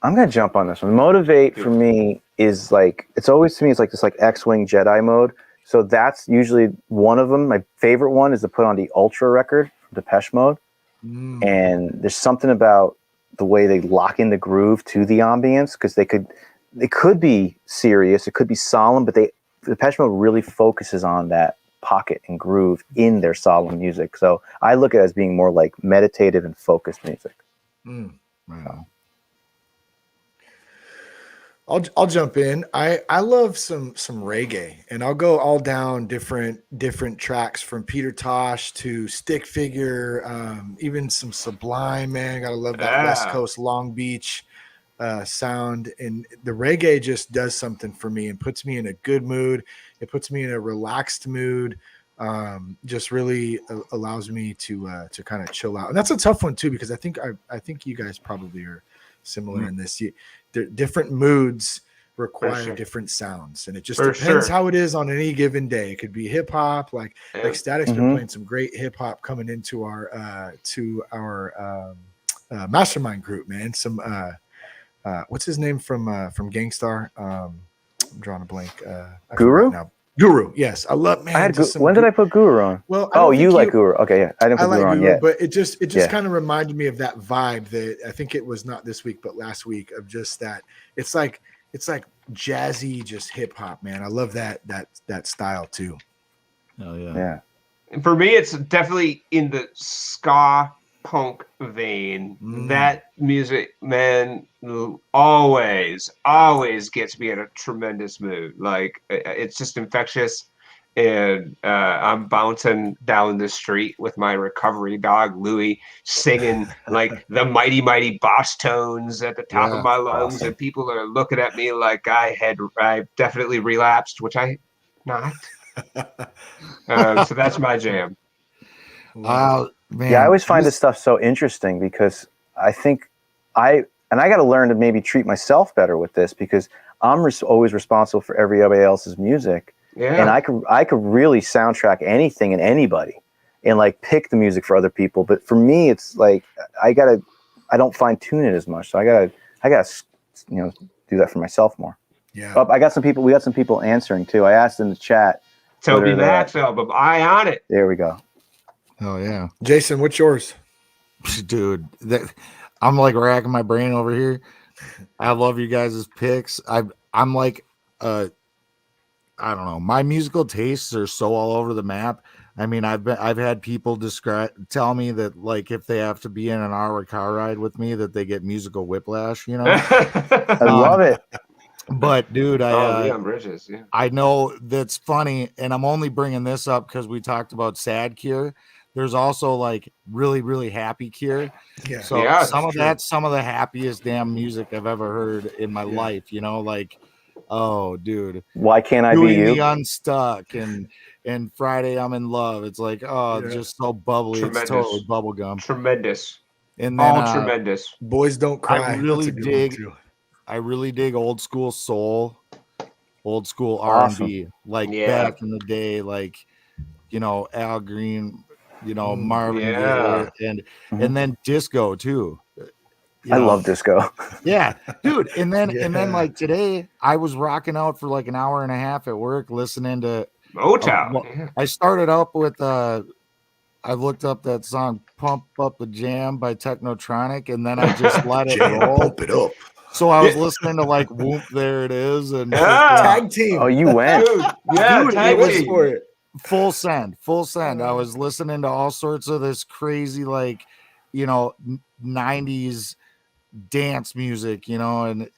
I'm gonna jump on this one. Motivate for me is like, it's always to me, it's like this like X-Wing Jedi mode. So that's usually one of them. My favorite one is to put on the Ultra record from Depeche Mode. And there's something about the way they lock in the groove to the ambience, because it could be serious, it could be solemn, but Depeche Mode really focuses on that pocket and groove in their solemn music. So I look at it as being more like meditative and focused music. Wow. I'll jump in. I love some reggae, and I'll go all down different tracks from Peter Tosh to Stick Figure, even some Sublime. Man, gotta love that West Coast Long Beach sound. And the reggae just does something for me and puts me in a good mood. It puts me in a relaxed mood. Just really allows me to kind of chill out. And that's a tough one too, because I think you guys probably are similar in this. Different moods require different sounds, and it just depends how it is on any given day. It could be hip hop, like Static's been playing some great hip hop coming into our mastermind group, man. Some what's his name from Gangstar? I'm drawing a blank. Guru? Guru, yes, I love. Man, when did I put Guru on? Well, you like Guru? Okay, yeah, I didn't put Guru on yet. But it just kind of reminded me of that vibe that I think it was not this week, but last week, of just that. It's like jazzy, just hip hop, man. I love that style too. Oh yeah. Yeah. And for me, it's definitely in the ska punk vein. That music, man, always gets me in a tremendous mood. Like, it's just infectious. And I'm bouncing down the street with my recovery dog Louie, singing like the mighty mighty boss tones at the top of my lungs, and people are looking at me like I definitely relapsed, which I not. So that's my jam. Man. Yeah, I always find this stuff so interesting, because I think I got to learn to maybe treat myself better with this, because I'm always responsible for everybody else's music. Yeah. And I could really soundtrack anything and anybody and like pick the music for other people. But for me, it's like I don't fine tune it as much. So I gotta do that for myself more. Yeah. We got some people answering too. I asked in the chat. Toby Mac's album, Eye on It. There we go. Oh yeah. Jason, what's yours? Dude, I'm like racking my brain over here. I love you guys' picks. I'm like I don't know. My musical tastes are so all over the map. I mean, I've had people tell me that, like, if they have to be in an hour car ride with me, that they get musical whiplash. You know, I love it. But dude, Leon Bridges, yeah. I know that's funny, and I'm only bringing this up because we talked about sad Cure. There's also like really, really happy Cure. Yeah. So some of the happiest damn music I've ever heard in my life. You know, like, oh, dude, Why Can't I Be You? The Unstuck and Friday I'm in Love. It's like, just so bubbly. Tremendous. It's totally bubblegum. Tremendous. And then tremendous. Boys Don't Cry. I really dig old school soul, old school R&B, like back in the day, like, you know, Al Green, you know, Marvin Gaye, and then disco too. I love disco. Yeah, dude. And then Yeah. like today, I was rocking out for like an hour and a half at work listening to Motown. I started up with I looked up that song "Pump Up the Jam" by Technotronic, and then I just let it roll. Pump it up. So I was listening to like "Whoop, There It Is" and Tag team. Oh, you went. Dude, yeah, Dude, tag it was team. for it. full send. I was listening to all sorts of this crazy, like, 90s dance music, and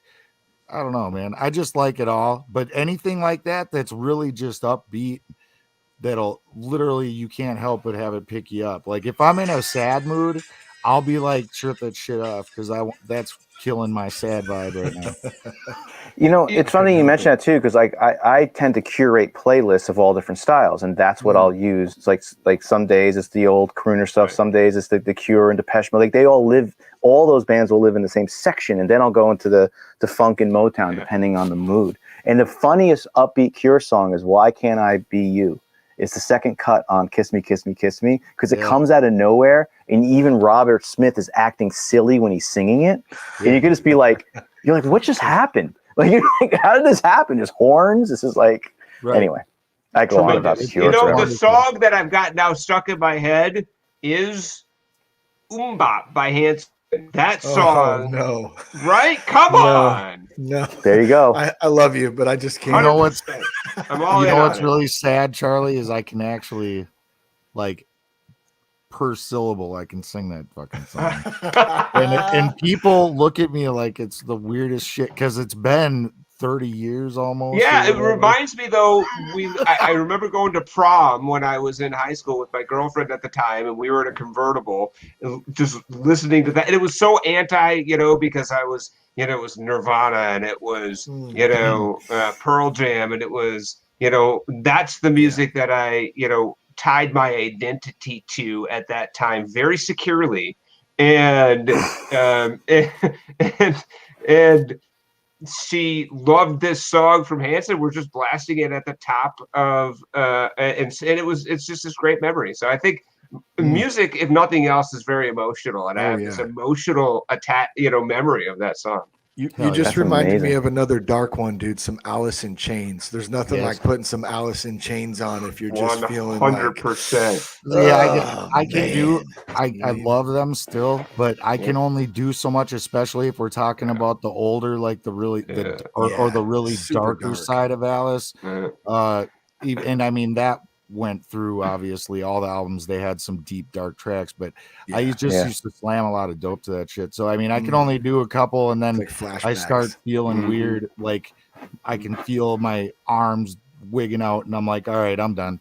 I don't know, man. I just like it all. But anything like that that's really just upbeat, that'll literally, you can't help but have it pick you up. Like if I'm in a sad mood, I'll be like, trip that shit off, because that's killing my sad vibe right now. It's funny you mention that too, because like I tend to curate playlists of all different styles, and that's what I'll use. It's like some days it's the old crooner stuff, some days it's the Cure and Depeche Mode. Like they all those bands will live in the same section, and then I'll go into the funk and Motown depending on the mood. And the funniest upbeat Cure song is "Why Can't I Be You." It's the second cut on "Kiss Me, Kiss Me, Kiss Me," because it comes out of nowhere, and even Robert Smith is acting silly when he's singing it, and you can just be like, "You're like, what just happened? Like, you're like, how did this happen? Just horns? This is like." Anyway, I go on about the Cure. The song that I've got now stuck in my head is "Umbop" by Hanson. That song, no, right? Come on. No, there you go. I love you, but I just can't. You know what's I'm all in on what's it. really sad, Charlie, is I can actually, like, per syllable, I can sing that fucking song. and people look at me like it's the weirdest shit, because it's been 30 years almost. Yeah, it reminds me though. I remember going to prom when I was in high school with my girlfriend at the time, and we were in a convertible, just listening to that. And it was so anti, because I was, it was Nirvana, and it was, Pearl Jam, and it was, that's the music that I, tied my identity to at that time very securely, and and she loved this song from Hanson. We're just blasting it at the top of and it's just this great memory. So I think music, if nothing else, is very emotional, and I have this emotional memory of that song. You just reminded me of another dark one, dude. Some Alice in Chains. There's nothing like putting some Alice in Chains on if you're just feeling 100%. Like, I can do. I love them still, but I can only do so much, especially if we're talking about the older, like the really or the really darker side of Alice. And I mean that went through obviously all the albums. They had some deep dark tracks, but I used to slam a lot of dope to that shit. So I mean I can only do a couple, and then I start feeling weird, like I can feel my arms wigging out, and I'm like, all right, I'm done.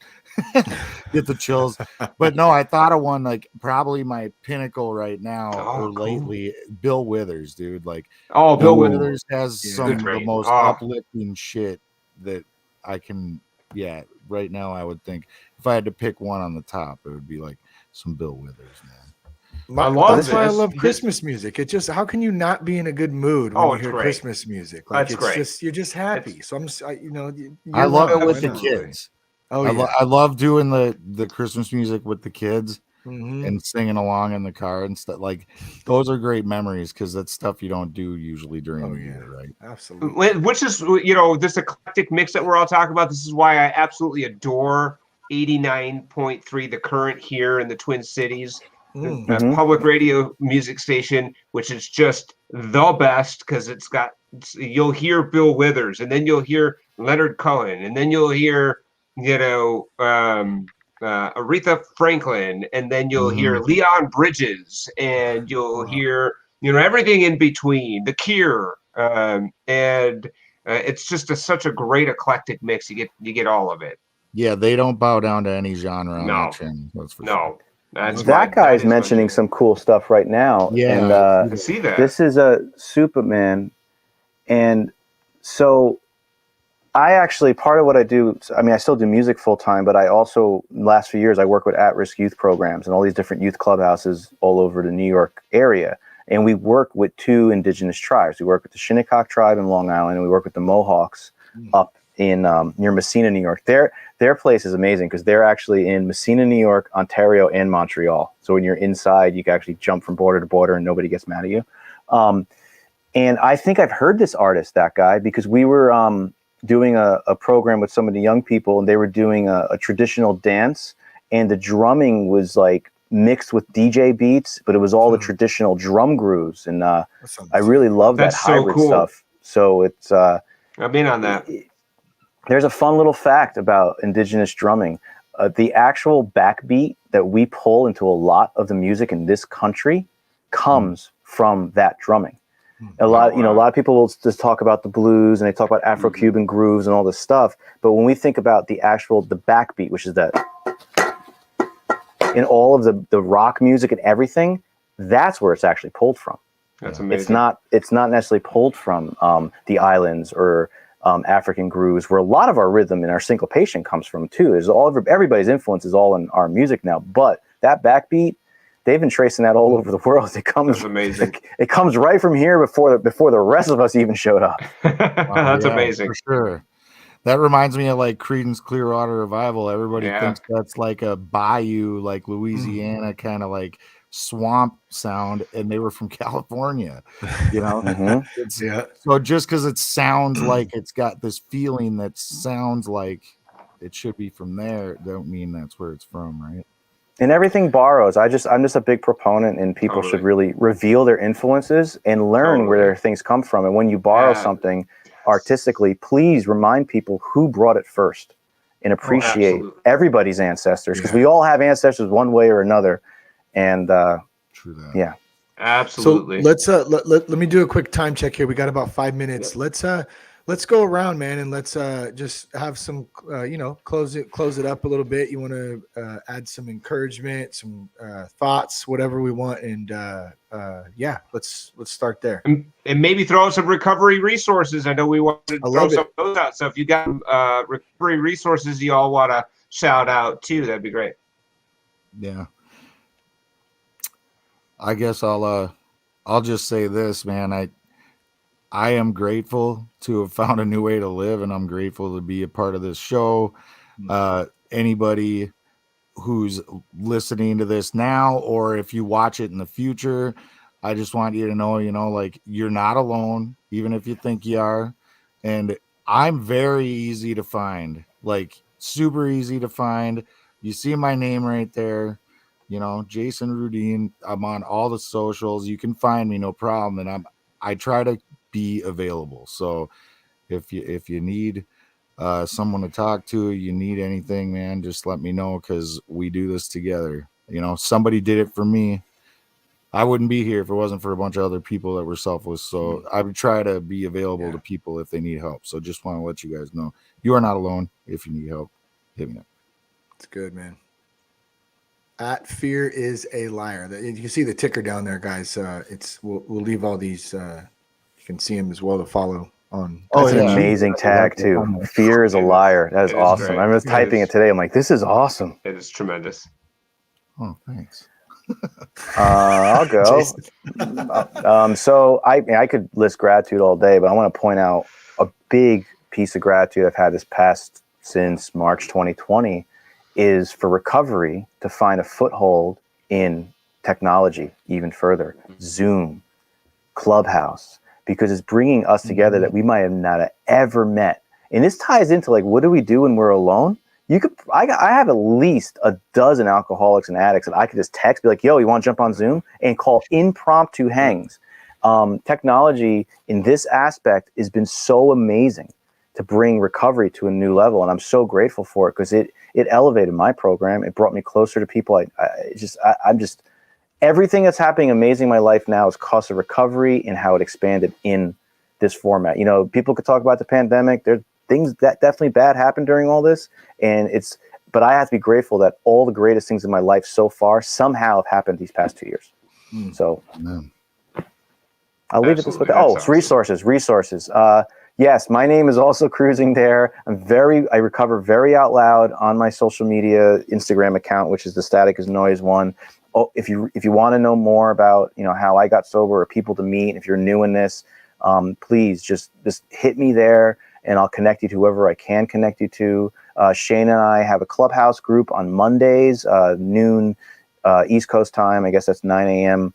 Get the chills. But no, I thought of one, like probably my pinnacle right now or lately, Bill Withers, dude. Like Bill Withers has some of the most uplifting shit that I can right now. I would think if I had to pick one on the top, it would be like some Bill Withers, man. That's why I love Christmas music. It just, how can you not be in a good mood when you hear Christmas music? Like, it's great. Just, you're just happy. So I'm just, I love it with the kids. I love doing the Christmas music with the kids and singing along in the car and stuff. Like those are great memories, because that's stuff you don't do usually during the year, right? Absolutely. Which is, this eclectic mix that we're all talking about. This is why I absolutely adore 89.3, the current here in the Twin Cities. Public radio music station, which is just the best, because you'll hear Bill Withers, and then you'll hear Leonard Cohen, and then you'll hear Aretha Franklin, and then you'll hear Leon Bridges, and you'll hear everything in between, The Cure, and it's just such a great eclectic mix. You get all of it. Yeah, they don't bow down to any genre on that channel. That's for sure. That guy's mentioning some cool stuff right now. Yeah, and I see that. This is a Superman, and so I actually, part of what I do, I mean, I still do music full time, but I also, last few years, I work with at-risk youth programs and all these different youth clubhouses all over the New York area. And we work with 2 indigenous tribes. We work with the Shinnecock tribe in Long Island, and we work with the Mohawks up in near Messina, New York. Their place is amazing, because they're actually in Messina, New York, Ontario, and Montreal. So when you're inside, you can actually jump from border to border and nobody gets mad at you. And I think I've heard this artist, that guy, because we were doing a program with some of the young people, and they were doing a traditional dance, and the drumming was like mixed with DJ beats, but it was all the traditional drum grooves. And I really love that hybrid stuff. So it's I'm in on that. There's a fun little fact about indigenous drumming. The actual backbeat that we pull into a lot of the music in this country comes from that drumming. A lot of people will just talk about the blues, and they talk about Afro-Cuban grooves and all this stuff. But when we think about the backbeat, which is that in all of the rock music and everything, that's where it's actually pulled from. That's amazing. It's not necessarily pulled from the islands or African grooves, where a lot of our rhythm and our syncopation comes from too. Everybody's influence is all in our music now, but that backbeat, they've been tracing that all over the world. It comes, that's amazing. It comes right from here before the rest of us even showed up. That's amazing. For sure. That reminds me of like Creedence Clearwater Revival. Everybody thinks that's like a bayou, like Louisiana kind of like swamp sound, and they were from California, you know. So just because it sounds like it's got this feeling that sounds like it should be from there, don't mean that's where it's from, right? And everything borrows. I'm just a big proponent, and people should really reveal their influences and learn where their things come from. And when you borrow something artistically, please remind people who brought it first, and appreciate everybody's ancestors, because we all have ancestors one way or another. And true that. Yeah, absolutely. So let me do a quick time check here. We got about 5 minutes. Let's go around, man, and let's just have some close it up a little bit. You want to add some encouragement, some thoughts, whatever we want, and let's start there. And maybe throw some recovery resources. I know we want to throw some of those out. So if you got recovery resources you all want to shout out too, that'd be great. Yeah. I guess I'll just say this, man. I am grateful to have found a new way to live, and I'm grateful to be a part of this show. Anybody who's listening to this now, or if you watch it in the future, I just want you to know, like, you're not alone, even if you think you are. And I'm very easy to find, like super easy to find. You see my name right there. Jason Rudin. I'm on all the socials. You can find me, no problem. And I try to be available. So if you need someone to talk to, you need anything, man, just let me know, because we do this together. Somebody did it for me. I wouldn't be here if it wasn't for a bunch of other people that were selfless. So I would try to be available to people if they need help. So just want to let you guys know you are not alone. If you need help, hit me up. It's good, man. At Fear is a Liar. You can see the ticker down there, guys. We'll leave all these. You can see them as well to follow on. That's an amazing tag too. Fear is a liar. That is awesome. I was typing it today. I'm like, this is awesome. It is tremendous. Oh, thanks. I'll go. So I could list gratitude all day, but I want to point out a big piece of gratitude I've had this past since March 2020 is for recovery to find a foothold in technology even further. Zoom, Clubhouse, because it's bringing us together that we might have not ever met. And this ties into, like, what do we do when we're alone? I have at least a dozen alcoholics and addicts that I could just text, be like, yo, you want to jump on Zoom, and call impromptu hangs. Technology in this aspect has been so amazing to bring recovery to a new level. And I'm so grateful for it, because it elevated my program. It brought me closer to people. I'm just everything that's happening amazing in my life now is because of recovery and how it expanded in this format. People could talk about the pandemic. There's things that definitely bad happened during all this. But I have to be grateful that all the greatest things in my life so far somehow have happened these past 2 years. So I'll leave it this way. Oh, it's resources. Yes, my name is also cruising there. I recover very out loud on my social media Instagram account, which is the Static is Noise one. Oh, if you want to know more about how I got sober or people to meet, if you're new in this, please just hit me there, and I'll connect you to whoever I can connect you to. Shane and I have a Clubhouse group on Mondays, noon East Coast time. I guess that's 9 a.m.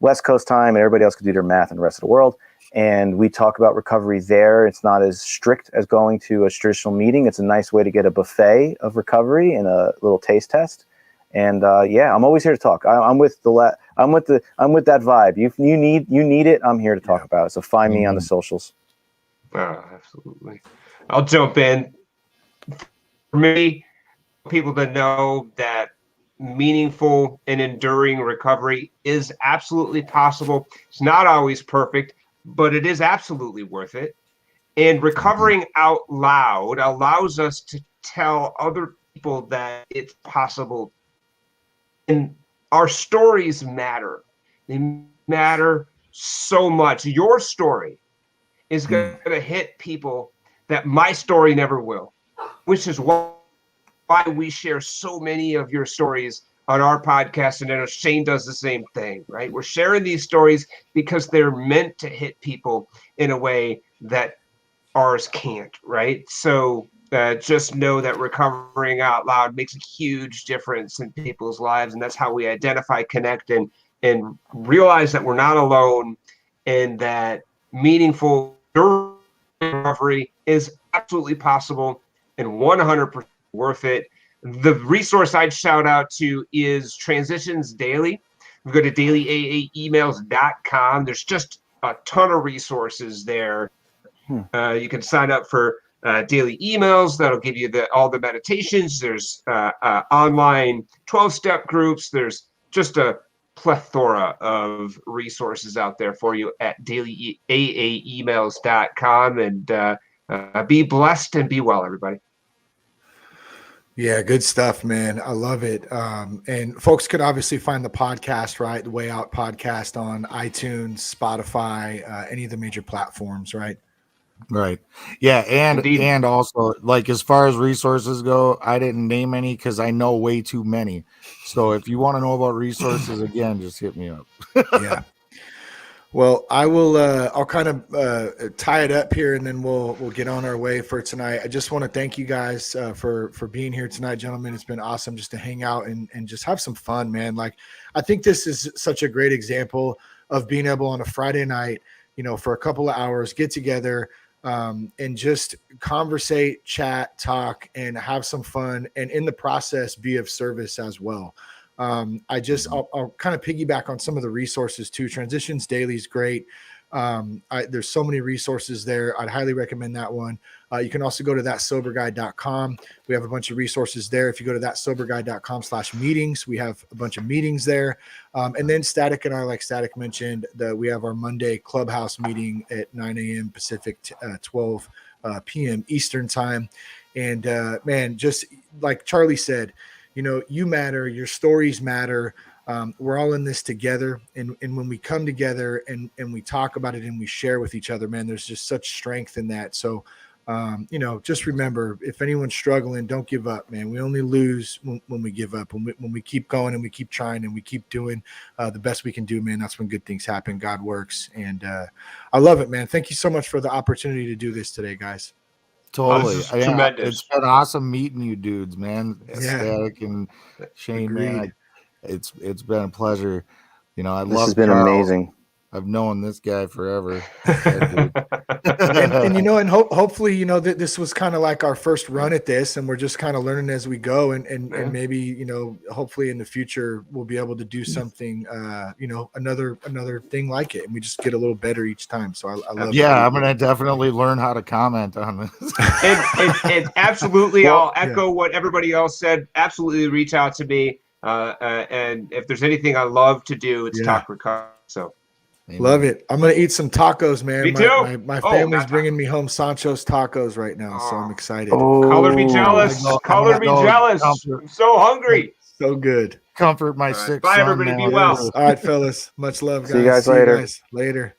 West Coast time, and everybody else could do their math in the rest of the world. And we talk about recovery there. It's not as strict as going to a traditional meeting. It's a nice way to get a buffet of recovery and a little taste test. And yeah, I'm always here to talk. I'm with that vibe. You need it. I'm here to talk about it. So find me on the socials. Oh, absolutely. I'll jump in. For me, people to know that meaningful and enduring recovery is absolutely possible. It's not always perfect, but it is absolutely worth it. And recovering out loud allows us to tell other people that it's possible. And our stories matter. They matter so much. Your story is going to hit people that my story never will, which is why we share so many of your stories on our podcast. And then Shane does the same thing, right? We're sharing these stories because they're meant to hit people in a way that ours can't, right? So just know that recovering out loud makes a huge difference in people's lives. And that's how we identify, connect, and realize that we're not alone, and that meaningful recovery is absolutely possible and 100% worth it. The resource I'd shout out to is Transitions Daily. You go to dailyaaemails.com. There's just a ton of resources there. You can sign up for daily emails. That'll give you all the meditations. There's online 12-step groups. There's just a plethora of resources out there for you at dailyaaemails.com. And be blessed and be well, everybody. Yeah, good stuff, man. I love it. And folks could obviously find the podcast, right? The Way Out podcast on iTunes, Spotify, any of the major platforms, right? Right. Yeah. Indeed. And also, like, as far as resources go, I didn't name any because I know way too many. So if you want to know about resources, again, just hit me up. Yeah. Well, I'll kind of tie it up here, and then we'll get on our way for tonight. I just want to thank you guys for being here tonight, gentlemen. It's been awesome just to hang out and just have some fun, man. Like, I think this is such a great example of being able on a Friday night, for a couple of hours, get together, and just conversate, chat, talk, and have some fun, and in the process be of service as well. I'll kind of piggyback on some of the resources too. Transitions Daily is great. There's so many resources there. I'd highly recommend that one. You can also go to thatsoberguy.com. We have a bunch of resources there. If you go to thatsoberguy.com/meetings, we have a bunch of meetings there. And then Static and I, like Static mentioned, we have our Monday Clubhouse meeting at 9 a.m. Pacific, 12 p.m. Eastern time. And man, just like Charlie said, you matter, your stories matter. We're all in this together. And when we come together and we talk about it and we share with each other, man, there's just such strength in that. So, just remember, if anyone's struggling, don't give up, man. We only lose when we give up. When we keep going and we keep trying and we keep doing the best we can do, man, that's when good things happen. God works. And I love it, man. Thank you so much for the opportunity to do this today, guys. Totally. This is tremendous. It's been awesome meeting you dudes, man. Yeah. Static and Shane, man. It's been a pleasure. This has been amazing. I've known this guy forever. and hopefully, this was kind of like our first run at this, and we're just kind of learning as we go. And maybe, hopefully in the future, we'll be able to do something, another thing like it. And we just get a little better each time. So I love it. Yeah, I'm going to definitely learn how to comment on this. and absolutely, I'll echo what everybody else said. Absolutely reach out to me. And if there's anything I love to do, it's talk recovery. So. Amen. Love it. I'm going to eat some tacos, man. Me too. My family's bringing me home Sancho's tacos right now, so I'm excited. Color me jealous. Color me jealous. I'm so hungry. So good. Comfort my sick Bye, son, everybody. man. Be well. All right, fellas. Much love, guys. See you guys later. Later.